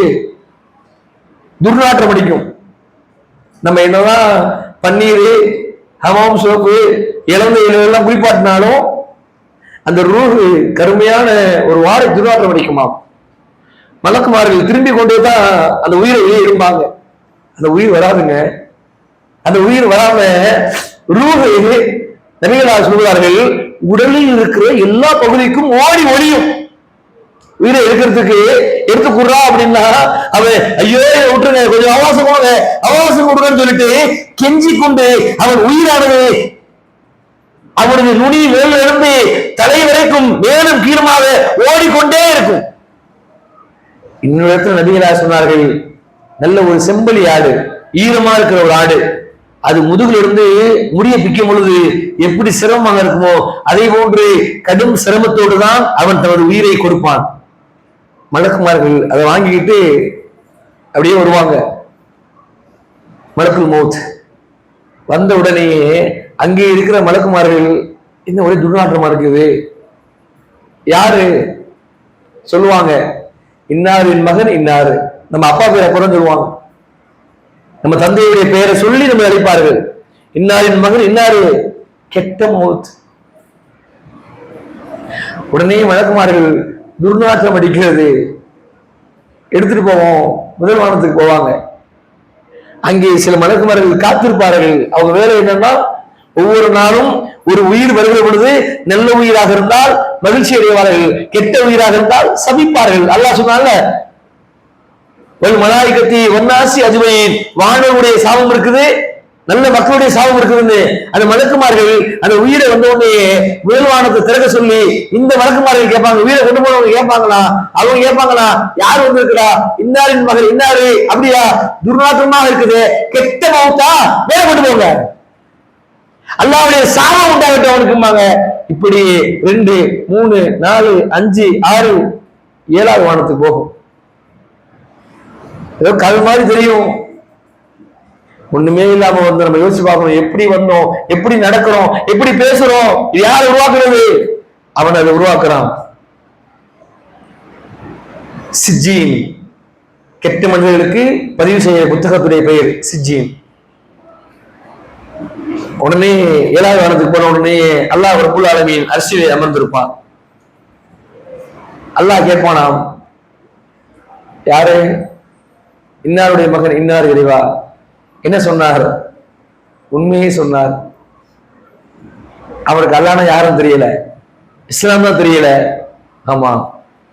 துர்நாற்றம் அடிக்கும். நம்ம என்னதான் பன்னீர், ஹமாம் சோப்பு, இளந்த எல்லாம் குளிப்பாட்டினாலும் அந்த ரூஹு கருமையான ஒரு வாடை துர்நாற்றம் அடிக்குமாம். மலக்குமார்கள் திரும்பி கொண்டு தான் அந்த உயிரை வெளியே இருப்பாங்க. அந்த உயிர் வராதுங்க. அந்த உயிர் வராம ரூஹு நபிகளார் சொல்கிறார்கள், உடலில் இருக்கிற எல்லா பகுதிக்கும் ஓடி ஒளியும். உயிரை எடுக்கிறதுக்கு எடுத்து கொடுறா அப்படின்னா அவன் ஐயோ விட்டுருங்க, கொஞ்சம் அவகாசம் போங்க, அவகாசம் கொடுங்கன்னு சொல்லிட்டு கெஞ்சி கொண்டு அவன் உயிரானது அவனுடைய நுனி மேல இருந்து தலை வரைக்கும் மேலும் கீழமாக ஓடிக்கொண்டே இருக்கும். இன்னொரு இடத்துல நபிகளார் சொன்னார்கள், நல்ல ஒரு செம்பலி ஆடு, ஈரமா இருக்கிற ஒரு ஆடு, அது முதுகுல இருந்து முடிய பிக்கும் பொழுது எப்படி சிரமமாக இருக்குமோ அதே போன்று கடும் சிரமத்தோடு தான் அவன் தனது உயிரை கொடுப்பான். மலக்குமார்கள் அதை வாங்கிக்கிட்டு அப்படியே வருவாங்க. மலக்குல் மௌத் வந்த உடனேயே அங்கே இருக்கிற மலக்குமார்கள் இன்னும் ஒரே துர்நாற்றமா இருக்குது. யாரு சொல்லுவாங்க? இன்னாரின் மகன் இன்னாரு. நம்ம அப்பா பேரை அப்புறம் சொல்லுவாங்க. நம்ம தந்தையுடைய பெயரை சொல்லி நம்ம அழைப்பார்கள். இன்னாரின் மகன் இன்னாரு. கெட்ட மௌத். உடனே மலக்குமார்கள் துர்நாற்றம் அடிக்கிறது, எடுத்துட்டு போவோம், முதல் வானத்துக்கு போவாங்க. அங்கே சில மலக்குமார்கள் காத்திருப்பார்கள். அவங்க வேலை என்னன்னா, ஒவ்வொரு நாளும் ஒரு உயிர் வருகிற பொழுது நல்ல உயிராக இருந்தால் மகிழ்ச்சி அடைவார்கள், கெட்ட உயிராக இருந்தால் சபிப்பார்கள். அல்லாஹ் சொன்னால மலாய்கத்தி ஒன்னாசி அஜ்மயீன், வானவருடைய சாபம் இருக்குது, நல்ல மக்களுடைய சாபம் இருக்குதுன்னு அந்த மலக்குமார்கள் அந்த உயிரை வந்த உடனே முதல் வானத்தை திறக்க சொல்லி இந்த மலக்குமார்கள் கேட்பாங்க. உயிரை கொண்டு போனவங்க கேட்பாங்களா? அவங்க கேட்பாங்களா, யார் வந்து இருக்கிறா? இன்னாரின் மகள் இன்னாரு. அப்படியா? துர்நாற்றமாக இருக்குது, கெட்ட மௌத்தா, வேற கொண்டு போங்க, அல்லாஹ்வுடைய சாபம் உண்டாகட்டும் அவனுக்குமாங்க. இப்படி 2, 3, 4, 5, 6, 7வது வானத்துக்கு போகும். ஏதோ கல் மாதிரி தெரியும், ஒண்ணுமே இல்லாம வந்து நம்ம யோசிச்சு பார்க்கணும். எப்படி வந்தோம், எப்படி நடக்கிறோம், எப்படி பேசுறோம், இது யார் உருவாக்குறது? அவன் அதை உருவாக்குறான். சிஜ்ஜீன், கெட்ட மனிதர்களுக்கு பதிவு செய்ய புத்தகத்துடைய பெயர் சிஜ்ஜீன். உடனே 7வது வானத்துக்கு போன உடனே அல்லாஹ் ரப்புல் ஆலமீன் அர்ஷிலே அமர்ந்திருப்பான். அல்லாஹ் கேட்பானாம், யாரு? இன்னாருடைய மகன் இன்னார் இறைவா. என்ன சொன்னார்? உண்மையே சொன்னார். அவருக்கு அல்லாஹ்னா யாரும் தெரியல, இஸ்லாம் தான் தெரியல. ஆமா,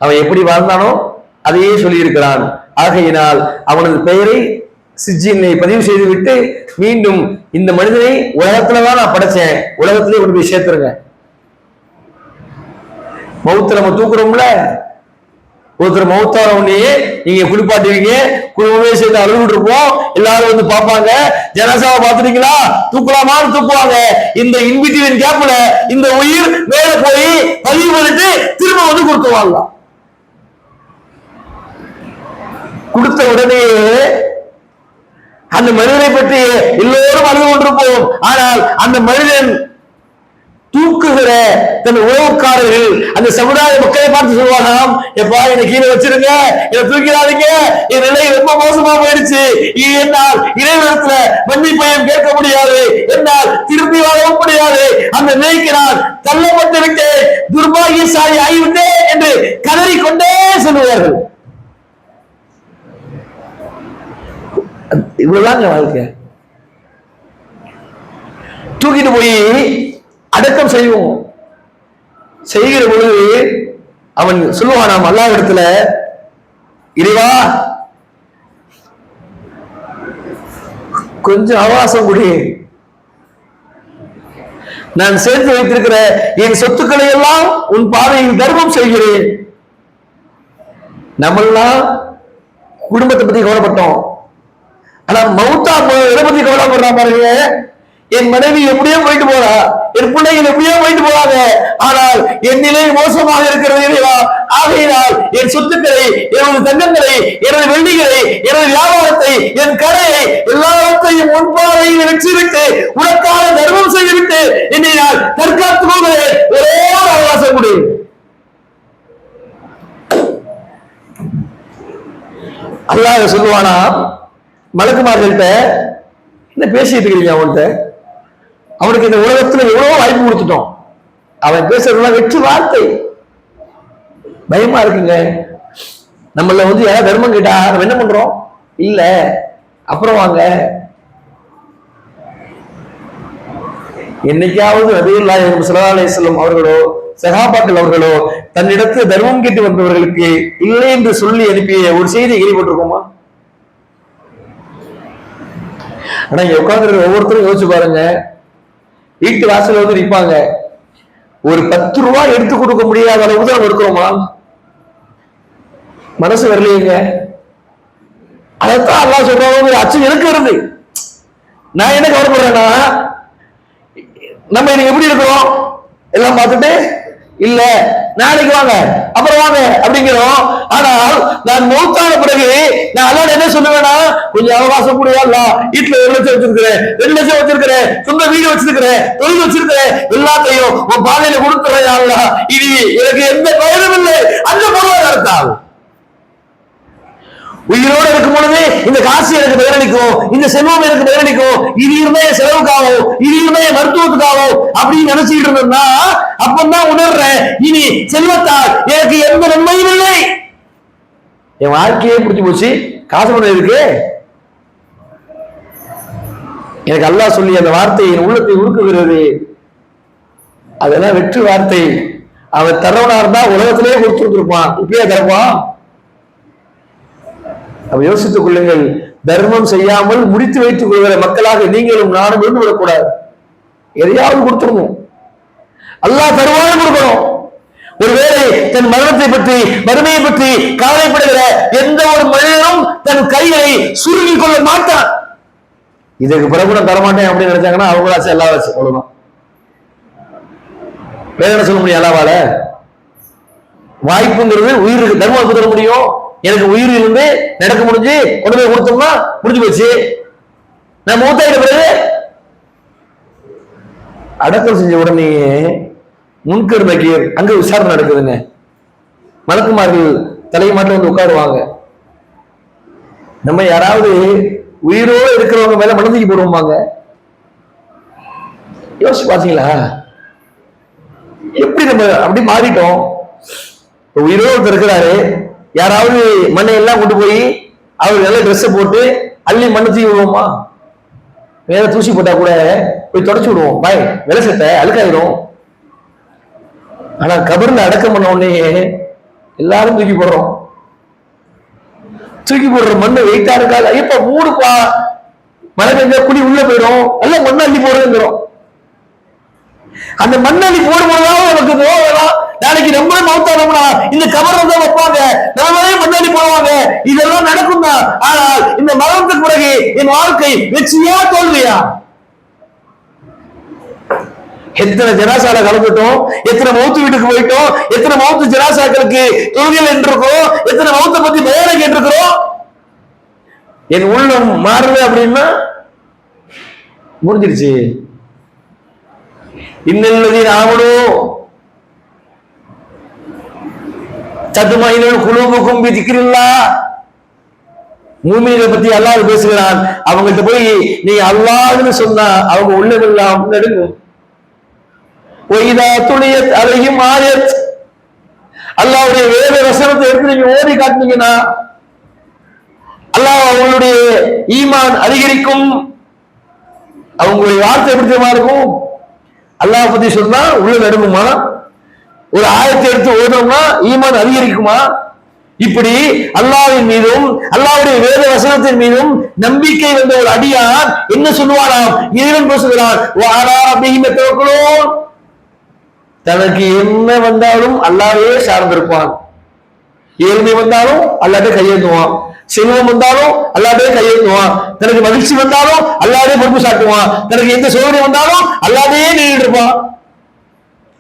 அவன் எப்படி வாழ்ந்தானோ அதையே சொல்லி இருக்கிறான். ஆகையினால் அவனது பெயரை சிஜ்ஜீனை பதிவு செய்து விட்டு மீண்டும் இந்த மனிதனை உலகத்துலதான் நான் படைச்சேன், உலகத்திலே கொண்டு போய் சேர்த்துருங்க. மௌத்த நம்ம தூக்குறோம்ல, ஒருத்தர் மௌத்தான உடனே நீங்க குளிப்பாட்டுவீங்க, குடும்பமே சேர்ந்து அழுதுட்டு இருப்போம், எல்லாரும் வந்து பார்ப்பாங்க, ஜனாசாவை பார்த்துட்டீங்களா, தூக்கலாமான்னு தூக்குவாங்க. இந்த இன்பிட்வீன் கேப்ல இந்த உயிர் மேல போய் பதிவு பண்ணிட்டு திரும்ப வந்து கொடுத்துவாங்க. கொடுத்த உடனே அந்த மனிதனை பற்றி எல்லோரும் அழுது கொண்டிருப்போம். ஆனால் அந்த மனிதன் தூக்குகிற தன் உறவுக்காரர்கள் அந்த சமுதாய மக்களை பார்த்து சொல்வானாம், எப்பா என்னை கீழே வச்சிருங்க, என்னை தூக்கிறாதீங்க, என் நிலை ரொம்ப மோசமா போயிடுச்சு, என்னால் இறைவனத்துல மன்னிப்பையும் கேட்க முடியாது, என்னால் திரும்பி வாழவும் முடியாது, அந்த நிலைக்கு நான் தள்ளப்பட்டு விட்டேன், துர்பாகியசாலி ஆகிவிட்டேன் என்று கதறிக்கொண்டே சொல்லுவார்கள். இவ்வளவுதாங்க வாழ்க்கை. தூக்கிட்டு போய் அடக்கம் செய்வோம். செய்கிற பொழுது அவன் சொல்லுவானாம் அல்லாஹ் இடத்துல, இறைவா கொஞ்சம் அவகாசம் கொடு, நான் சேர்த்து வைத்திருக்கிற என் சொத்துக்களை எல்லாம் உன் பாதையில் தர்மம் செய்கிறேன். நம்மெல்லாம் குடும்பத்தை பத்தி கவலைப்பட்டோம், ஆனா மௌத்தா எதை பத்தி கவலைப்படுறா பாருங்க. என் மனைவி எப்படியோ போயிட்டு போறா, என் பிள்ளைகள் எப்படியோ போயிட்டு போறாங்க, ஆனால் என் நிலை மோசமாக இருக்கிறது இல்லையா? ஆகையினால் என் சொத்துக்களை, எனது தங்கங்களை, எனது வெள்ளிகளை, எனது வியாபாரத்தை, என் கடையை எல்லாத்தையும் முன்பாதையில் வச்சுவிட்டு உனக்காக தர்மம் செய்துவிட்டு என்னை நான் தற்காத்துக் கொள்கிறேன், ஒரே ஒரு அவகாசம் கொடு. அல்லாஹ் சொல்லுவானா மலக்குமார்கள்ட்ட, என்ன பேசிட்டு இருக்கீங்க அவன்கிட்ட? அவனுக்கு இந்த உலகத்துல எவ்வளவு வாய்ப்பு கொடுத்துட்டோம், அவன் பேசுறதுலாம் வெற்று வார்த்தை. பயமா இருக்குங்க. நம்மள யாராவது தர்மம் கேட்டா நம்ம என்ன பண்றோம்? இல்ல அப்புறம் வாங்க. என்னைக்காவது நபியுல்லாஹி ஸல்லல்லாஹு அலைஹி வஸல்லம் அவர்களோ சஹாபாக்கள் அவர்களோ தன்னிடத்தில் தர்மம் கேட்டு வந்தவர்களுக்கு இல்லை என்று சொல்லி அனுப்பிய ஒரு செய்தி கேள்விப்பட்டிருக்கோமா? ஆனா இங்க உட்கார்ந்து ஒவ்வொருத்தரும் யோசிச்சு பாருங்க. வீட்டு வாசல் நிற்பாங்க, ஒரு 10 ரூபாய் எடுத்து கொடுக்க முடியாத அளவுக்கு தான் இருக்கிறோமா? மனசு வரலையேங்க. அதைத்தான் அல்லாஹ் சொல்றாங்க, அச்சம் எனக்கு இருந்து. நான் என்ன கவலைப்படுறேன்னா, நம்ம இன்னைக்கு எப்படி இருக்கிறோம் எல்லாம் பார்த்துட்டு, இல்ல நாளைக்கு வாங்க அப்புறம் வாங்க அப்படிங்கிறோம். ஆனால் நான் மௌத்தான பிறகு நான் அல்லாஹ் என்ன சொல்லுவேன்னா, கொஞ்சம் அவகாசம் கூடியா, வீட்டுல 1 லட்சம் வச்சிருக்கிறேன், 2 லட்சம் வச்சிருக்கிறேன், சொந்த வீடு வச்சிருக்கிறேன், தொழில் வச்சிருக்கிறேன், எல்லாத்தையும் உன் பாதையில கொடுத்துறேன் அல்லாஹ். இது எனக்கு எந்த பயனும் இல்லை. அந்த பொருளாதாரத்தால் உயிரோடு இருக்கும் பொழுது இந்த காசு எனக்கு பயனளிக்கும், இந்த செல்வம் எனக்கு பயனளிக்கும், இது இருந்தா என் செலவுக்காகும், இது இருந்தா என் மருத்துவத்துக்காகும் அப்படின்னு நினைச்சுட்டு இருந்தோம்னா, அப்பதான் உணர்றேன் இனி செல்வத்தால் எனக்கு எந்த நன்மையும் இல்லை. என் வாழ்க்கையே பிடிச்சி போச்சு, காசு பணம் இருக்கு. எனக்கு அல்லாஹ் சொல்லி அந்த வார்த்தை என் உள்ளத்தை உருக்குகிறது. அதெல்லாம் வெற்று வார்த்தை. அவன் தரவனா இருந்தா உலகத்திலேயே கொடுத்துருப்பான், இப்படியே தருவான். அப்ப யோசித்துக் கொள்ளுங்கள். தர்மம் செய்யாமல் முடித்து வைத்துக் கொள்கிற மக்களாக நீங்களும் நானும் இருந்து விடக்கூடாது. எதையாவது கொடுத்துடணும். அல்லாஹ் தருவான கொடுக்கணும். ஒருவேளை தன் மரணத்தை பற்றி வறுமையை பற்றி கவலைப்படுகிற எந்த ஒரு மனிதனும் தன் கையை சுருங்கிக் கொள்ள மாட்டான். இதுக்கு பிறகு நான் தரமாட்டேன் அப்படின்னு நினைச்சாங்கன்னா அவங்களாச்சும் எல்லா வச்சு அவ்வளவுதான். வேதனை சொல்ல முடியும் அல்லாவால. வாய்ப்புங்கிறது உயிருக்கு தர்மம் தர முடியும். எனக்கு உயிர் இருந்து நடக்க முடிஞ்சு கொண்டு போய் கொடுத்தோம்னா முடிஞ்சு போச்சு. நான் மூத்தாயிட்ட பிறகு அடக்கம் செஞ்ச உடனே முன்கர் நக்கீர் அங்க விசாரணை நடக்குதுங்க. மலக்குமார்கள் தலைமாட்டில் உட்காருவாங்க. நம்ம யாராவது உயிரோடு இருக்கிறவங்க மேல மனதுக்கு போடுவோமாங்க? யோசிச்சு பாத்தீங்களா? எப்படி நம்ம அப்படி மாறிட்டோம். உயிரோடு இருக்கிறாரு, யாராவது மண்ணை எல்லாம் கொண்டு போய் அவர் நல்ல ட்ரெஸ் போட்டு அள்ளி மண்ணை தூக்கி விடுவோமா? வேற தூசி போட்டா கூட போய் தொடச்சு விடுவோம், பாய் வெலை சட்டை அழுக்காயிடும். ஆனா கபர்ல அடக்கம் பண்ண உடனே எல்லாரும் தூக்கி போடுறோம். தூக்கி போடுற மண்ணு வெயிட்டா இருக்காது. ஐயப்பா மூடுப்பா, மழை பெஞ்சா குழி உள்ள போயிடும், எல்லாம் மண்ணை அள்ளி போடுறோம். அந்த மண்ணள்ளி போடும்போது நமக்கு நோவலாம். நாளைக்கு நம்மளே மௌத்தானோம்னா இந்த கபரை தான் வைப்பாங்க, நாமளே மண்ணள்ளி போடுவாங்க. இதெல்லாம் நடக்கும் தான். ஆனால் இந்த மரணத்துக்கு பிறகு என் வாழ்க்கை வெற்றியா தோல்வியா? எத்தனை ஜனாசால கலந்துட்டோம், எத்தனை மௌத்து வீட்டுக்கு போயிட்டோம், எத்தனை மௌத்து ஜனாசாக்களுக்கு தொழுகையில் என்றிருக்கோம், எத்தனை மௌத்தை பத்தி பயானை கேட்டிருக்கிறோம். என் உள்ளம் மாறல அப்படின்னா முடிஞ்சிருச்சு. இன்னல்லதீன ஆமனூ தத்மைனு குலூபுகும் பிதிக்ரில்லாஹ். மூமின்களை பத்தி அல்லாஹ் பேசுகிறான். அவங்கள்ட்ட போய் நீ அல்லாஹ்னு சொன்னா அவங்க உள்ளமெல்லாம் நடுங்கும். ஒய்தா துலியத் அலைஹிம் ஆயத், அல்லாஹ்வுடைய வேத வசனத்தை எடுத்து நீங்க ஓதி காட்டுனீங்கன்னா அல்லாஹ் அவங்களுடைய ஈமான் அதிகரிக்கும். அவங்களுடைய வார்த்தை எப்படி இருக்கும்? அல்லாஹ் பத்தி சொன்னா உள்ள நடுங்குமா? ஒரு ஆயத்தை எடுத்து ஓதோம்னா ஈமான் அதிகரிக்குமா? இப்படி அல்லாஹ்வின் மீதும் அல்லாஹ்வுடைய வேத வசனத்தின் மீதும் நம்பிக்கை வந்த ஒரு அடியான் என்ன சொல்லுவாராம்? இறைவன் பேசுகிறான், தனக்கு என்ன வந்தாலும் அல்லாஹ்வே சார்ந்திருப்பான். ஏழ்மை வந்தாலும் அல்லாஹ்வே கையேந்துவான், செல்வம் வந்தாலும் அல்லாஹ்வே கையேந்துவான், தனக்கு மகிழ்ச்சி வந்தாலும் அல்லாஹ்வே பொறுப்பு சாட்டுவான், தனக்கு எந்த சோதனை வந்தாலும் அல்லாஹ்வே நின்றுட்டு இருப்பான்.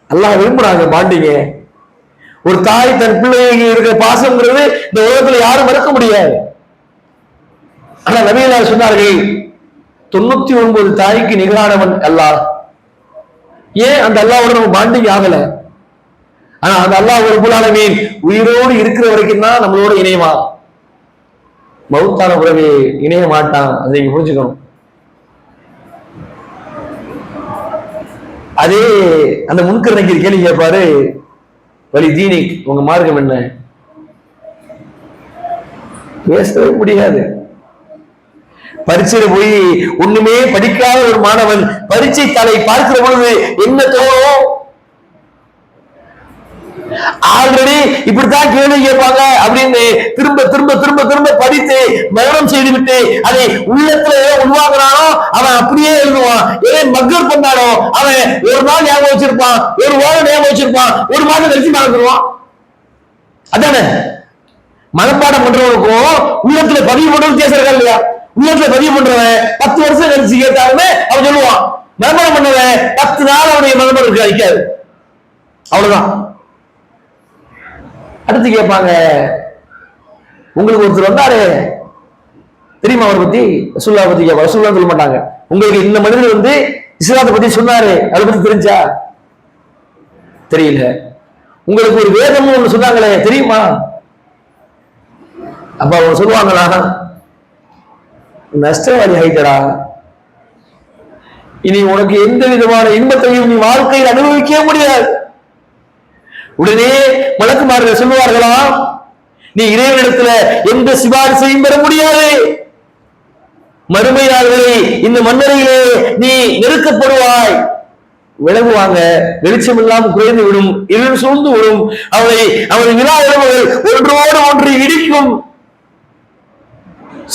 அல்லாஹ் விரும்புறாங்க பாண்டிங்க. ஒரு தாய் தன் பிள்ளைங்க இருக்கிற பாசம்ங்கிறது இந்த உலகத்துல யாரும் மறக்க முடியாது. ஆனா நபிகள் சொன்னார்கள், 99 தாய்க்கு நிகரானவன் அல்லாஹ். ஏன் அந்த அல்லாஹ்வோட நம்ம பாண்டிங் ஆகல? ஆனா அந்த அல்லாஹ் ரப்பல் ஆலமீன் உயிரோடு இருக்கிற வரைக்கும் தான் நம்மளோட இணைவா. மௌத்தான பிறகு இணைய மாட்டான். அதை நீங்க புரிஞ்சுக்கணும். அதே அந்த முன்கருணைக்கு கேள்வி கேட்பாரு, வலி தீனி, உங்க மார்க்கம் என்ன? பேசவே முடியாது. பரீட்சையில போய் ஒண்ணுமே படிக்காத ஒரு மாணவன் பரீட்சை தாளை பார்க்கிற பொழுது என்ன தோணும்? ஆல்ரெடி இப்படித்தான் கேள்வி கேட்பாங்க அப்படின்னு திரும்ப திரும்ப திரும்ப திரும்ப படித்து மரணம் செய்து விட்டு அதை உள்ளத்துல உருவாக்குறானோ அவன் அப்படியே எழுதுவான். எதை மக்கள் பண்ணானோ அவன் ஒரு நாள் ஞாபகம் வச்சிருப்பான், ஒரு வாரம் ஞாபகம் வச்சிருப்பான், ஒரு மாதம் கழிச்சு மறந்துடுவான். அதானே மனப்பாடம் பண்றவனுக்கும் உள்ளத்துல பதிவு பண்றது வித்தியாசம் இருக்கா இல்லையா? உள்ளத்துல பதிவு பண்றவன் 10 வருஷம் கழிச்சு கேட்டாலுமே அவன் சொல்லுவான். மனப்பாடம் பண்ணவன் 10 நாள் அவனுடைய மனப்பாடம் இருக்கு அழிக்காது. அவ்வளவுதான். அடுத்து கேட்பாங்க, உங்களுக்கு ஒருத்தர் வந்தாரு தெரியுமா, அவரை பத்தி ரசூலுல்லாஹ் பத்தி கேட்பாங்க. ரசூலுல்லாஹ் சொல்ல மாட்டாங்க, உங்களுக்கு இந்த மனிதர் வந்து இஸ்லாத்தை பத்தி சொன்னாரு, அதை பத்தி தெரிஞ்சா? தெரியல. உங்களுக்கு ஒரு வேதம் ஒண்ணு சொன்னாங்களே தெரியுமா? அப்ப அவங்க சொல்லுவாங்களா, நஷ்டவாதி ஆயிட்டடா, இனி உனக்கு எந்த விதமான இன்பத்தையும் நீ வாழ்க்கையில் அனுபவிக்க முடியாது. உடனே மலக்குமார்கள் சொல்லுவார்களா, நீ இறைவனிடத்துல எந்த சிபாரிசையும் பெற முடியாது. மறுமை நாள்களை இந்த மன்னரையிலே நீ நெருக்கப்படுவாய். விலகுவாங்க, வெளிச்சம் இல்லாமல் குறைந்து விடும், இருள் சூழ்ந்து விடும். அவனை விழா உறவுகள் ஒன்றோடு ஒன்று இடிக்கும்.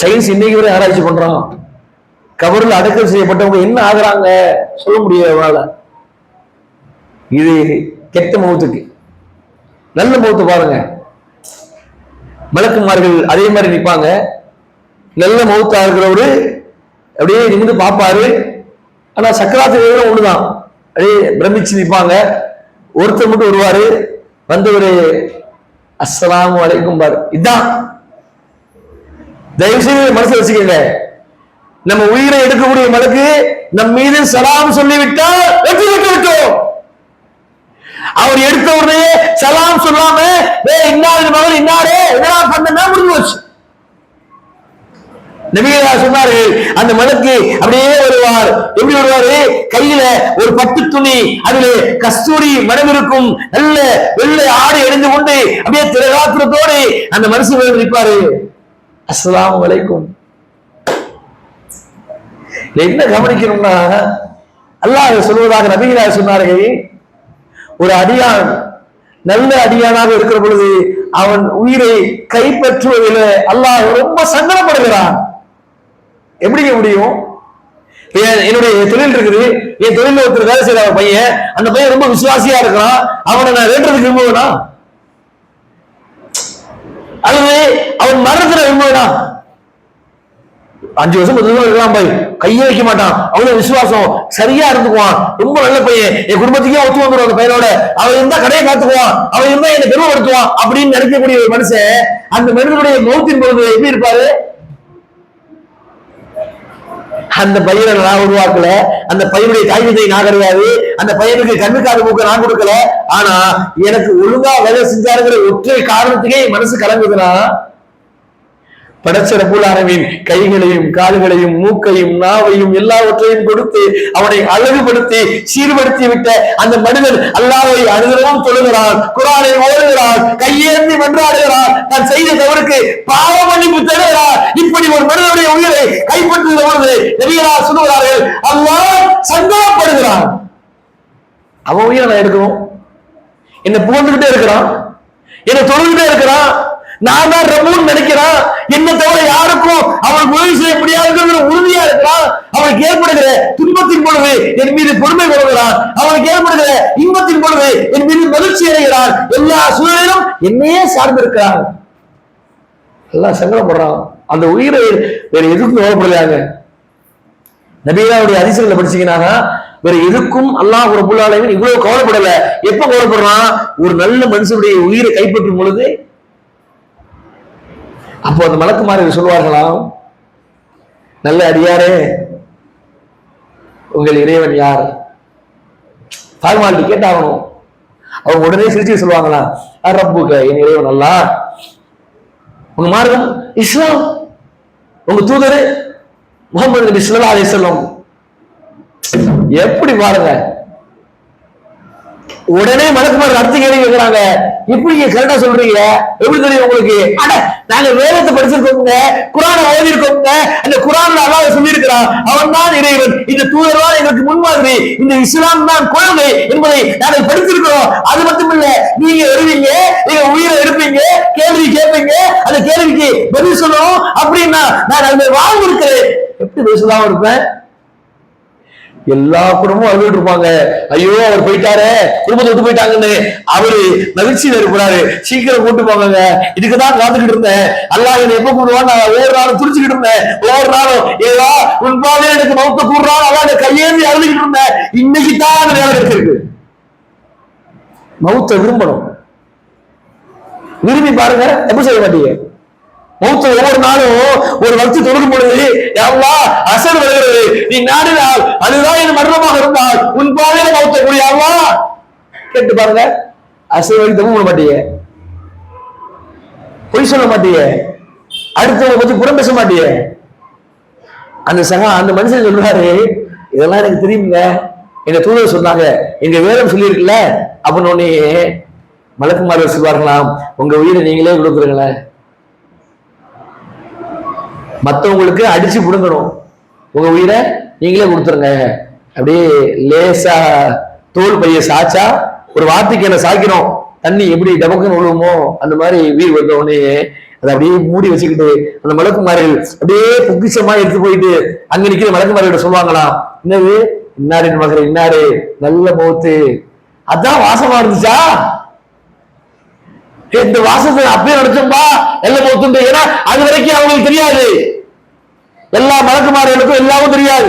சயின்ஸ் இன்னைக்கு வரை ஆராய்ச்சி பண்றான். கபரில் அடக்கம் செய்யப்பட்டவங்க என்ன ஆகுறாங்க சொல்ல முடியாது. இது கெட்ட மௌத்துக்கு. நல்ல மௌத்து பாருங்க, மலக்குமார்கள் அதே மாதிரி நிற்பாங்க. நல்ல மௌத்தா இருக்கிறவரு அப்படியே நிமிந்து பார்ப்பாரு. ஆனா சக்கராத்து வேதனை ஒண்ணுதான், அப்படியே பிரமிச்சு நிற்பாங்க. ஒருத்தர் மட்டும் வருவாரு, வந்தவரு அஸ்ஸலாமு அலைக்கும் பாரு. இதான் தயவு செய்து மனசு வச்சுக்கங்க. நம்ம உயிரை எடுக்கக்கூடிய மலக்கு நம் மீது சலாம் சொல்லிவிட்டால் வெற்றி பெற்று விட்டோம். அவர் எடுத்த உடனே சலாம் சொல்லாம இன்னாரு மகன் இன்னாரே என்னடா பண்ணா முடிஞ்சு போச்சு. நபிகளா சொன்னாரு, அந்த மலக்கு அப்படியே வருவார். எப்படி வருவாரு? கையில ஒரு பட்டு துணி, அதுல கஸ்தூரி மனம் இருக்கும், நல்ல வெள்ளை ஆடை அணிந்து கொண்டு அப்படியே திரகாத்திரத்தோடு அந்த மனுஷன் நிற்பாரு. அஸ்ஸலாமு அலைக்கும். என்ன கவனிக்கணும்னா, அல்லாஹ் சொல்வதாக நபிகளா சொன்னார்கள், ஒரு அடியான் நல்ல அடியானாக இருக்கிற பொழுது அவன் உயிரை கைப்பற்றுவதில் அல்லாஹ் ரொம்ப சங்கடப்படுகிறான். எப்படிங்க முடியும்? என்னுடைய தொழில் இருக்குது, என் தொழில ஒருத்தர் வேலை செய்யற பையன், அந்த பையன் ரொம்ப விசுவாசியா இருக்கிறான், அவனை நான் வேண்டதுக்கு விரும்புவேனா? அல்லது அவன் மரணத்துல விரும்புவேனா? 5 வருஷம் 10 வருஷம் இருக்கலாம் பாய், கையே வைக்க மாட்டான், அவ்வளவு விசுவாசம், சரியா இருந்துக்குவான், ரொம்ப நல்ல பையன், என் குடும்பத்துக்கே ஒத்து வந்துடும் அந்த பையனோட, அவன் இருந்தா கடையை காத்துக்குவான், அவன் இருந்தா என்னை பெருமைப்படுத்துவான் அப்படின்னு நினைக்கக்கூடிய ஒரு மனுஷன் அந்த மனிதனுடைய மௌத்தின் பொழுது எப்படி இருப்பாரு? அந்த பையனை நான் உருவாக்கல, அந்த பையனுடைய தாய்மத்தை நான் கிடையாது, அந்த பையனுக்கு கண்ணுக்காது மூக்க நான் கொடுக்கல, ஆனா எனக்கு ஒழுங்கா வேலை செஞ்சாருங்கிற ஒற்றை காரணத்துக்கே என் மனசு கலங்குதுன்னா, படைச்ச ரப்புல் ஆலமீன் கைகளையும் கால்களையும் மூக்கையும் நாவையும் எல்லாவற்றையும் கொடுத்து அவனை அழகுபடுத்தி சீர்படுத்தி விட்ட அந்த மனிதன் அல்லாஹ்வை அனுதினமும் தொழுகிறான், குர்ஆனை ஓதுகிறான், கையேந்தி மன்றாடுகிறான், நான் செய்த தவறுக்கு பாவ மன்னிப்பு தேடுகிறான். இப்படி ஒரு மனிதனுடைய உயிரை கைப்பற்றுகிற பொழுது நபிகளார் சொல்லுகிறார்கள், அல்லாஹ் சந்தோஷப்படுகிறான். அவன் உயிரை நான் எடுக்கணும், என்னை புகழ்ந்துகிட்டே இருக்கிறான், என்னை தொழுகிட்டே இருக்கிறான், நான் தான் ரப்பூன்னு நினைக்கிறான், என்ன தவிர யாருக்கும் அவனுக்கு உதவி செய்ய முடியாதுங்கிற உறுதியா இருக்கிறான். அவனுக்கு ஏற்படுகிற துன்பத்தின் பொழுது என் மீது பொறுமை கொள்கிறான், அவனுக்கு ஏற்படுகிற இன்பத்தின் பொழுது என் மீது மகிழ்ச்சி அடைகிறான், எல்லா சூழலிலும் என்னையே சார்ந்திருக்கிறான். எல்லாம் சங்கடப்படுறான். அந்த உயிரை வேற எதுக்கும் கவலைப்படுறாங்க. நபிகளாருடைய ஹதீஸ்களை படிச்சீங்கன்னா வேற எதுக்கும் அல்லாஹ் ரப்பல் ஆலமீன் இவ்வளவு கவலைப்படல. எப்ப கவலைப்படுறான்? ஒரு நல்ல மனுஷனுடைய உயிரை கைப்பற்றும் பொழுது. அப்போ அந்த மலக்குமார்கள் சொல்வார்களாம், நல்ல அடியாரே, உங்கள் இறைவன் யார்? ஃபார்மாலிட்டி கேட்டாகணும். அவங்க உடனே சிரிச்சு சொல்லுவாங்களா, ரப்புக, என் இறைவன் அல்லாஹ். உங்க மார்க்கம் இஸ்லாம். உங்க தூதர் முகமது நபி ஸல்லல்லாஹு அலைஹி வஸல்லம். எப்படி பாருங்க, உடனே மலக்குமார் அடுத்த கேள்வி கேட்கிறாங்க, எப்படி கரெக்டா சொல்றீங்க, எப்படி தெரியும் உங்களுக்கு? அட நாங்க வேதத்தை படிச்சிருக்கோங்க, குரானை ஓதி இருக்கோங்க, அந்த குரான்ல அல்லாஹ் சொல்லி இருக்கிறான், அவன் தான் இறைவன், இந்த தூதர் தான் எங்களுக்கு முன்மாதிரி, இந்த இஸ்லாம் தான் கொள்கை என்பதை நாங்கள் படித்திருக்கிறோம். அது மட்டும் இல்ல, நீங்க வருவீங்க, நீங்க உயிரை எடுப்பீங்க, கேள்வி கேட்பீங்க, அந்த கேள்விக்கு பதில் சொல்லணும் அப்படின்னா நான் அந்த வாழ்வு இருக்கிறேன். எப்படி பதில் சொல்லாம இருப்பேன்? எல்லா குடும்பமும் அழுதுட்டு இருப்பாங்க, ஐயோ அவர் போயிட்டாரு, குடும்பத்தை விட்டு போயிட்டாங்கன்னு. அவரு மகிழ்ச்சியில இருக்கிறாரு, சீக்கிரம் கூட்டு போங்க, இதுக்குதான் காத்துக்கிட்டு இருந்தேன், அல்லாஹ் என்னை எப்ப கூடுவான், நான் ஒவ்வொரு நாளும் துடிச்சுக்கிட்டு இருந்தேன், ஒவ்வொரு நாளும் ஏதா உன்பாவே எனக்கு மௌத்த கூடுறான், அதான் அந்த கையேந்தி அழுதுகிட்டு இருந்தேன், இன்னைக்கு தான் அந்த வேலை கிடைச்சிருக்கு. மௌத்த விரும்பணும், விரும்பி பாருங்க, எப்படி செய்ய மாட்டீங்க? மௌத்த ஒவ்வொரு நாளும் ஒரு வச்சு தொழுகும் பொழுது, அல்லாஹ் அசர் வருகிறது, நீ நாடினால் அதுதான் என் மரணமாக இருந்தால் உன் பாதையில மௌத்த கூடிய அல்லாஹ் கேட்டு பாருங்க. அசர் வழி தப்பு பண்ண மாட்டீங்க, பொய் சொல்ல மாட்டீங்க, அடுத்தவங்க பத்தி புறம் பேச மாட்டீங்க. அந்த மனுஷன் சொல்றாரு, இதெல்லாம் எனக்கு தெரியுங்க, எங்க தூதர் சொன்னாங்க, எங்க வேதம் சொல்லி இருக்குல்ல அப்படின்னு. உடனே மலக்குமார்கள் சொல்வார்களாம், உங்க உயிரை நீங்களே கொடுக்குறீங்களேன், மற்றவங்களுக்கு அடிச்சு புடுங்கணும், உங்க உயிரை நீங்களே கொடுத்துருங்க. அப்படியே லேசா தோல் பைய சாச்சா ஒரு வார்த்தைக்கு என்ன சாய்க்கிறோம், தண்ணி எப்படி டபக்குன்னு விழுவுமோ அந்த மாதிரி உயிர் வந்த உடனே அதை அப்படியே மூடி வச்சுக்கிட்டு அந்த மலக்குமார்கள் அப்படியே பொக்கிஷமா எடுத்து போயிட்டு அங்க நிக்கிற மலக்குமார்கிட்ட சொல்லுவாங்களாம், என்னது இன்னாரின் மகன் இன்னாரு நல்ல மௌத்து, அதான் வாசமா இருந்துச்சா, இந்த வாசத்தை அப்பயே நினைச்சோம்பா நல்ல மௌத்து. ஏன்னா அது வரைக்கும் அவங்களுக்கு தெரியாது, எல்லா மலக்குமார்களுக்கும் எல்லாமும் தெரியாது,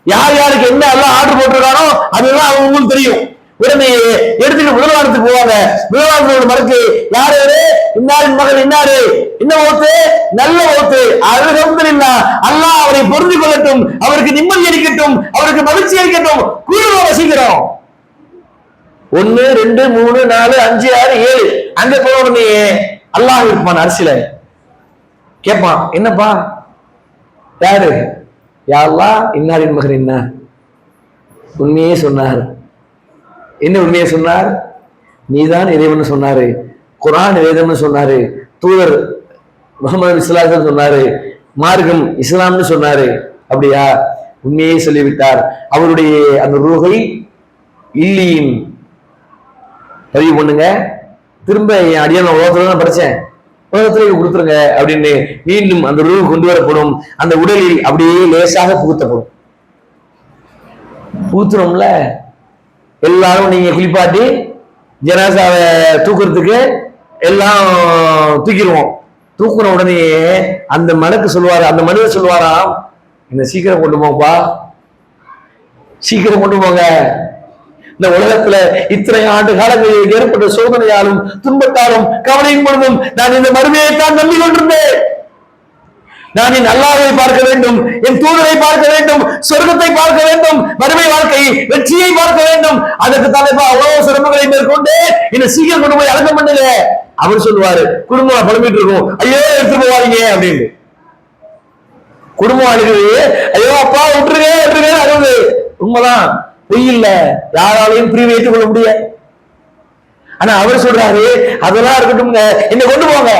யார் யாருக்கு என்ன எல்லாம் ஆர்டர் போட்டிருக்கானோ அதுதான் அவங்களுக்கு தெரியும். உடனே எடுத்துட்டு முதல்வாரத்துக்கு போவாங்க, முதல்வாரத்தோட மலக்கு யாரு, இன்னாரின் மகன் இன்னாரு, என்ன ஓத்து, நல்ல ஓத்து, அல்ஹம்துலில்லாஹ், அல்லாஹ் அவரை பொருந்திக் கொள்ளட்டும், அவருக்கு நிம்மதி அளிக்கட்டும், அவருக்கு மகிழ்ச்சி அளிக்கட்டும், கூடுதல் வசிக்கிறோம். 1 2 3 4 5 6 7 அங்க போன உடனே அல்லாஹ் இருப்பான் அரசியல கேட்பான், என்னப்பா யாரு, யா அல்லாஹ் இன்னாரின் மகன் என்ன உண்மையே சொன்னார். என்ன உண்மையை சொன்னார்? நீதான் இறைவன் சொன்னாரு, குர்ஆன் வேதம்னு சொன்னாரு, தூதர் முஹம்மது ஸல்லல்லாஹு அலைஹி சொன்னாரு, மார்க்கம் இஸ்லாம்னு சொன்னாரு. அப்படியா? உண்மையே சொல்லிவிட்டார். அவருடைய அந்த ரூஹை இல்லியின் பதிவு பண்ணுங்க, திரும்ப என் அடியான உலகத்துல தான் படிச்சேன், உலகத்துல கொடுத்துருங்க அப்படின்னு மீண்டும் அந்த ரூஹ் கொண்டு வரப்படும், அந்த உடலில் அப்படியே லேசாக புகுத்தப்படும். புகுத்துறோம்ல, எல்லாரும் நீங்க குளிப்பாட்டி ஜனாசாவை தூக்குறதுக்கு எல்லாம் தூக்கிடுவோம். தூக்குன உடனே அந்த மனுக்கு சொல்லுவாரு, அந்த மனிதர் சொல்லுவாராம், என்ன சீக்கிரம் கொண்டு போங்கப்பா, சீக்கிரம் கொண்டு போங்க, இந்த உலகத்துல இத்தனை ஆண்டு காலங்களில் ஏற்பட்ட சோதனையாலும் துன்பத்தாலும் கவலையின் பொழுதும் நான் இந்த மறுமையை தான் நம்பி கொண்டிருந்தேன், நான் என் அல்லாஹ்வை பார்க்க வேண்டும், என் தூதரை பார்க்க வேண்டும், சொர்க்கத்தை பார்க்க வேண்டும், மறுமை வாழ்க்கை வெற்றியை பார்க்க வேண்டும், அதற்கு தலைப்பா அவ்வளவு சிரமங்களை மேற்கொண்டு என்ன சீக்கிரம் கொண்டு போய் அடக்கம் பண்ணுங்க. அவர் சொல்லுவாரு, குடும்பம் புலம்பிட்டு இருக்கும், ஐயோ எடுத்து போவாதீங்க அப்படின்னு. குடும்பம் அழுகுது, ஐயோ அப்பா விட்டுருங்க விட்டுருங்க அழுகுது. உண்மைதான், பொய் இல்ல, யாராலையும் பிரிவை ஏற்றுக் கொள்ள முடியாது. ஆனா அவர் சொல்றாரு, அதெல்லாம் இருக்கட்டும்ங்க, என்ன கொண்டு போங்க,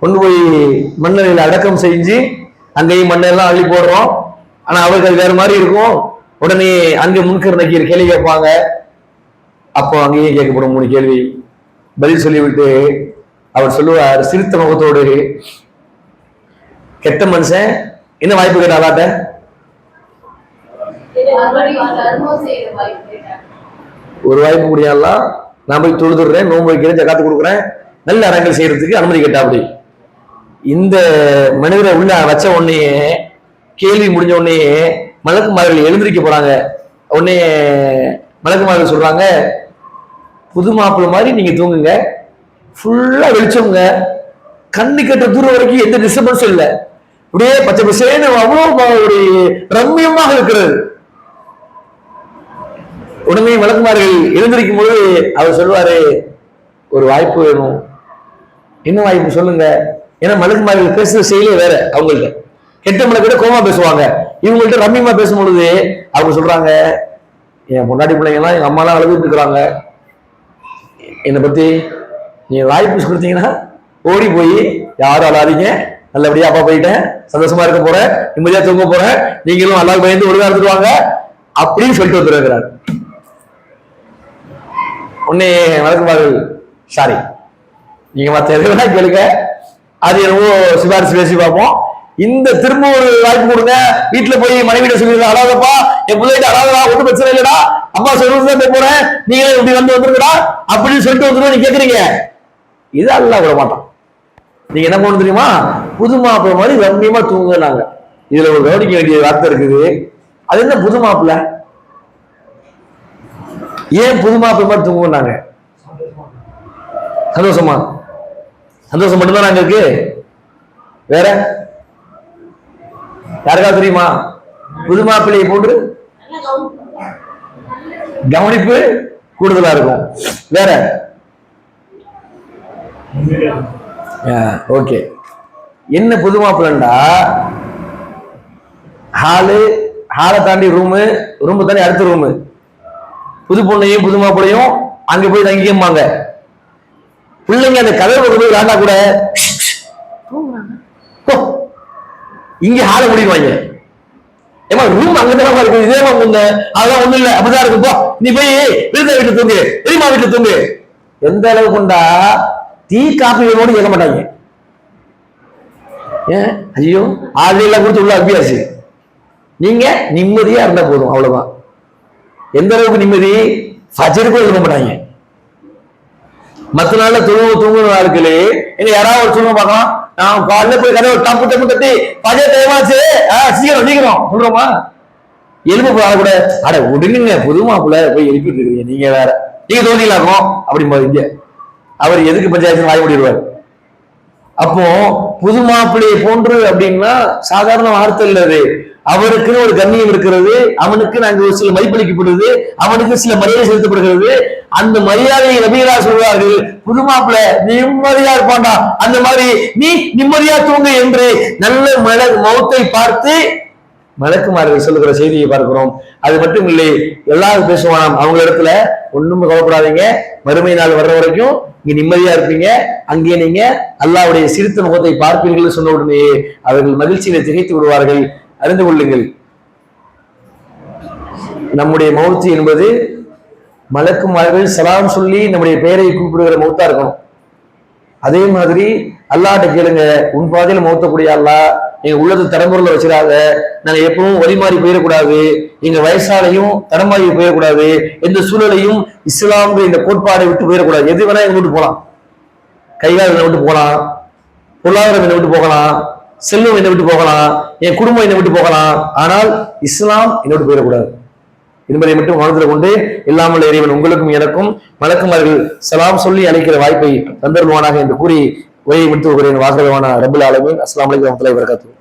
கொண்டு போய் மண்ணறையில் அடக்கம் செஞ்சு அங்கேயும் மண்ணெல்லாம் அள்ளி போடுறோம். ஆனா அவர்கள் வேற மாதிரி இருக்கும். உடனே அங்க முன்கர் நக்கீர் கேள்வி கேட்பாங்க, அப்போ அங்கேயும் கேட்கப்படும் 3 கேள்வி. பதில் சொல்லிவிட்டு அவர் சொல்லுவார் சிரித்த முகத்தோடு, கெட்ட மனுஷன் என்ன வாய்ப்பு கேட்டா அல்லாட்ட, ஒரு வாய்ப்பு முடியாலாம், நான் போய் தொழுதுறேன், நோன்பு வைக்கிறேன், ஜகாத்து கொடுக்குறேன், நல்ல அரங்கள் செய்யறதுக்கு அனுமதி கேட்டா. அப்படி இந்த மனிதரை உள்ள வச்ச உடனே கேள்வி முடிஞ்ச உடனே மலக்குமார்கள் எழுந்திருக்க போறாங்க. உடனே மலக்குமார்கள் சொல்றாங்க, புது மாப்பிள்ளை மாதிரி நீங்க தூங்குங்க, ஃபுல்லா வெளிச்சவங்க, கண்ணு கட்ட தூரம் வரைக்கும் எந்த டிஸ்டர்பன்ஸும் இல்லை, அப்படியே பச்சை பசேன்னு அவ்வளவு ஒரு ரம்மியமாக இருக்கிறது. உடனே மலக்குமார்கள் எழுந்திருக்கும் போது அவர் சொல்லுவாரு, ஒரு வாய்ப்பு வேணும். என்ன வாய்ப்பு சொல்லுங்க. ஏன்னா மலக்குமார்கள் பேசுற செயலே வேற. அவங்கள்ட்ட கெட்ட மலக்கிட்ட கோமா பேசுவாங்க, இவங்கள்ட்ட ரம்மியமா பேசும் பொழுது அவங்க சொல்றாங்க, என் பொண்டாட்டி பிள்ளைங்க எல்லாம் எங்க அம்மா எல்லாம் அழுதுட்டு இருக்கிறாங்க, என்னை பத்தி நீங்க வாய்ப்பு கொடுத்தீங்கன்னா ஓடி போய் யாரும் அழாதீங்க, நல்லபடியா அப்பா போயிட்டேன், சந்தோஷமா இருக்க போறேன், நிம்மதியா தூங்க போறேன், நீங்களும் அல்லாஹ் பயந்து ஒழுங்கா இருந்துருவாங்க அப்படின்னு சொல்லிட்டு வந்துருக்கிறார். உடனே வழக்குமார்கள், சாரி நீங்க மத்த எது வேணா கேளுங்க, அது என்னவோ சிபாரிசு பேசி பார்ப்போம், இந்த திரும்ப ஒரு வாய்ப்பு கொடுங்க, வீட்டுல போய் மனைவிட சொல்லி அழாதப்பா, என் பிள்ளைகிட்ட அழாதா, ஒன்றும் பிரச்சனை இல்லடா, அம்மா சொல்லிட்டு போறேன், நீங்களே இப்படி வந்துருக்கடா அப்படின்னு சொல்லிட்டு வந்துருவோம். நீங்க கேக்குறீங்க, இது அல்லாஹ் விட மாட்டான். நீங்க என்ன பண்ணணும் தெரியுமா, புது மாப்பிள்ளை மாதிரி ரம்மியமா தூங்குனாங்க. இதுல ஒரு கவனிக்க வேண்டிய வார்த்தை இருக்குது. அது என்ன புது மாப்பிள்ளை, ஏன் புது மாப்பிள்ளை மாதிரி தூங்குனாங்க? சந்தோஷமா, சந்தோஷம் மட்டும்தான் நாங்க இருக்கு, வேற யாருக்கா தெரியுமா? புது மாப்பிள்ளையை போன்று கவனிப்பு கூடுதலா இருக்கும். வேற ஓகே, என்ன புது மாப்பிள்ளா, ஹாலை தாண்டி ரூமு, ரூம் தாண்டி அடுத்த ரூமு, புது பொண்ணையும் புது மாப்பிள்ளையும் அங்க போய் தங்கிக்கம்பாங்க. பிள்ளைங்க அந்த கதவை போய் விளையாண்டா கூட இங்க ஹால முடிவாங்க, ஏமா ரூம் அங்கதான் இருக்கு, இதே அதெல்லாம் ஒண்ணும் இல்லை, அப்படிதான் இருக்கு, போ நீ போய் விருந்த வீட்டுல தூங்கு, பெரியமா வீட்டுல தூங்கு. எந்த அளவுக்கு கொண்டா டீ காப்பிகளோடு கேட்க மாட்டாங்க. ஏன் ஐயோ ஆதியெல்லாம் கொடுத்து உள்ள அபியாசி, நீங்க நிம்மதியா இருந்தா போதும், அவ்வளவுதான். எந்த அளவுக்கு நிம்மதி, ஃபஜ்ருக்கு எழுத மாட்டாங்க. மத்த நாள்ல தூங்குற நாட்களே எங்க யாராவது ஒரு சொல்லுங்க பார்க்கலாம், நான் காலைல போய் கதை டப்பு டப்பு தட்டி பஜர் டைமாச்சு சீக்கிரம் சீக்கிரம் சொல்றோமா? எலும்பு போக கூட அட விடுங்க, புது மாப்பிள்ள போய் எழுப்பிட்டு இருக்கீங்க, நீங்க வேற, நீங்க தோணிலாக்கும் அப்படி இங்க அவர் எதுக்கு பஞ்சாயத்து வாய் முடிடுவார். அப்போ புது மாப்பிள்ளையை போன்று அப்படின்னா சாதாரண வார்த்தை இல்லது, அவருக்குன்னு ஒரு கண்ணியம் இருக்கிறது, அவனுக்கு நாங்க ஒரு சில மதிப்பளிக்கப்படுது, அவனுக்கு சில மரியாதை செலுத்தப்படுகிறது. அந்த மரியாதையை நபிகளா சொல்வார்கள், புது மாப்பிள்ள நிம்மதியா இருப்பான்டா, அந்த மாதிரி நீ நிம்மதியா தூங்கு என்று நல்ல மௌத்தை பார்த்து மலக்குமார்கள் சொல்லுகிற செய்தியை பார்க்கிறோம். அது மட்டும் இல்லை, எல்லாரும் பேசுவானாம் அவங்க இடத்துல, ஒண்ணும் கவலைப்படாதீங்க, மறுமை நாள் வர்ற வரைக்கும் இங்க நிம்மதியா இருப்பீங்க, அங்கே நீங்க அல்லாஹ்வுடைய சிரித்த முகத்தை பார்ப்பீர்கள் சொன்ன உடனே அவர்கள் மகிழ்ச்சியில திகைத்து விடுவார்கள். அறிந்து கொள்ளுங்கள், நம்முடைய மௌத்து என்பது மலக்குமார்கள் சலாம் சொல்லி நம்முடைய பெயரை கூப்பிடுகிற மௌத்தா இருக்கணும். அதே மாதிரி அல்லாஹ்ட்ட கேளுங்க, உன் பாதையில மௌத்தக்கூடிய அல்லாஹ் எங்க உள்ளது தடம்பொருளை வச்சிடாத, நாங்க எப்பவும் வழிமாறி போயிடக்கூடாது, எங்க வயசாலையும் தடமாறி போயிடக்கூடாது, எந்த சூழலையும் இஸ்லாம்ங்கிற இந்த கோட்பாடை விட்டு போயிடக்கூடாது. எது வேணா எங்க விட்டு போகலாம், கைகால் என்னை விட்டு போகலாம், பொருளாதாரம் என்னை விட்டு போகலாம், செல்வம் என்னை விட்டு போகலாம், என் குடும்பம் என்னை விட்டு போகலாம், ஆனால் இஸ்லாம் என்னை விட்டு போயிடக்கூடாது என்பதை மட்டும் மனதில் கொண்டு, இல்லாமல் இறைவன் உங்களுக்கும் எனக்கும் மலக்குமார்கள் சலாம் சொல்லி அழைக்கிற வாய்ப்பை தந்தருவானாக என்று கூறி உரையை முடித்து வருகிறேன். வாசகமான ரப்புல் ஆலமீன். அஸ்ஸலாமு அலைக்கும் வரஹ்மத்துல்லாஹி வபரகாத்துஹு.